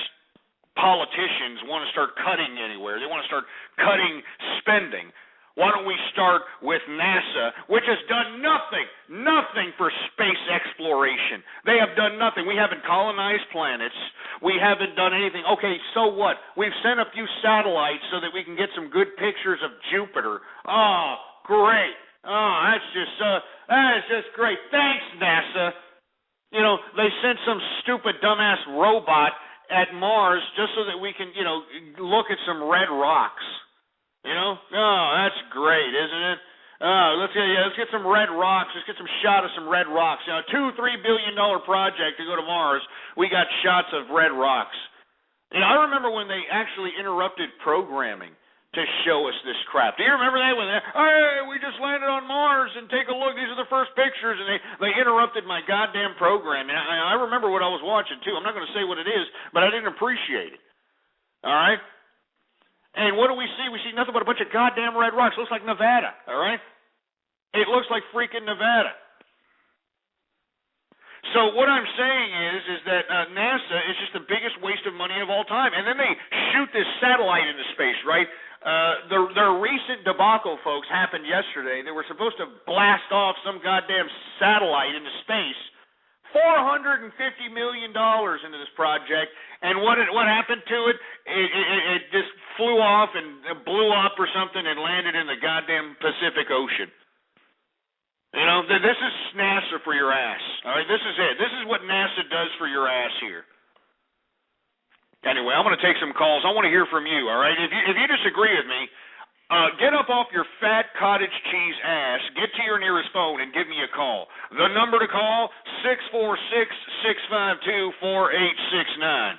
politicians want to start cutting anywhere, they want to start cutting spending, why don't we start with NASA, which has done nothing for space exploration. They have done nothing. We haven't colonized planets. We haven't done anything. Okay, so what? We've sent a few satellites so that we can get some good pictures of Jupiter. Oh, great. Oh, that's just great. Thanks, NASA. They sent some stupid dumbass robot at Mars just so that we can, look at some red rocks. Oh, that's great, isn't it? Let's get some red rocks. Let's get some shot of some red rocks. $2-3 billion project to go to Mars. We got shots of red rocks. I remember when they actually interrupted programming to show us this crap. Do you remember that? When we just landed on Mars and take a look. These are the first pictures, and they interrupted my goddamn program. And I remember what I was watching too. I'm not going to say what it is, but I didn't appreciate it. All right. And what do we see? We see nothing but a bunch of goddamn red rocks. It looks like Nevada, all right? It looks like freaking Nevada. So what I'm saying is that NASA is just the biggest waste of money of all time. And then they shoot this satellite into space, right? Their recent debacle, folks, happened yesterday. They were supposed to blast off some goddamn satellite into space. $450 million into this project, and what happened to it? It just flew off and blew up or something and landed in the goddamn Pacific Ocean. This is NASA for your ass. All right, this is it. This is what NASA does for your ass here. Anyway, I'm going to take some calls. I want to hear from you. All right, if you disagree with me, get up off your fat cottage cheese ass, get to your nearest phone, and give me a call. The number to call, 646-652-4869.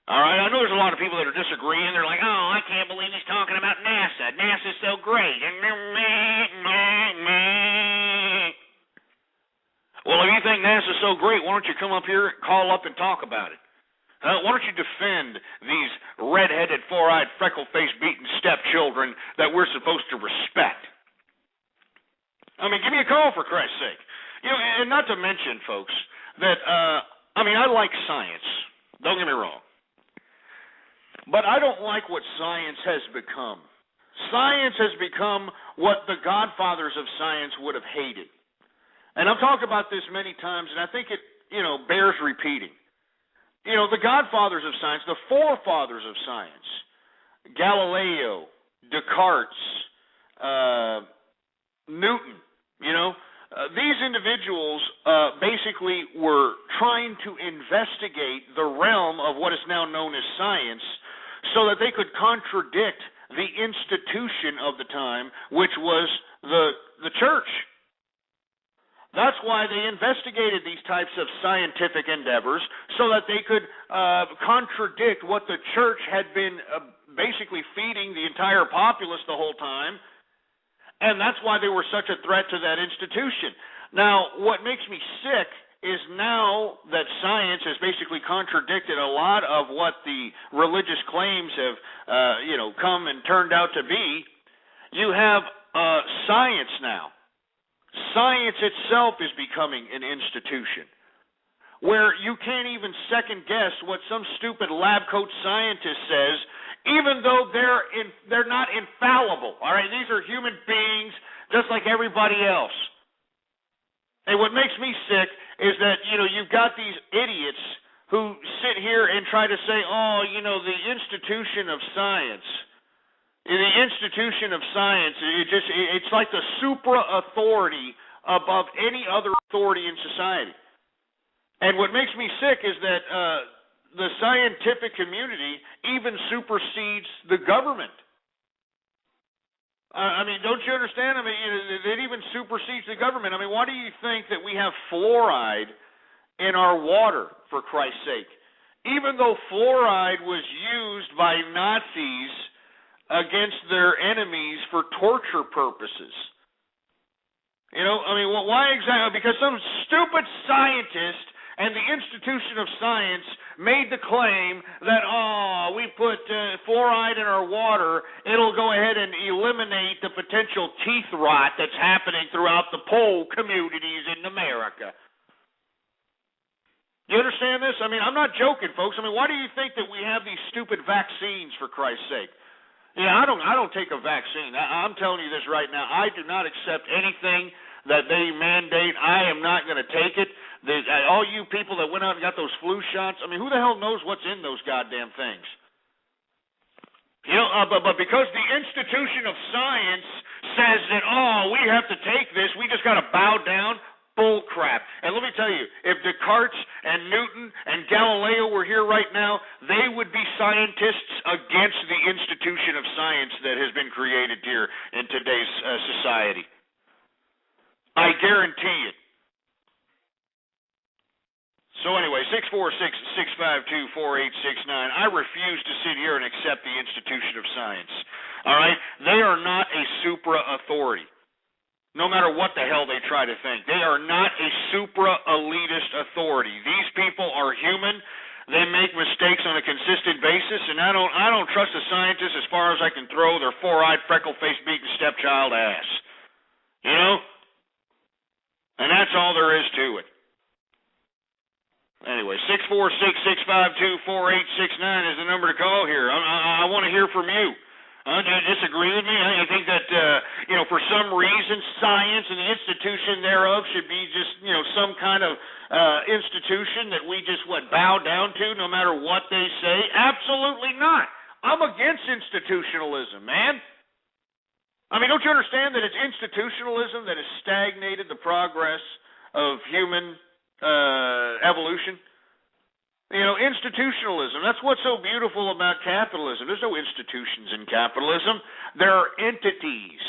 All right, I know there's a lot of people that are disagreeing. They're like, oh, I can't believe he's talking about NASA. NASA's so great. Well, if you think NASA's so great, why don't you come up here, call up, and talk about it? Why don't you defend these red-headed, four-eyed, freckle-faced, beaten stepchildren that we're supposed to respect? I mean, give me a call, for Christ's sake. And not to mention, folks, that, I like science. Don't get me wrong. But I don't like what science has become. Science has become what the godfathers of science would have hated. And I've talked about this many times, and I think it, bears repeating. The godfathers of science, the forefathers of science, Galileo, Descartes, Newton, these individuals basically were trying to investigate the realm of what is now known as science so that they could contradict the institution of the time, which was the church. That's why they investigated these types of scientific endeavors so that they could contradict what the church had been basically feeding the entire populace the whole time, and that's why they were such a threat to that institution. Now, what makes me sick is now that science has basically contradicted a lot of what the religious claims have, come and turned out to be, you have science now. Science itself is becoming an institution where you can't even second guess what some stupid lab coat scientist says, even though they're not infallible. All right, these are human beings just like everybody else. And what makes me sick is that, you've got these idiots who sit here and try to say, the institution of science. The institution of science, it's like the supra-authority above any other authority in society. And what makes me sick is that the scientific community even supersedes the government. Don't you understand? It even supersedes the government. Why do you think that we have fluoride in our water, for Christ's sake? Even though fluoride was used by Nazis against their enemies for torture purposes. Why exactly? Because some stupid scientist and the institution of science made the claim that, we put fluoride in our water, it'll go ahead and eliminate the potential teeth rot that's happening throughout the poor communities in America. You understand this? I'm not joking, folks. Why do you think that we have these stupid vaccines, for Christ's sake? I don't take a vaccine. I'm telling you this right now. I do not accept anything that they mandate. I am not going to take it. All you people that went out and got those flu shots, who the hell knows what's in those goddamn things? But because the institution of science says that, we have to take this, we just got to bow down. Bull crap. And let me tell you, if Descartes and Newton and Galileo were here right now, they would be scientists against the institution of science that has been created here in today's society. I guarantee it. So anyway, 646-652-4869. I refuse to sit here and accept the institution of science. All right? They are not a supra-authority. No matter what the hell they try to think. They are not a supra-elitist authority. These people are human. They make mistakes on a consistent basis, and I don't trust a scientist as far as I can throw their four-eyed, freckle-faced, beaten stepchild ass. And that's all there is to it. Anyway, 646-652-4869 is the number to call here. I want to hear from you. Do you disagree with me? I think that, for some reason, science and the institution thereof should be just, some kind of institution that we just, bow down to no matter what they say? Absolutely not. I'm against institutionalism, man. Don't you understand that it's institutionalism that has stagnated the progress of human evolution? Institutionalism, that's what's so beautiful about capitalism. There's no institutions in capitalism. There are entities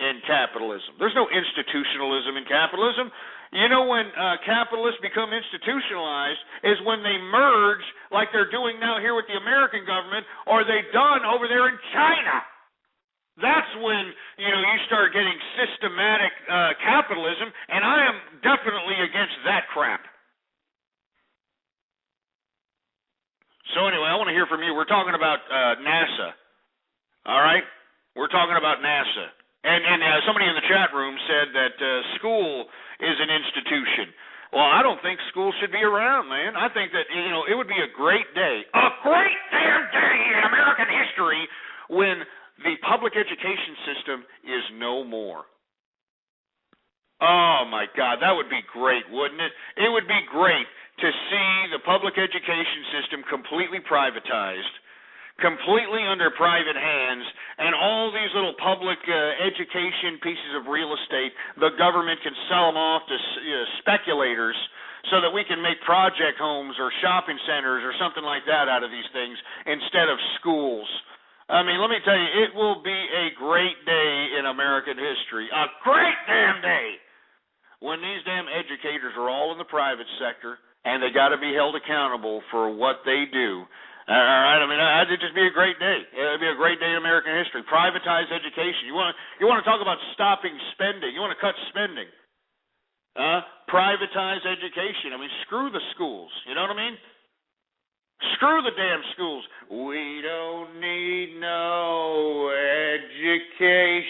in capitalism. There's no institutionalism in capitalism. When capitalists become institutionalized is when they merge like they're doing now here with the American government, or they've done over there in China. That's when, you start getting systematic capitalism, and I am definitely against that crap. So anyway, I want to hear from you. We're talking about NASA, all right? We're talking about NASA. And somebody in the chat room said that school is an institution. Well, I don't think school should be around, man. I think that, it would be a great day, a great damn day in American history when the public education system is no more. Oh, my God, that would be great, wouldn't it? It would be great to see the public education system completely privatized, completely under private hands, and all these little public education pieces of real estate, the government can sell them off to speculators so that we can make project homes or shopping centers or something like that out of these things instead of schools. Let me tell you, it will be a great day in American history, a great damn day, when these damn educators are all in the private sector, and they got to be held accountable for what they do. All right, I mean, it'd just be a great day. It'd be a great day in American history. Privatize education. You want to talk about stopping spending. You want to cut spending. Privatize education. I mean, screw the schools. You know what I mean? Screw the damn schools. We don't need no education.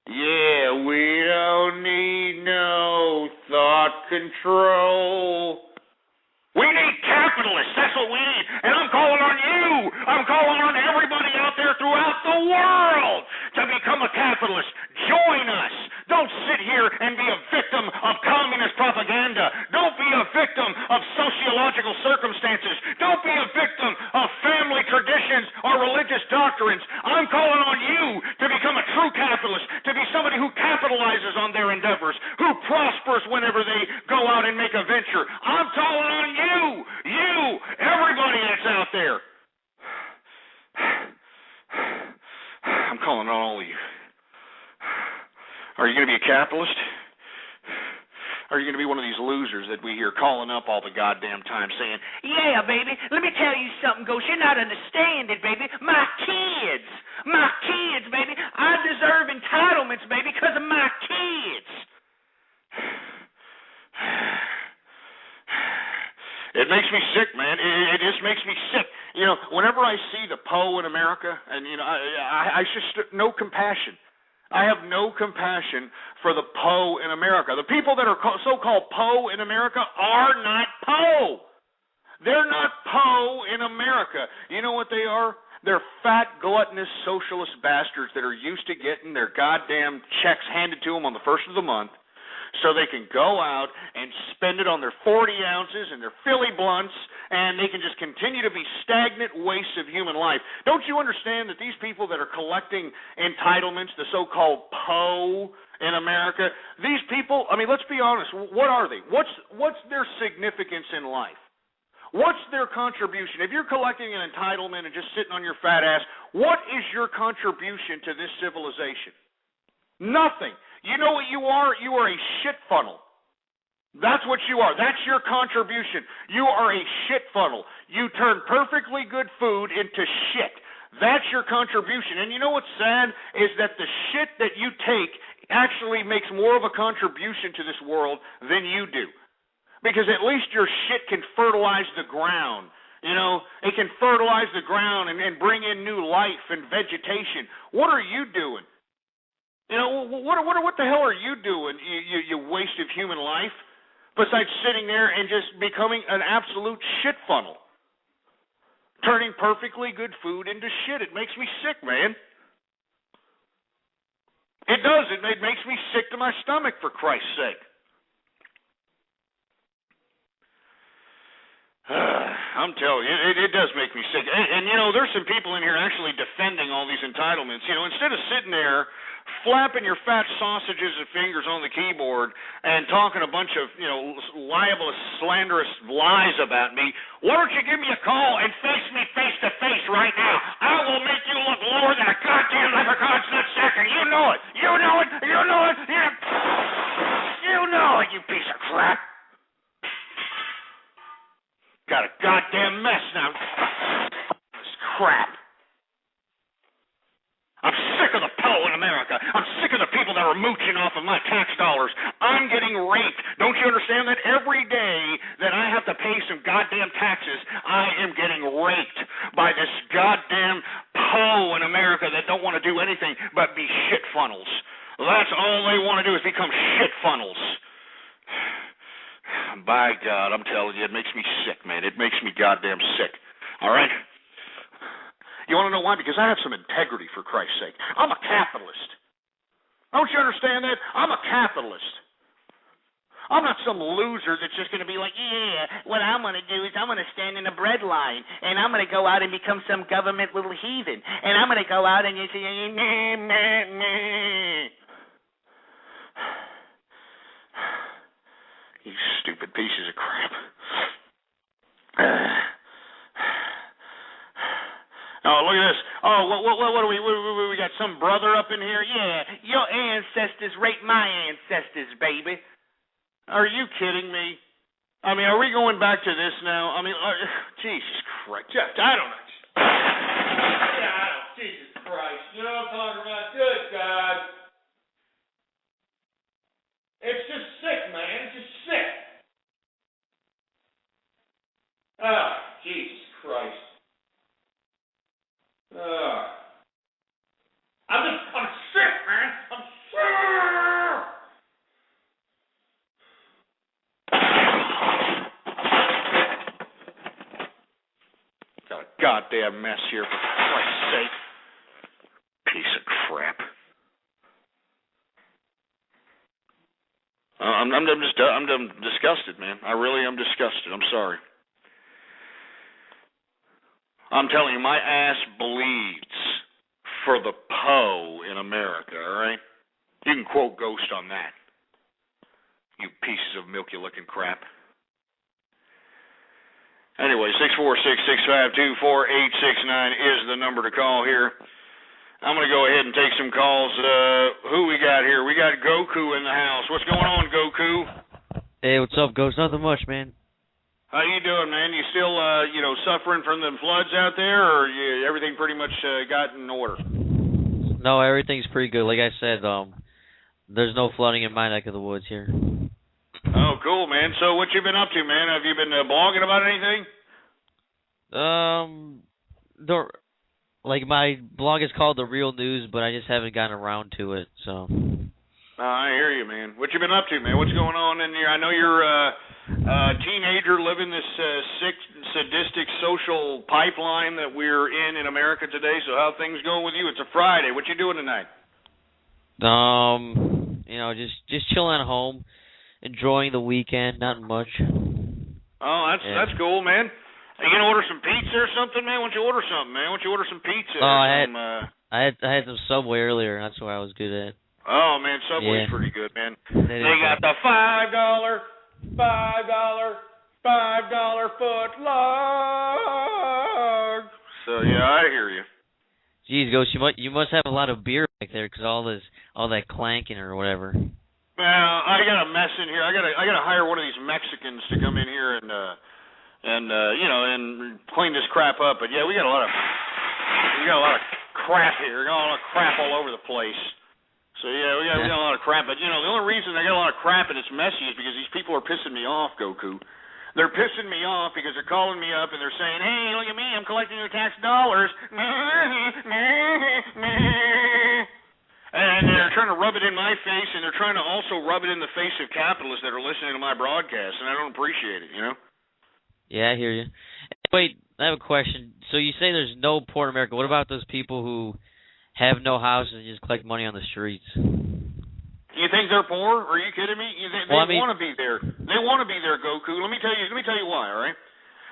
Yeah, we don't need no thought control. We need capitalists. That's what we need. And I'm calling on you. I'm calling on everybody out there throughout the world to become a capitalist. Join us. Don't sit here and be a victim of communist propaganda. Don't be a victim of sociological circumstances. Don't be a victim of family traditions or religious doctrines. I'm calling on you to become a true capitalist, to be somebody who capitalizes on their endeavors, who prospers whenever they go out and make a venture. I'm calling on you, everybody that's out there. I'm calling on all of you. Are you going to be a capitalist? Or are you going to be one of these losers that we hear calling up all the goddamn time saying, yeah, baby, let me tell you something, Ghost. You're not understanding, baby. My kids, baby. I deserve entitlements, baby, because of my kids. It makes me sick, man. It just makes me sick. You know, whenever I see the Poe in America, and, you know, I just, no compassion. I have no compassion for the Poe in America. The people that are so-called Poe in America are not Poe. They're not Poe in America. You know what they are? They're fat, gluttonous, socialist bastards that are used to getting their goddamn checks handed to them on the first of the month, so they can go out and spend it on their 40 ounces and their Philly blunts, and they can just continue to be stagnant wastes of human life. Don't you understand that these people that are collecting entitlements, the so-called Poe in America, these people, I mean, let's be honest, what are they? What's their significance in life? What's their contribution? If you're collecting an entitlement and just sitting on your fat ass, what is your contribution to this civilization? Nothing. You know what you are? You are a shit funnel. That's what you are. That's your contribution. You are a shit funnel. You turn perfectly good food into shit. That's your contribution. And you know what's sad is that the shit that you take actually makes more of a contribution to this world than you do. Because at least your shit can fertilize the ground. You know, it can fertilize the ground and bring in new life and vegetation. What are you doing? You know, what the hell are you doing, you waste of human life, besides sitting there and just becoming an absolute shit funnel? Turning perfectly good food into shit. It makes me sick, man. It does. It makes me sick to my stomach, for Christ's sake. I'm telling you, it does make me sick. And, you know, there's some people in here actually defending all these entitlements. You know, instead of sitting there flapping your fat sausages and fingers on the keyboard and talking a bunch of, you know, libelous, slanderous lies about me, why don't you give me a call and face me face to face right now? I will make you look lower than a goddamn leprechaun's nutsack. You know it. You know it. You know it. You know it, you piece of crap. Got a goddamn mess now. This crap. I'm sick of the Poe in America. I'm sick of the people that are mooching off of my tax dollars. I'm getting raped. Don't you understand that? Every day that I have to pay some goddamn taxes, I am getting raped by this goddamn Poe in America that don't want to do anything but be shit funnels. That's all they want to do is become shit funnels. By God, I'm telling you, it makes me sick, man. It makes me goddamn sick. All right? You want to know why? Because I have some integrity, for Christ's sake. I'm a capitalist. Don't you understand that? I'm a capitalist. I'm not some loser that's just going to be like, yeah, what I'm going to do is I'm going to stand in a bread line, and I'm going to go out and become some government little heathen, and I'm going to go out and you say, nah, nah, nah. You stupid pieces of crap. Oh, look at this. Oh, what do we got some brother up in here? Yeah, your ancestors raped my ancestors, baby. Are you kidding me? I mean, are we going back to this now? I mean, Jesus Christ. I don't know. Jesus Christ. You know what I'm talking about? Good God. It's just sick, man. It's just sick. Oh, Jesus Christ. I'm sick, man. I'm sick. Got a goddamn mess here, for Christ's sake. Piece of crap. I'm disgusted, man. I really am disgusted. I'm sorry. I'm telling you, my ass bleeds for the Poe in America, all right? You can quote Ghost on that. You pieces of milky-looking crap. Anyway, 646-652-4869 is the number to call here. I'm going to go ahead and take some calls. Who we got here? We got Goku in the house. What's going on, Goku? Hey, what's up, Ghost? Nothing much, man. How you doing, man? You still, suffering from the floods out there, or everything pretty much got in order? No, everything's pretty good. Like I said, there's no flooding in my neck of the woods here. Oh, cool, man. So what you been up to, man? Have you been blogging about anything? My blog is called The Real News, but I just haven't gotten around to it, so. I hear you, man. What you been up to, man? What's going on in here? I know you're a teenager living this sick, sadistic social pipeline that we're in America today, so how things going with you? It's a Friday. What you doing tonight? Just chilling at home, enjoying the weekend, not much. Oh, that's cool, man. Are you gonna order some pizza or something, man? Why don't you order something, man? Why don't you order some pizza? I had some Subway earlier. That's what I was good at. Oh man, Subway's pretty good, man. They got the $5 foot long. So yeah, I hear you. Geez, Ghost, you must have a lot of beer back there, because all that clanking or whatever. Well, I got a mess in here. I gotta hire one of these Mexicans to come in here and clean this crap up. But yeah, we got a lot of crap here. We got a lot of crap all over the place. So yeah, we got a lot of crap. But the only reason I got a lot of crap and it's messy is because these people are pissing me off, Goku. They're pissing me off because they're calling me up and they're saying, "Hey, look at me, I'm collecting your tax dollars." And they're trying to rub it in my face, and they're trying to also rub it in the face of capitalists that are listening to my broadcast, and I don't appreciate it, Yeah, I hear you. Wait, I have a question. So you say there's no poor in America. What about those people who have no houses and just collect money on the streets? You think they're poor? Are you kidding me? They want to be there. They want to be there, Goku. Let me tell you why, all right?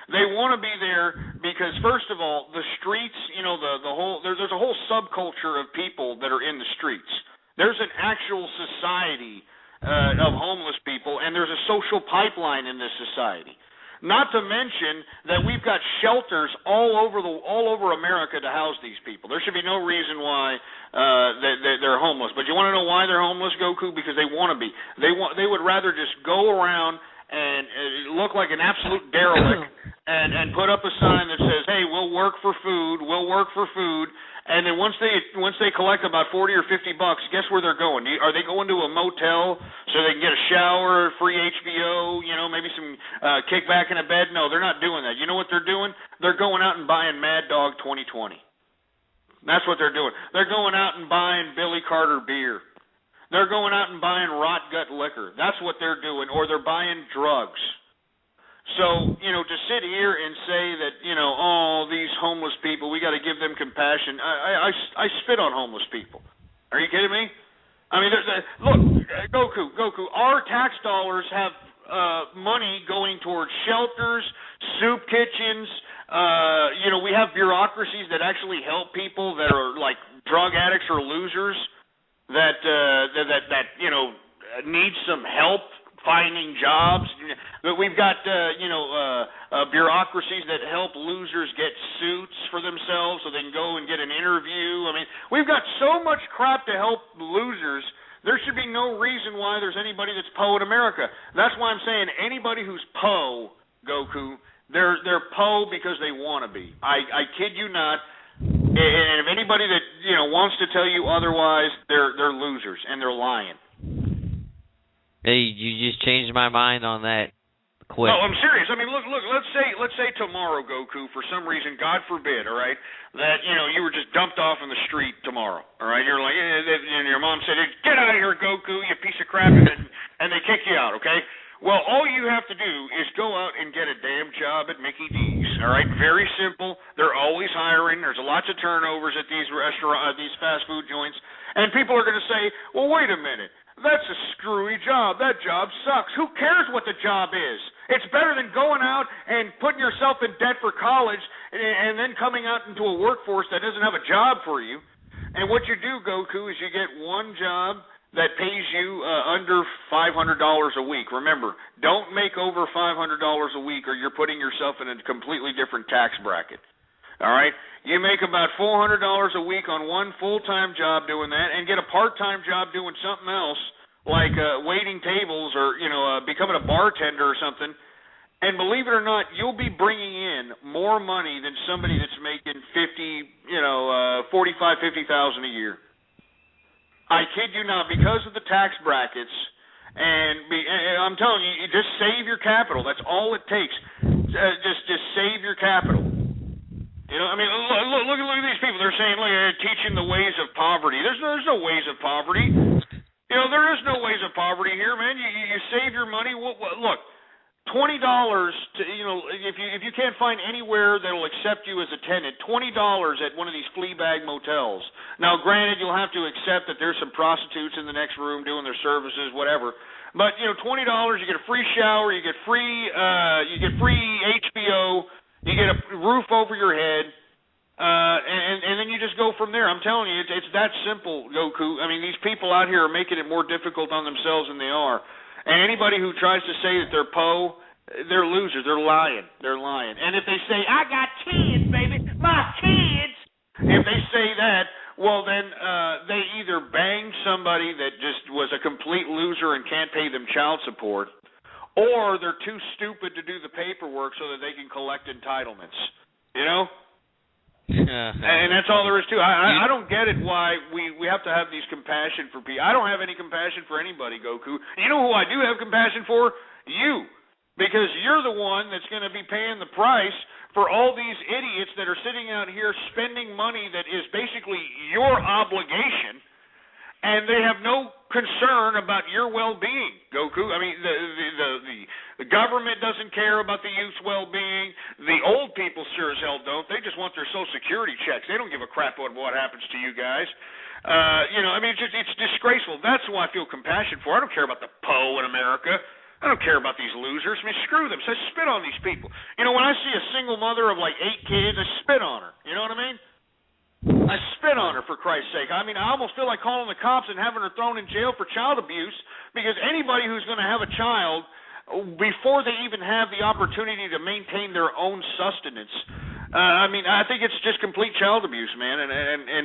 They want to be there because, first of all, the streets, there's a whole subculture of people that are in the streets. There's an actual society of homeless people, and there's a social pipeline in this society. Not to mention that we've got shelters all over America to house these people. There should be no reason why they're homeless. But you want to know why they're homeless, Goku? Because they want to be. They would rather just go around and look like an absolute derelict and put up a sign that says, "Hey, we'll work for food. We'll work for food." And then once they collect about $40 or $50, guess where they're going? Are they going to a motel so they can get a shower, free HBO, maybe some kickback in a bed? No, they're not doing that. You know what they're doing? They're going out and buying Mad Dog 2020. That's what they're doing. They're going out and buying Billy Carter beer. They're going out and buying rot gut liquor. That's what they're doing, or they're buying drugs. So, to sit here and say that, these homeless people, we got to give them compassion. I spit on homeless people. Are you kidding me? I mean, look, Goku, our tax dollars have money going towards shelters, soup kitchens. We have bureaucracies that actually help people that are like drug addicts or losers that need some help finding jobs. We've got bureaucracies that help losers get suits for themselves so they can go and get an interview. I mean, we've got so much crap to help losers There should be no reason why there's anybody that's Poe in America. That's why I'm saying anybody who's Poe, Goku, they're Poe because they want to be. I kid you not. And if anybody that wants to tell you otherwise, they're losers and they're lying. Hey, you just changed my mind on that. Quick. No, I'm serious. I mean, look. Let's say tomorrow, Goku, for some reason, God forbid, all right, that you were just dumped off in the street tomorrow, all right. You're like, and your mom said, "Get out of here, Goku, you piece of crap," and they kick you out, okay? Well, all you have to do is go out and get a damn job at Mickey D's, all right? Very simple. They're always hiring. There's lots of turnovers at these these fast food joints, and people are going to say, "Well, wait a minute. That's a screwy job. That job sucks." Who cares what the job is? It's better than going out and putting yourself in debt for college and then coming out into a workforce that doesn't have a job for you. And what you do, Goku, is you get one job that pays you under $500 a week. Remember, don't make over $500 a week or you're putting yourself in a completely different tax bracket. All right? You make about $400 a week on one full-time job doing that and get a part-time job doing something else like waiting tables or, becoming a bartender or something. And believe it or not, you'll be bringing in more money than somebody that's making $45,000, $50,000 a year. I kid you not, because of the tax brackets, and I'm telling you, just save your capital. That's all it takes. Just save your capital. I mean, look at these people. They're saying, teaching the ways of poverty. There's no ways of poverty. There is no ways of poverty here, man. You save your money. Look, $20 to if you can't find anywhere that'll accept you as a tenant, $20 at one of these flea bag motels. Now, granted, you'll have to accept that there's some prostitutes in the next room doing their services, whatever. But $20, you get a free shower, you get free HBO, you get a roof over your head. And then you just go from there. I'm telling you, it's that simple, Goku. I mean, these people out here are making it more difficult on themselves than they are. And anybody who tries to say that they're Poe, they're losers. They're lying. And if they say, "I got kids, baby, my kids," if they say that, well, then they either banged somebody that just was a complete loser and can't pay them child support, or they're too stupid to do the paperwork so that they can collect entitlements. And that's all there is to it. I don't get it why we have to have these compassion for people. I don't have any compassion for anybody, Goku. You know who I do have compassion for? You. Because you're the one that's going to be paying the price for all these idiots that are sitting out here spending money that is basically your obligation, and they have no concern about your well-being, Goku. I mean, the government doesn't care about the youth's well-being. The old people sure as hell don't. They just want their Social Security checks. They don't give a crap about what happens to you guys. I mean, it's disgraceful. That's who I feel compassion for. I don't care about the Poe in America. I don't care about these losers. I mean, screw them. So I spit on these people. When I see a single mother of 8 kids, I spit on her. You know what I mean? I spit on her, for Christ's sake. I mean, I almost feel like calling the cops and having her thrown in jail for child abuse, because anybody who's going to have a child, before they even have the opportunity to maintain their own sustenance, I mean, I think it's just complete child abuse, man.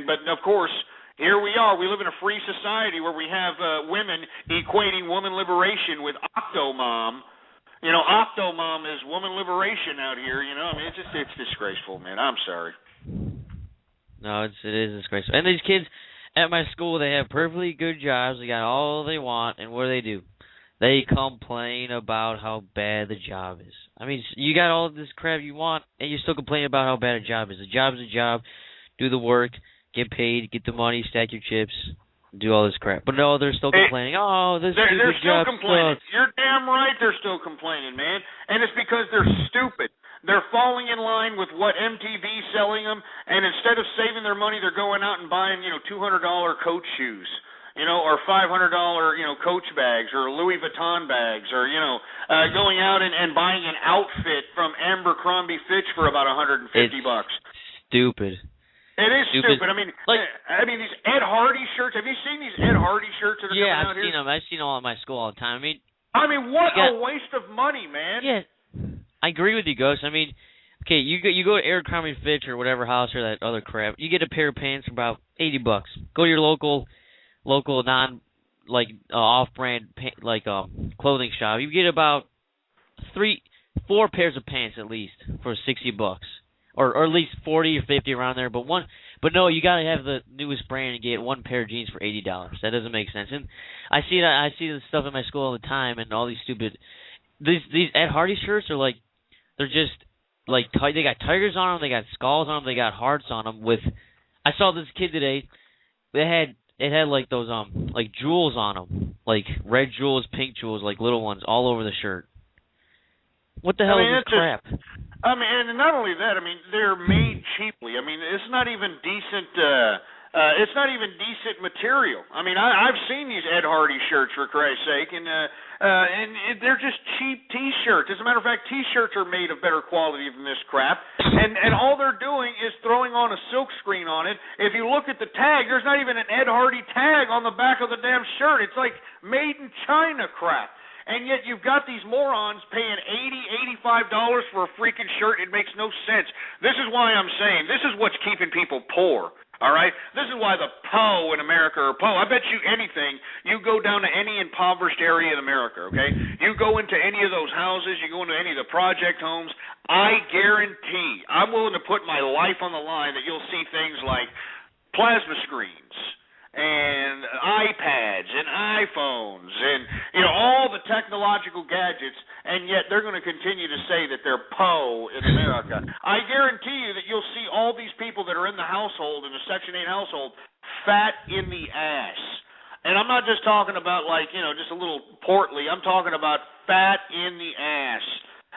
But of course, here we are. We live in a free society where we have women equating woman liberation with Octomom. Octomom is woman liberation out here. I mean, it's disgraceful, man. I'm sorry. No, it is disgraceful. And these kids at my school, they have perfectly good jobs. They got all they want, and what do? They complain about how bad the job is. I mean, you got all this crap you want, and you're still complaining about how bad a job is. A job's a job. Do the work, get paid, get the money, stack your chips, do all this crap. But no, they're still complaining. This they're still job complaining. sucks. You're damn right they're still complaining, man. And it's because they're stupid. They're falling in line with what MTV's selling them, and instead of saving their money, they're going out and buying, $200 Coach shoes, or $500, Coach bags, or Louis Vuitton bags, or, going out and buying an outfit from Abercrombie Fitch for about $150. Stupid. It is stupid. I mean, these Ed Hardy shirts. Have you seen these Ed Hardy shirts that are coming out here? Yeah, I've seen them. I've seen them all at my school all the time. I mean, what a waste of money, man. Yeah. I agree with you, Ghost. I mean, okay, you go to Abercrombie Fitch or whatever house or that other crap. You get a pair of pants for about $80. Go to your local like off-brand clothing shop, you get about 4 pairs of pants at least for $60, or at least 40 or 50 around there. But no, you gotta have the newest brand and get 1 pair of jeans for $80. That doesn't make sense. And I see this stuff in my school all the time, and all these stupid these Ed Hardy shirts are like, they're just like they got tigers on them, they got skulls on them, they got hearts on them. I saw this kid today. It had like those like jewels on them, like red jewels, pink jewels, like little ones all over the shirt. What the hell is this crap? And not only that, they're made cheaply. It's not even decent. It's not even decent material. I've seen these Ed Hardy shirts, for Christ's sake, and they're just cheap T-shirts. As a matter of fact, T-shirts are made of better quality than this crap, and all they're doing is throwing on a silk screen on it. If you look at the tag, there's not even an Ed Hardy tag on the back of the damn shirt. It's like made in China crap. And yet you've got these morons paying $80, $85 for a freaking shirt. It makes no sense. This is why I'm saying this is what's keeping people poor. All right? This is why the PO in America are PO. I bet you anything, you go down to any impoverished area in America, okay? You go into any of those houses, you go into any of the project homes, I guarantee, I'm willing to put my life on the line that you'll see things like plasma screens and iPads and iPhones and all the technological gadgets, and yet they're going to continue to say that they're PO in America. I guarantee you that you'll see all these people that are in the household, in the Section 8 household, fat in the ass. And I'm not just talking about just a little portly. I'm talking about fat in the ass.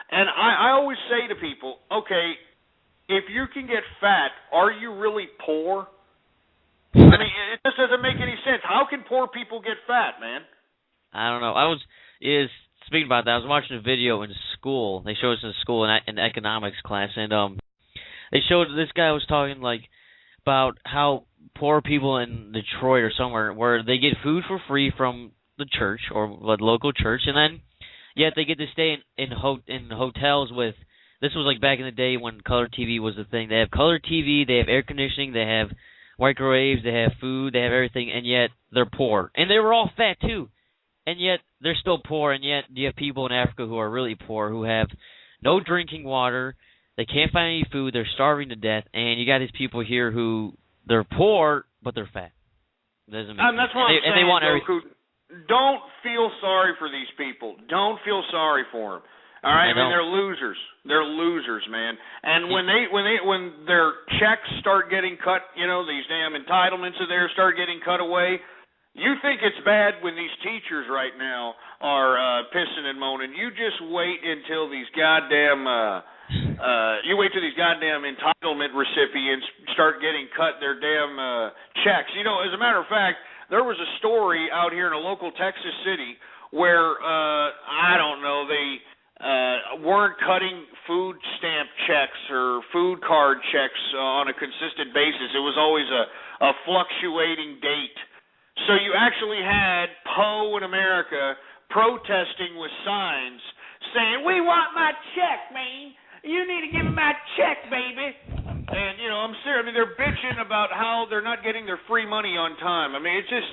And I always say to people, okay, if you can get fat, are you really poor? It just doesn't make any sense. How can poor people get fat, man? I don't know. Speaking about that, I was watching a video in school. They showed us in school in economics class, and they showed this guy was talking about how poor people in Detroit or somewhere where they get food for free from the church or the local church, and then yet they get to stay in hotels with. This was like back in the day when color TV was the thing. They have color TV, they have air conditioning, they have microwaves, they have food, they have everything, and yet they're poor. And they were all fat, too. And yet they're still poor, and yet you have people in Africa who are really poor, who have no drinking water, they can't find any food, they're starving to death, and you got these people here who, they're poor, but they're fat. Doesn't make sense. That's what I'm saying, they want everything. Don't feel sorry for these people. Don't feel sorry for them. All right, they're losers. They're losers, man. And when their checks start getting cut, these damn entitlements of theirs start getting cut away. You think it's bad when these teachers right now are pissing and moaning. You just wait until these goddamn entitlement recipients start getting cut their damn checks. As a matter of fact, there was a story out here in a local Texas city where they weren't cutting food stamp checks or food card checks on a consistent basis. It was always a fluctuating date. So you actually had PO in America protesting with signs saying, "We want my check, man. You need to give me my check, baby." And, I'm serious. They're bitching about how they're not getting their free money on time. It's just,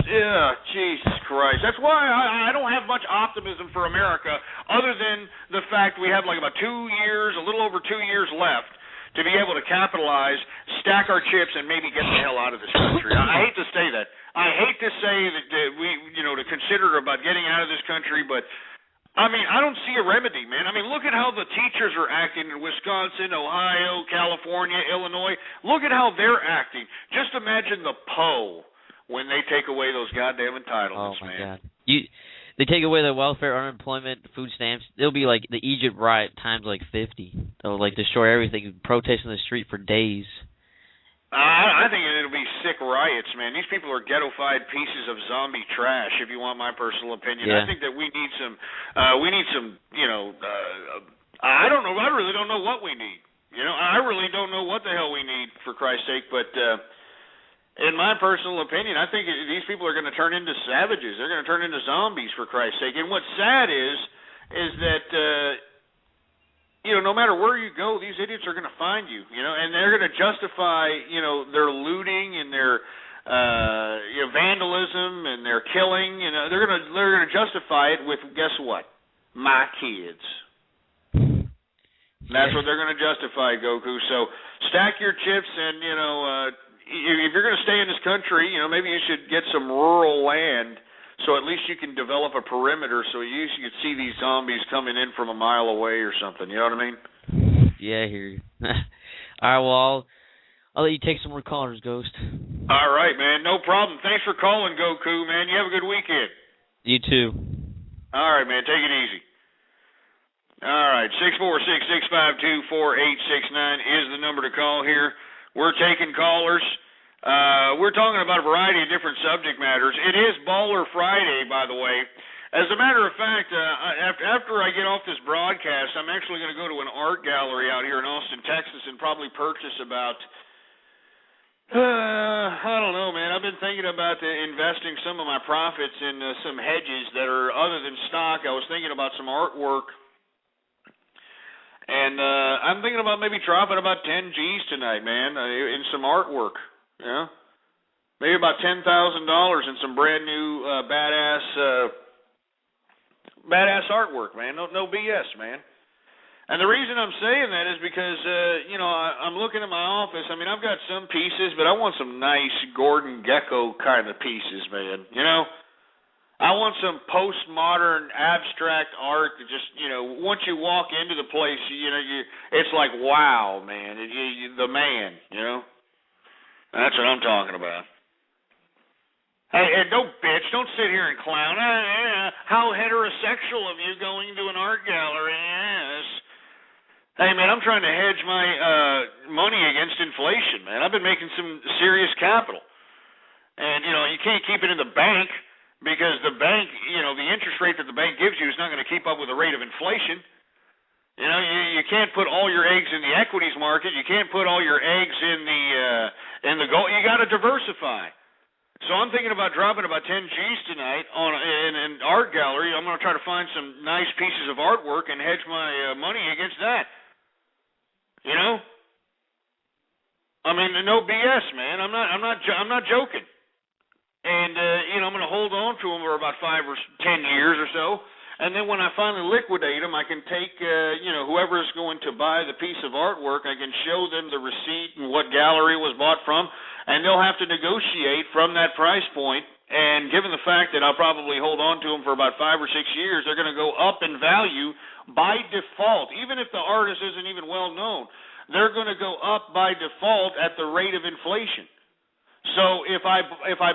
Jesus Christ. That's why I don't have much optimism for America, other than the fact we have about 2 years, a little over 2 years left to be able to capitalize, stack our chips, and maybe get the hell out of this country. I hate to say that. I hate to say that we, to consider about getting out of this country, but I don't see a remedy, man. Look at how the teachers are acting in Wisconsin, Ohio, California, Illinois. Look at how they're acting. Just imagine the PO when they take away those goddamn entitlements, oh my man. God. They take away the welfare, unemployment, food stamps. It'll be like the Egypt riot times 50. They'll destroy everything, protest in the street for days. I think it'll be sick riots, man. These people are ghettofied pieces of zombie trash, if you want my personal opinion. Yeah. I think that we need some, I don't know. I really don't know what we need. I really don't know what the hell we need, for Christ's sake. But in my personal opinion, I think these people are going to turn into savages. They're going to turn into zombies, for Christ's sake. And what's sad is that, no matter where you go, these idiots are going to find you, and they're going to justify, their looting and their vandalism and their killing. They're gonna justify it with, guess what? My kids. That's what they're going to justify, Goku. So stack your chips, and if you're going to stay in this country, maybe you should get some rural land, so at least you can develop a perimeter, so you could see these zombies coming in from a mile away or something. You know what I mean? Yeah, I hear you. All right, well, I'll let you take some more callers, Ghost. All right, man. No problem. Thanks for calling, Goku, man. You have a good weekend. You too. All right, man. Take it easy. All right, 646-652-4869 is the number to call here. We're taking callers. We're talking about a variety of different subject matters. It is Baller Friday, by the way. As a matter of fact, after I get off this broadcast, I'm actually going to go to an art gallery out here in Austin, Texas, and probably purchase about, I don't know, man. I've been thinking about investing some of my profits in some hedges that are other than stock. I was thinking about some artwork. And I'm thinking about maybe dropping about 10 G's tonight, man, in some artwork. Maybe about $10,000 in some brand new badass artwork, man. No BS, man. And the reason I'm saying that is because I'm looking at my office. I mean, I've got some pieces, but I want some nice Gordon Gekko kind of pieces, man. I want some postmodern abstract art that just, once you walk into the place, it's like, wow, man, the man, That's what I'm talking about. Hey, don't bitch. Don't sit here and clown. How heterosexual of you going to an art gallery. Yes. Hey, man, I'm trying to hedge my money against inflation, man. I've been making some serious capital. And, you can't keep it in the bank. Because the bank, the interest rate that the bank gives you is not going to keep up with the rate of inflation. You can't put all your eggs in the equities market. You can't put all your eggs in the gold. You got to diversify. So I'm thinking about dropping about 10 G's tonight in an art gallery. I'm going to try to find some nice pieces of artwork and hedge my money against that. I mean, no BS, man. I'm not joking. And, I'm going to hold on to them for about 5 or 10 years or so. And then when I finally liquidate them, I can take, whoever's going to buy the piece of artwork, I can show them the receipt and what gallery it was bought from, and they'll have to negotiate from that price point. And given the fact that I'll probably hold on to them for about 5 or 6 years, they're going to go up in value by default. Even if the artist isn't even well known, they're going to go up by default at the rate of inflation. So if I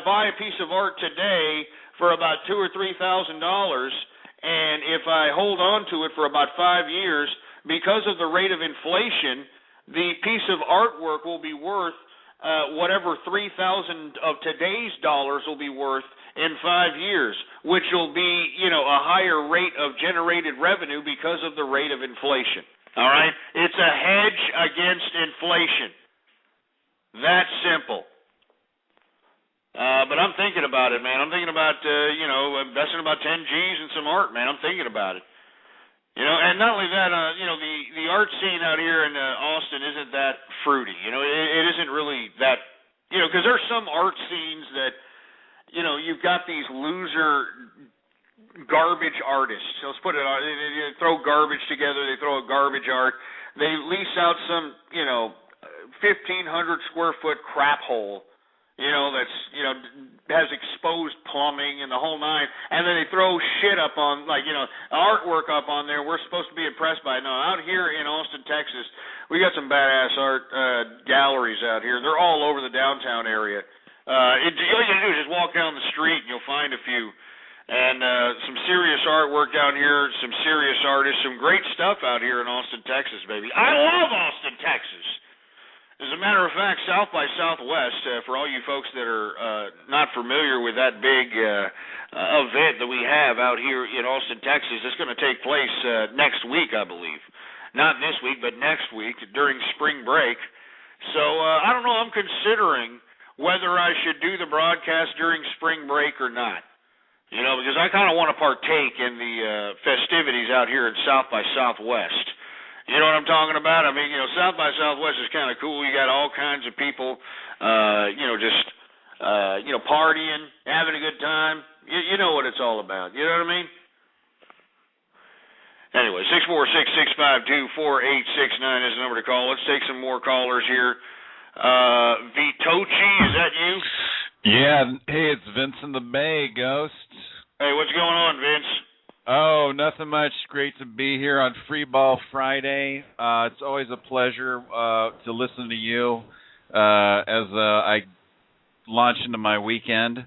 buy a piece of art today for about $2,000 or $3,000, and if I hold on to it for about 5 years, because of the rate of inflation, the piece of artwork will be worth whatever 3,000 of today's dollars will be worth in 5 years, which will be a higher rate of generated revenue because of the rate of inflation. All right, it's a hedge against inflation. That simple. But I'm thinking about it, man. I'm thinking about, investing about 10 G's in some art, man. I'm thinking about it. And not only that, the art scene out here in Austin isn't that fruity. It isn't really that, because there's some art scenes that, you've got these loser garbage artists. So let's put it on, they throw garbage together, they throw a garbage art. They lease out some, 1,500 square foot crap hole. That's, has exposed plumbing and the whole nine, and then they throw shit up on, artwork up on there we're supposed to be impressed by. No, out here in Austin, Texas, we got some badass art galleries out here. They're all over the downtown area. All you gotta do is just walk down the street and you'll find a few. And some serious artwork down here, some serious artists, some great stuff out here in Austin, Texas, baby. I love Austin, Texas. As a matter of fact, South by Southwest, for all you folks that are not familiar with that big event that we have out here in Austin, Texas, it's going to take place next week, I believe. Not this week, but next week during spring break. So I don't know, I'm considering whether I should do the broadcast during spring break or not. Because I kind of want to partake in the festivities out here in South by Southwest. You know what I'm talking about? I mean, South by Southwest is kind of cool. You got all kinds of people, just partying, having a good time. You know what it's all about. You know what I mean? Anyway, 646-652-4869 is the number to call. Let's take some more callers here. Vitochi, is that you? Yeah. Hey, it's Vince in the Bay, Ghost. Hey, what's going on, Vince? Oh, nothing much. Great to be here on Free Ball Friday. It's always a pleasure to listen to you as I launch into my weekend.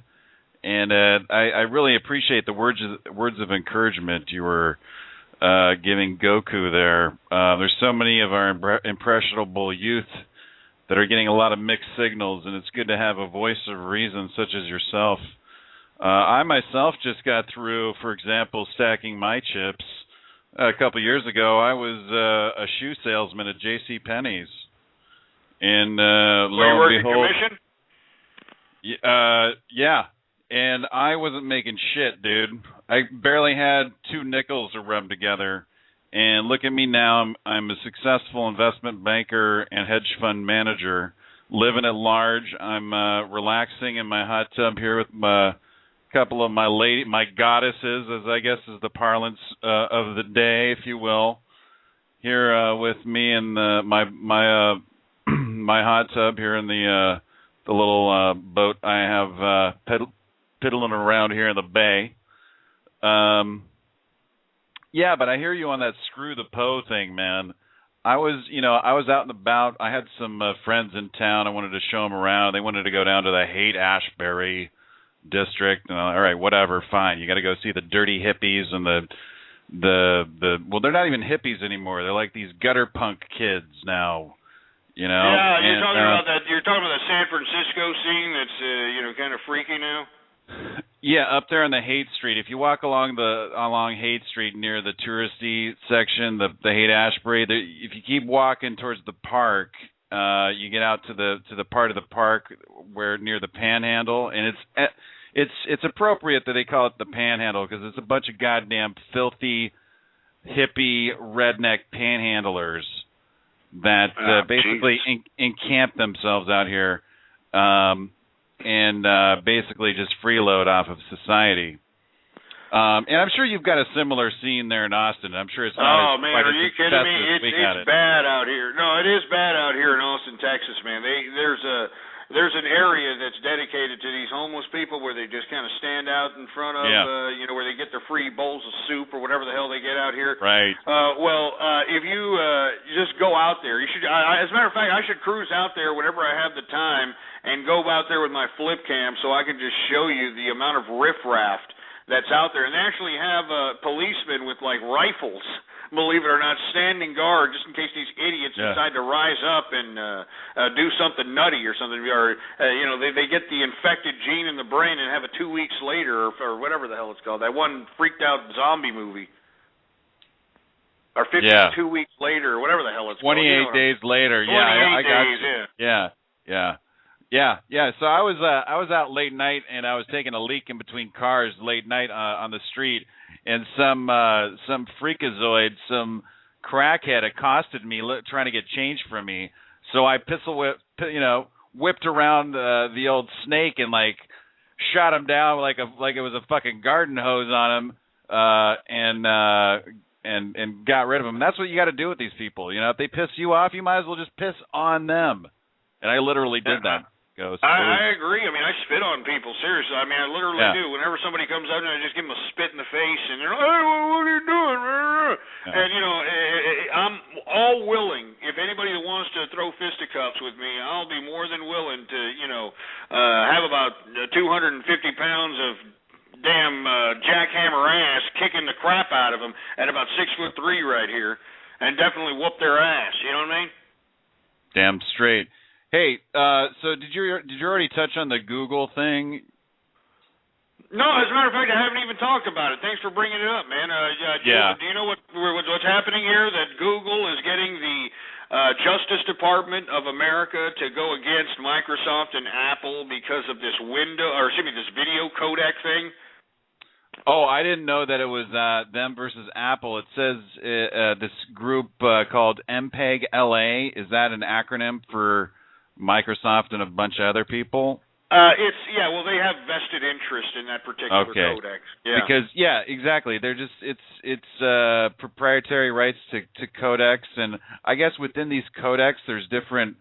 And I really appreciate the words of encouragement you were giving Goku there. There's so many of our impressionable youth that are getting a lot of mixed signals, and it's good to have a voice of reason such as yourself. I myself just got through, for example, stacking my chips. A couple years ago, I was a shoe salesman at J.C. Penney's, and lo and behold, yeah. And I wasn't making shit, dude. I barely had 2 nickels to rub together. And look at me now. I'm a successful investment banker and hedge fund manager, living at large. I'm relaxing in my hot tub here with a couple of my goddesses, as I guess is the parlance of the day, if you will, here with me in my my hot tub here in the little boat I have piddling around here in the bay. Yeah, but I hear you on that screw the Poe thing, man. I was out and about. I had some friends in town. I wanted to show them around. They wanted to go down to the Haight-Ashbury district. All right, whatever, fine. You got to go see the dirty hippies and the well, they're not even hippies anymore. They're like these gutter punk kids now. Yeah, you're talking about that. You're talking about the San Francisco scene that's kind of freaky now. Yeah, up there on the Haight Street. If you walk along Haight Street near the touristy section, the Haight-Ashbury, if you keep walking towards the park, you get out to the part of the park where near the Panhandle, and it's appropriate that they call it the Panhandle because it's a bunch of goddamn filthy, hippie, redneck panhandlers that basically encamp themselves out here. And basically just freeload off of society. And I'm sure you've got a similar scene there in Austin. I'm sure it's not man, are you kidding me? It's bad out here. No, it is bad out here in Austin, Texas, man. There's an area that's dedicated to these homeless people where they just kind of stand out in front of, where they get their free bowls of soup or whatever the hell they get out here. Right. If you just go out there, you should. As a matter of fact, I should cruise out there whenever I have the time and go out there with my flip cam so I can just show you the amount of riffraff that's out there. And they actually have policemen with like rifles, believe it or not, standing guard just in case these idiots decide to rise up and do something nutty or something, or they get the infected gene in the brain and have it 2 weeks later or whatever the hell it's called. That one freaked out zombie movie. Or 52 weeks later, or whatever the hell it's 28 called. 28 days later. Yeah, I got you. Yeah. So I was out late night and I was taking a leak in between cars late night on the street, and some freakazoid, some crackhead accosted me trying to get change from me. So I whipped around the old snake and like shot him down like it was a fucking garden hose on him, and got rid of him. And that's what you got to do with these people. If they piss you off, you might as well just piss on them. And I literally did that. I agree. I mean, I spit on people, seriously. I mean, I literally do. Whenever somebody comes up and I just give them a spit in the face, and they're like, hey, what are you doing? And, I'm all willing. If anybody that wants to throw fisticuffs with me, I'll be more than willing to, have about 250 pounds of damn jackhammer ass kicking the crap out of them at about 6'3" right here, and definitely whoop their ass. You know what I mean? Damn straight. Hey, so did you already touch on the Google thing? No, as a matter of fact, I haven't even talked about it. Thanks for bringing it up, man. Do you know what's happening here? That Google is getting the Justice Department of America to go against Microsoft and Apple because of this this video codec thing. Oh, I didn't know that it was them versus Apple. It says this group called MPEG-LA. Is that an acronym for Microsoft and a bunch of other people? Well, they have vested interest in that particular codex. Yeah. Because exactly. They're just it's proprietary rights to codex, and I guess within these codex there's different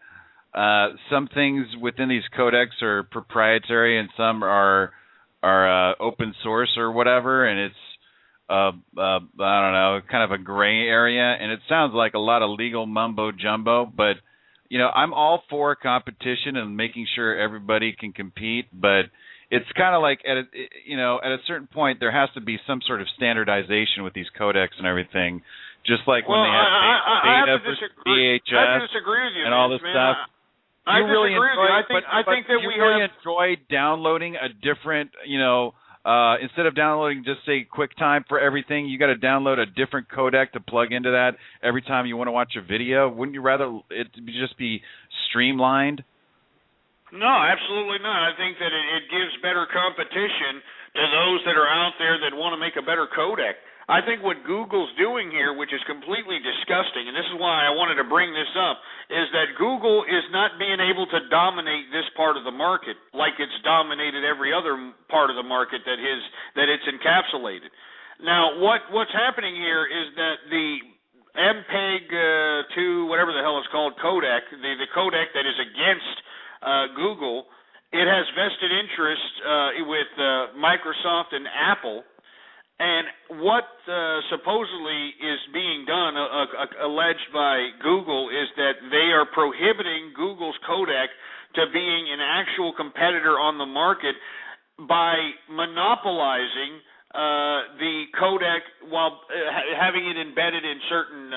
some things within these codex are proprietary and some are open source or whatever, and it's I don't know, kind of a gray area, and it sounds like a lot of legal mumbo jumbo, but I'm all for competition and making sure everybody can compete, but it's kind of like at a certain point there has to be some sort of standardization with these codecs and everything, just like when they have beta versus VHS and all this stuff. I disagree with you. I think that we really enjoy downloading a different, instead of downloading just say QuickTime for everything, you got to download a different codec to plug into that every time you want to watch a video. Wouldn't you rather it just be streamlined? No, absolutely not. I think that it gives better competition to those that are out there that want to make a better codec. I think what Google's doing here, which is completely disgusting, and this is why I wanted to bring this up, is that Google is not being able to dominate this part of the market like it's dominated every other part of the market that it's encapsulated. Now, what's happening here is that the MPEG-2, whatever the hell it's called, codec, the codec that is against Google, it has vested interest with Microsoft and Apple. And what supposedly is being done, alleged by Google, is that they are prohibiting Google's codec to being an actual competitor on the market by monopolizing the codec while having it embedded in certain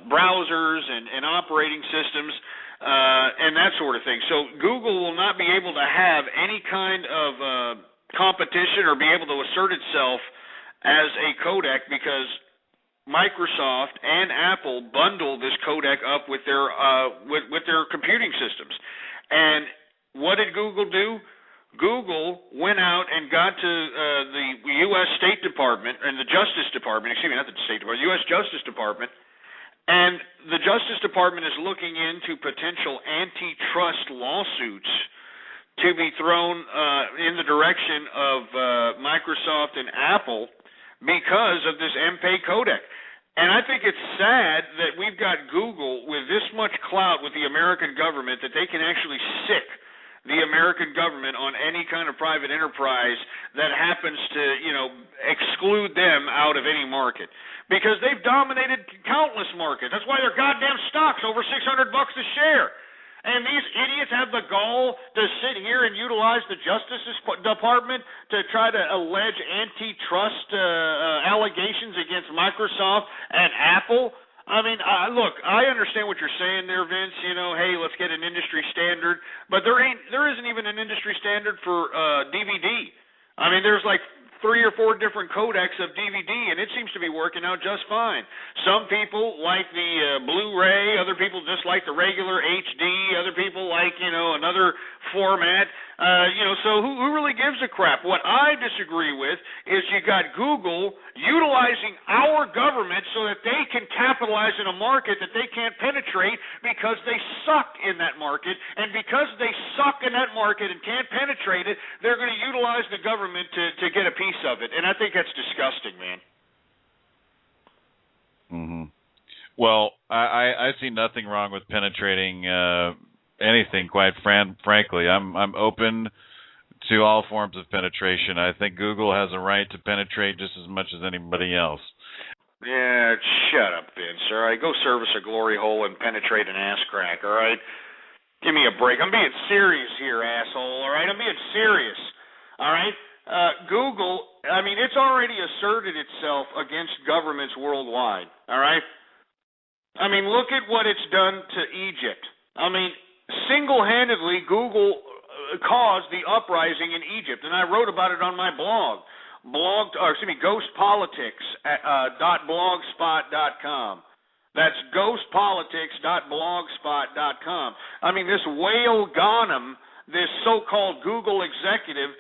browsers and operating systems and that sort of thing. So Google will not be able to have any kind of competition or be able to assert itself as a codec because Microsoft and Apple bundle this codec up with their computing systems. And what did Google do? Google went out and got to the U.S. State Department and the Justice Department, not the State Department, U.S. Justice Department, and the Justice Department is looking into potential antitrust lawsuits to be thrown in the direction of Microsoft and Apple because of this MPEG codec. And I think it's sad that we've got Google with this much clout with the American government that they can actually sick the American government on any kind of private enterprise that happens to, exclude them out of any market. Because they've dominated countless markets. That's why their goddamn stock's over $600 a share. And these idiots have the gall to sit here and utilize the Justice Department to try to allege antitrust allegations against Microsoft and Apple. I mean, look, I understand what you're saying there, Vince. Hey, let's get an industry standard, but there isn't even an industry standard for DVD. I mean, there's like 3 or 4 different codecs of DVD, and it seems to be working out just fine. Some people like the Blu-ray, other people just like the regular HD, other people like, another format. So who really gives a crap? What I disagree with is you got Google utilizing our government so that they can capitalize in a market that they can't penetrate because they suck in that market, and because they suck in that market and can't penetrate it, they're going to utilize the government to get a piece of it, and I think that's disgusting, man. Mm-hmm. Well, I see nothing wrong with penetrating anything, quite frankly. I'm open to all forms of penetration. I think Google has a right to penetrate just as much as anybody else. Yeah, shut up, Vince, all right? Go service a glory hole and penetrate an ass crack, all right? Give me a break. I'm being serious here, asshole, all right? I'm being serious, all right? Google, I mean, it's already asserted itself against governments worldwide, all right? I mean, look at what it's done to Egypt. I mean, single-handedly, Google caused the uprising in Egypt, and I wrote about it on my blog, ghostpolitics.blogspot.com. That's ghostpolitics.blogspot.com. I mean, this whale Ghanem, this so-called Google executive,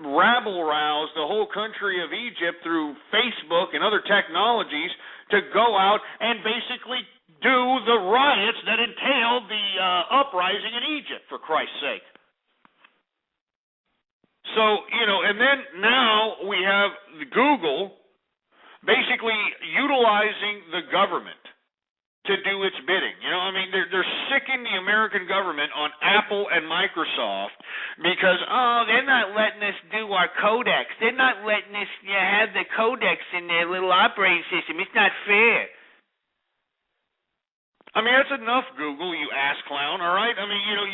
rabble-roused the whole country of Egypt through Facebook and other technologies to go out and basically do the riots that entailed the uprising in Egypt, for Christ's sake. So, and then now we have Google basically utilizing the government to do its bidding. They're sicking the American government on Apple and Microsoft because, they're not letting us do our codecs. They're not letting us have the codecs in their little operating system. It's not fair. That's enough, Google, you ass clown, all right?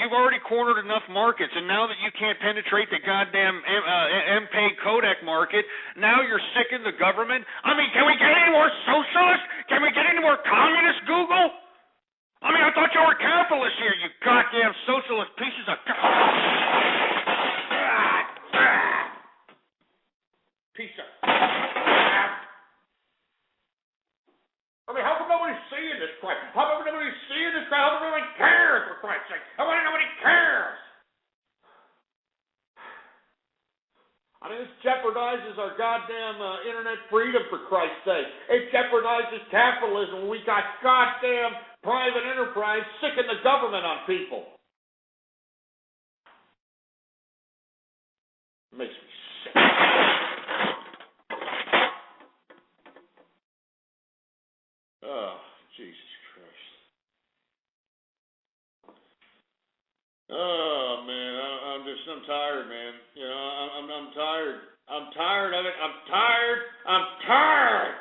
You've already cornered enough markets, and now that you can't penetrate the goddamn MPEG codec market, now you're sicking the government? Can we get any more socialist? Can we get any more communist, Google? I thought you were capitalists here, you goddamn socialist pieces of... Piece of... how come nobody's seeing this crap? How come nobody's seeing this crap? How come nobody cares, for Christ's sake? How come nobody cares? This jeopardizes our goddamn internet freedom, for Christ's sake. It jeopardizes capitalism when we got goddamn private enterprise sicking the government on people. It makes me sick. Oh, Jesus Christ. Oh, man, I'm tired, man. I'm tired. I'm tired of it. I'm tired.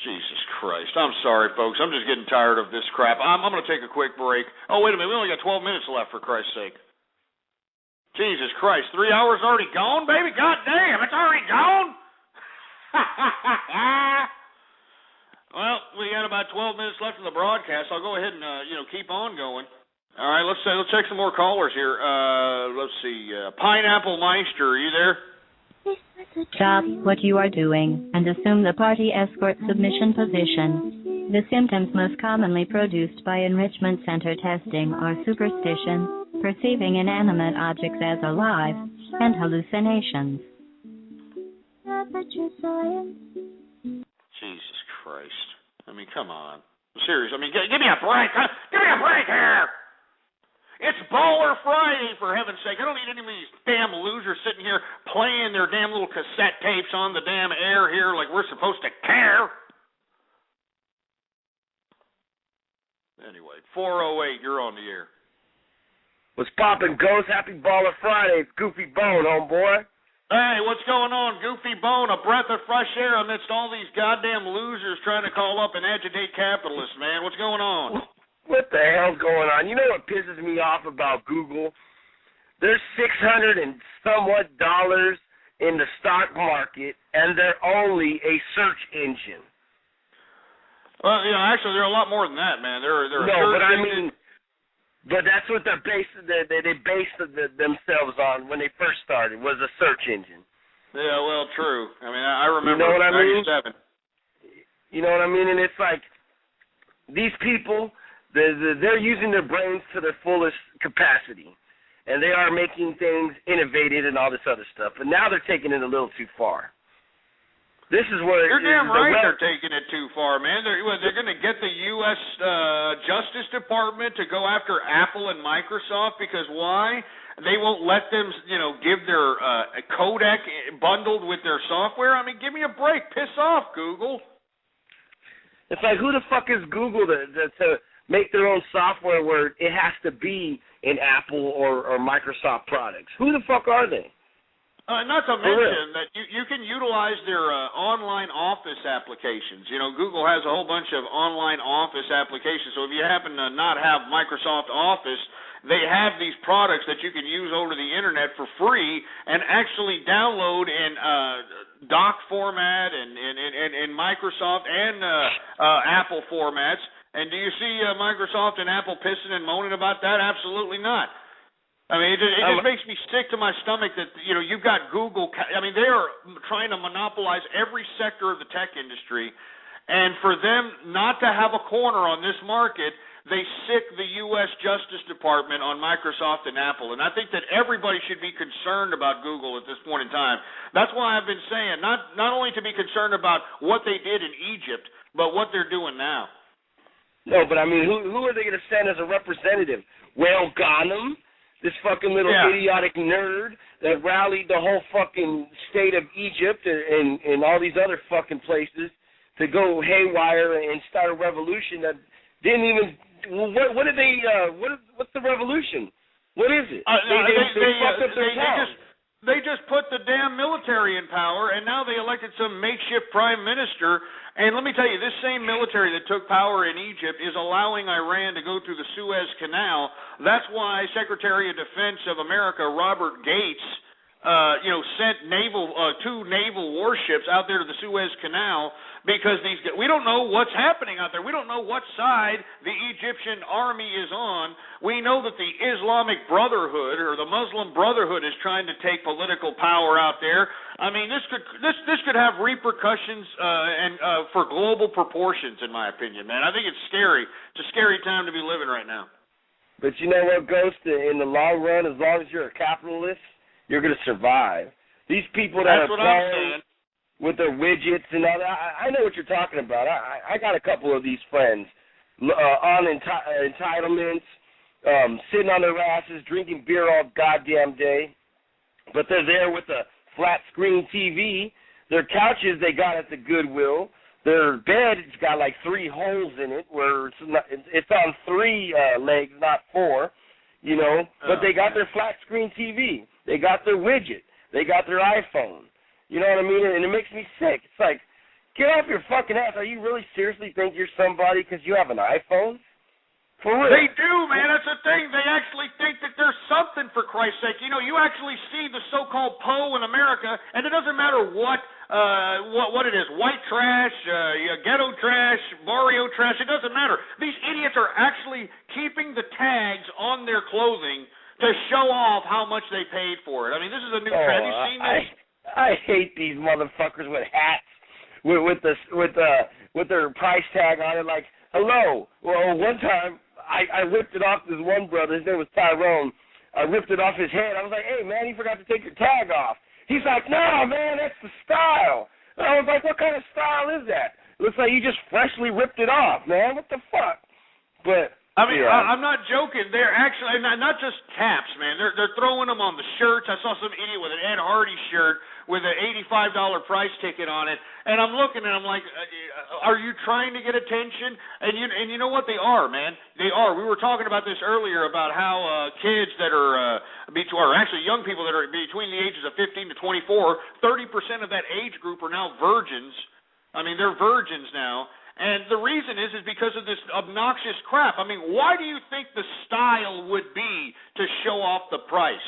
Jesus Christ. I'm sorry, folks. I'm just getting tired of this crap. I'm going to take a quick break. Oh, wait a minute. We only got 12 minutes left, for Christ's sake. Jesus Christ, 3 hours already gone, baby? God damn, it's already gone? Well, we got about 12 minutes left in the broadcast. I'll go ahead and, keep on going. All right, let's check some more callers here. Let's see. Pineapple Meister, are you there? Stop what you are doing and assume the party escort submission position. The symptoms most commonly produced by enrichment center testing are superstition, perceiving inanimate objects as alive, and hallucinations. Jesus Christ. Come on. Seriously, give me a break. Give me a break here. It's Baller Friday, for heaven's sake. I don't need any of these damn losers sitting here playing their damn little cassette tapes on the damn air here like we're supposed to care. Anyway, 408, you're on the air. What's poppin', Ghost? Happy Baller Friday. It's Goofy Bone, homeboy. Hey, what's going on, Goofy Bone? A breath of fresh air amidst all these goddamn losers trying to call up and agitate capitalists, man. What's going on? What the hell's going on? You know what pisses me off about Google? There's $600 and somewhat in the stock market, and they're only a search engine. Well, actually, they're a lot more than that, man. They're but that's what they based themselves on when they first started, was a search engine. Yeah, well, true. I remember. You know what I mean? 97. You know what I mean? And it's like these people, they're using their brains to their fullest capacity, and they are making things innovative and all this other stuff. But now they're taking it a little too far. This is where you're damn right they're taking it too far, man. They're going to get the U.S. Justice Department to go after Apple and Microsoft because why? They won't let them, give their codec bundled with their software. Give me a break. Piss off, Google. It's like, who the fuck is Google to make their own software where it has to be in Apple or Microsoft products? Who the fuck are they? Not to mention that you can utilize their online office applications. Google has a whole bunch of online office applications. So if you happen to not have Microsoft Office, they have these products that you can use over the internet for free and actually download in doc format and Microsoft and Apple formats. And do you see Microsoft and Apple pissing and moaning about that? Absolutely not. It just makes me sick to my stomach that, you've got Google. They are trying to monopolize every sector of the tech industry. And for them not to have a corner on this market, they sick the U.S. Justice Department on Microsoft and Apple. And I think that everybody should be concerned about Google at this point in time. That's why I've been saying not only to be concerned about what they did in Egypt, but what they're doing now. No, but I mean, who are they going to send as a representative? Whale Ghanem, this fucking little idiotic nerd that rallied the whole fucking state of Egypt and all these other fucking places to go haywire and start a revolution that didn't even. What did they? What's the revolution? What is it? They fucked up their town. They just put the damn military in power, and now they elected some makeshift prime minister. And let me tell you, this same military that took power in Egypt is allowing Iran to go through the Suez Canal. That's why Secretary of Defense of America, Robert Gates, sent two naval warships out there to the Suez Canal because we don't know what's happening out there. We don't know what side the Egyptian army is on. We know that the Islamic Brotherhood or the Muslim Brotherhood is trying to take political power out there. I mean, this could have repercussions for global proportions, in my opinion, man. I think it's scary. It's a scary time to be living right now. But you know what, Ghost? In the long run, as long as you're a capitalist, you're going to survive. These people that are playing with their widgets and all that, I know what you're talking about. I got a couple of these friends on entitlements, sitting on their asses, drinking beer all goddamn day, but they're there with a flat screen TV. Their couches they got at the Goodwill. Their bed's got like 3 holes in it where it's on 3 legs, not 4, but they got their flat screen TV. They got their widget. They got their iPhone. You know what I mean? And it makes me sick. It's like, get off your fucking ass. Are you really seriously think you're somebody because you have an iPhone? For real. They do, man. That's the thing. They actually think that there's something, for Christ's sake. You actually see the so-called Poe in America, and it doesn't matter what it is, white trash, ghetto trash, barrio trash. It doesn't matter. These idiots are actually keeping the tags on their clothing to show off how much they paid for it. I mean, this is a new trend. Have you seen this? I hate these motherfuckers with hats with their price tag on it. Like, hello. Well, one time I ripped it off this one brother. His name was Tyrone. I ripped it off his head. I was like, hey man, you forgot to take your tag off. He's like, no man, that's the style. And I was like, what kind of style is that? Looks like you just freshly ripped it off, man. What the fuck? But I mean, I'm not joking. They're actually not just caps, man. They're throwing them on the shirts. I saw some idiot with an Ed Hardy shirt with an $85 price ticket on it, and I'm looking and I'm like, are you trying to get attention? And you know what? They are, man. They are. We were talking about this earlier about how kids that are actually young people that are between the ages of 15 to 24, 30% of that age group are now virgins. I mean, they're virgins now. And the reason is because of this obnoxious crap. I mean, why do you think the style would be to show off the price?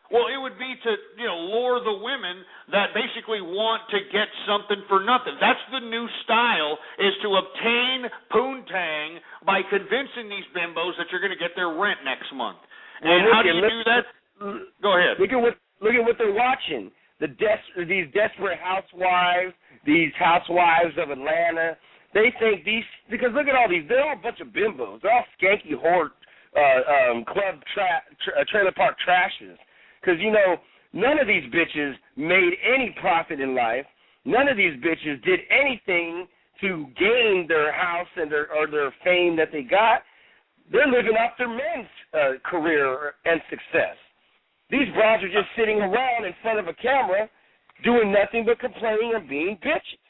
Well, it would be to, lure the women that basically want to get something for nothing. That's the new style, is to obtain poontang by convincing these bimbos that you're going to get their rent next month. And how do you do that? Go ahead. Look at what they're watching. These desperate housewives, these housewives of Atlanta. They think because look at all these, they're all a bunch of bimbos. They're all skanky whore club trailer park trashes. Because, none of these bitches made any profit in life. None of these bitches did anything to gain their house and their fame that they got. They're living off their men's career and success. These broads are just sitting around in front of a camera doing nothing but complaining and being bitches.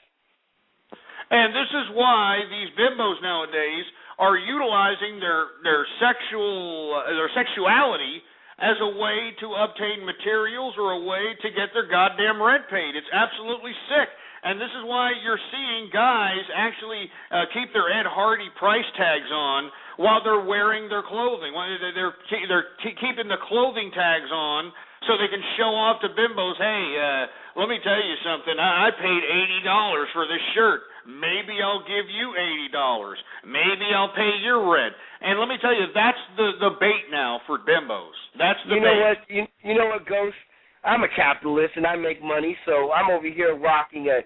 And this is why these bimbos nowadays are utilizing their sexuality as a way to obtain materials or a way to get their goddamn rent paid. It's absolutely sick. And this is why you're seeing guys actually keep their Ed Hardy price tags on while they're wearing their clothing. They're keeping the clothing tags on so they can show off to bimbos, hey, let me tell you something. I paid $80 for this shirt. Maybe I'll give you $80. Maybe I'll pay your rent. And let me tell you, that's the bait now for bimbos. That's the bait. You know what, Ghost? I'm a capitalist and I make money, so I'm over here rocking a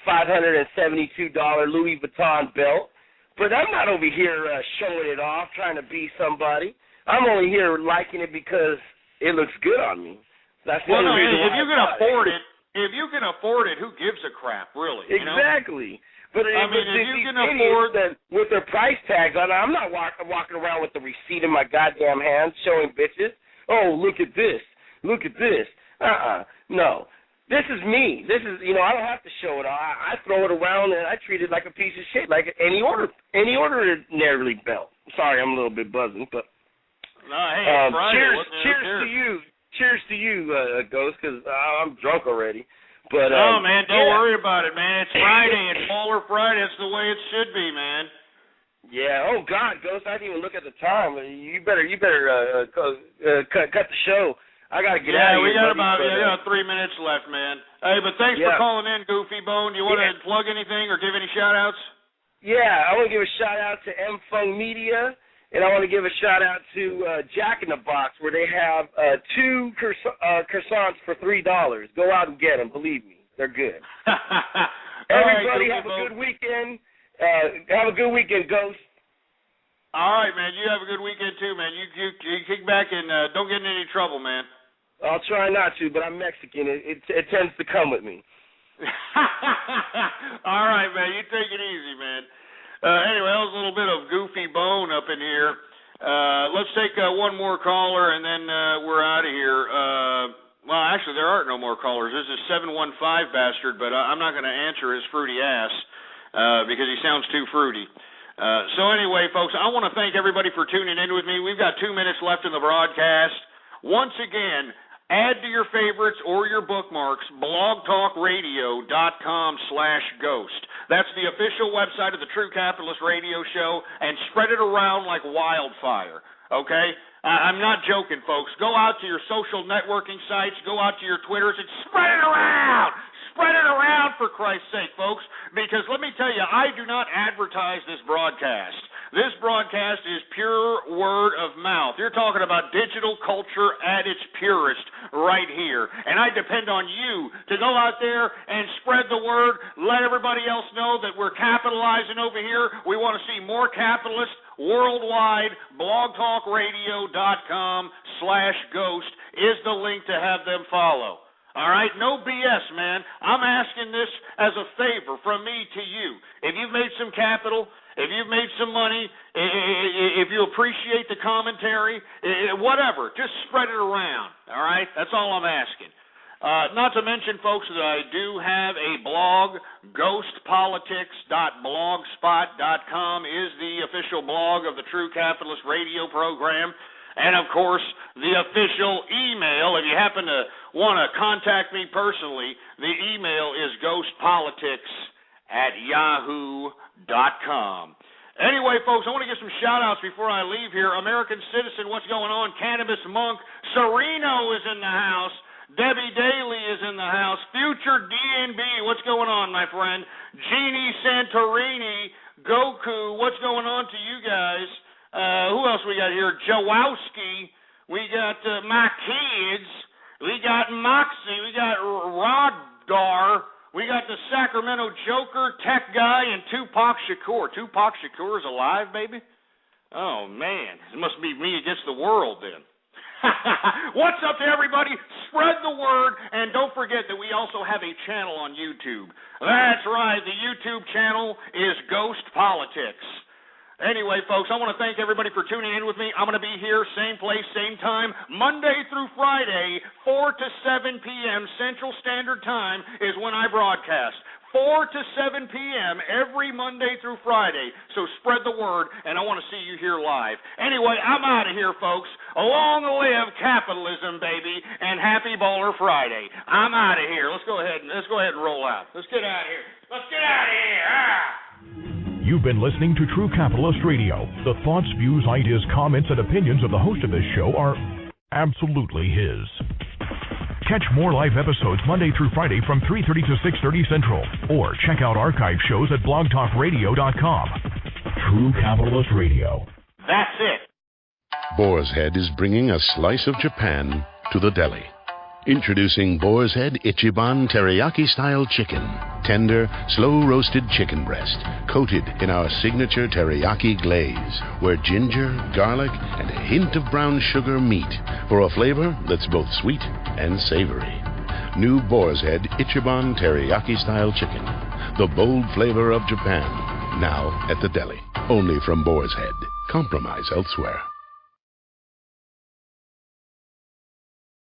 $572 Louis Vuitton belt. But I'm not over here showing it off, trying to be somebody. I'm only here liking it because it looks good on me. That's the only reason why. If you can afford it, who gives a crap, really? Exactly. But I mean, if you can afford that with their price tags on, I'm not walking around with the receipt in my goddamn hand showing bitches. Oh, look at this. Look at this. No. This is me. This is, I don't have to show it. I throw it around and I treat it like a piece of shit, like any ordinary belt. Sorry, I'm a little bit buzzing, but. No, hey, Friday. Cheers to you. Cheers to you, Ghost, because I'm drunk already. But no, man, don't worry about it, man. It's Friday. It's Baller Friday. It's the way it should be, man. Yeah. Oh God, Ghost, I didn't even look at the time. You better cut the show. I gotta get out of here. Yeah, we got about 3 minutes left, man. Hey, but thanks for calling in, Goofy Bone. Do you want to plug anything or give any shout-outs? Yeah, I want to give a shout-out to M Fung Media, and I want to give a shout-out to Jack in the Box, where they have 2 croissants for $3. Go out and get them. Believe me, they're good. Everybody have a good weekend. Have a good weekend, Ghost. All right, man. You have a good weekend, too, man. You kick back and don't get in any trouble, man. I'll try not to, but I'm Mexican. It tends to come with me. All right, man. You take it easy, man. Anyway, that was a little bit of Goofy Bone up in here. Let's take one more caller, and then we're out of here. Well, actually, there aren't no more callers. This is 715 Bastard, but I'm not going to answer his fruity ass because he sounds too fruity. So anyway, folks, I want to thank everybody for tuning in with me. We've got 2 minutes left in the broadcast. Once again, add to your favorites or your bookmarks blogtalkradio.com/ghost. That's the official website of the True Capitalist Radio Show, and spread it around like wildfire, okay? I'm not joking, folks. Go out to your social networking sites, go out to your Twitters, and spread it around! Spread it around, for Christ's sake, folks, because let me tell you, I do not advertise this broadcast. This broadcast is pure word of mouth. You're talking about digital culture at its purest right here. And I depend on you to go out there and spread the word, let everybody else know that we're capitalizing over here. We want to see more capitalists worldwide. blogtalkradio.com/ghost is the link to have them follow. All right, no BS, man. I'm asking this as a favor from me to you. If you've made some capital, if you've made some money, if you appreciate the commentary, whatever, just spread it around, all right? That's all I'm asking. Not to mention, folks, that I do have a blog. Ghostpolitics.blogspot.com is the official blog of the True Capitalist Radio program. And, of course, the official email. If you happen to want to contact me personally, the email is ghostpolitics@yahoo.com. Anyway, folks, I want to get some shout-outs before I leave here. American Citizen, what's going on? Cannabis Monk. Sereno is in the house. Debbie Daly is in the house. Future DNB, what's going on, my friend? Jeannie Santorini. Goku, what's going on to you guys? Who else we got here? Jawowski. We got my kids. We got Moxie. We got Roddar. We got the Sacramento Joker, Tech Guy, and Tupac Shakur. Tupac Shakur is alive, baby? Oh, man. It must be me against the world, then. What's up to everybody? Spread the word, and don't forget that we also have a channel on YouTube. That's right. The YouTube channel is Ghost Politics. Anyway, folks, I want to thank everybody for tuning in with me. I'm going to be here, same place, same time, Monday through Friday, 4 to 7 p.m. Central Standard Time is when I broadcast. 4 to 7 p.m. every Monday through Friday. So spread the word, and I want to see you here live. Anyway, I'm out of here, folks. Long live capitalism, baby, and happy Bowler Friday. I'm out of here. Let's go ahead and roll out. Let's get out of here. Let's get out of here. You've been listening to True Capitalist Radio. The thoughts, views, ideas, comments, and opinions of the host of this show are absolutely his. Catch more live episodes Monday through Friday from 3:30 to 6:30 Central. Or check out archive shows at blogtalkradio.com. True Capitalist Radio. That's it. Boar's Head is bringing a slice of Japan to the deli. Introducing Boar's Head Ichiban Teriyaki-style chicken. Tender, slow-roasted chicken breast, coated in our signature teriyaki glaze, where ginger, garlic, and a hint of brown sugar meet for a flavor that's both sweet and savory. New Boar's Head Ichiban Teriyaki-style chicken. The bold flavor of Japan. Now at the deli. Only from Boar's Head. Compromise elsewhere.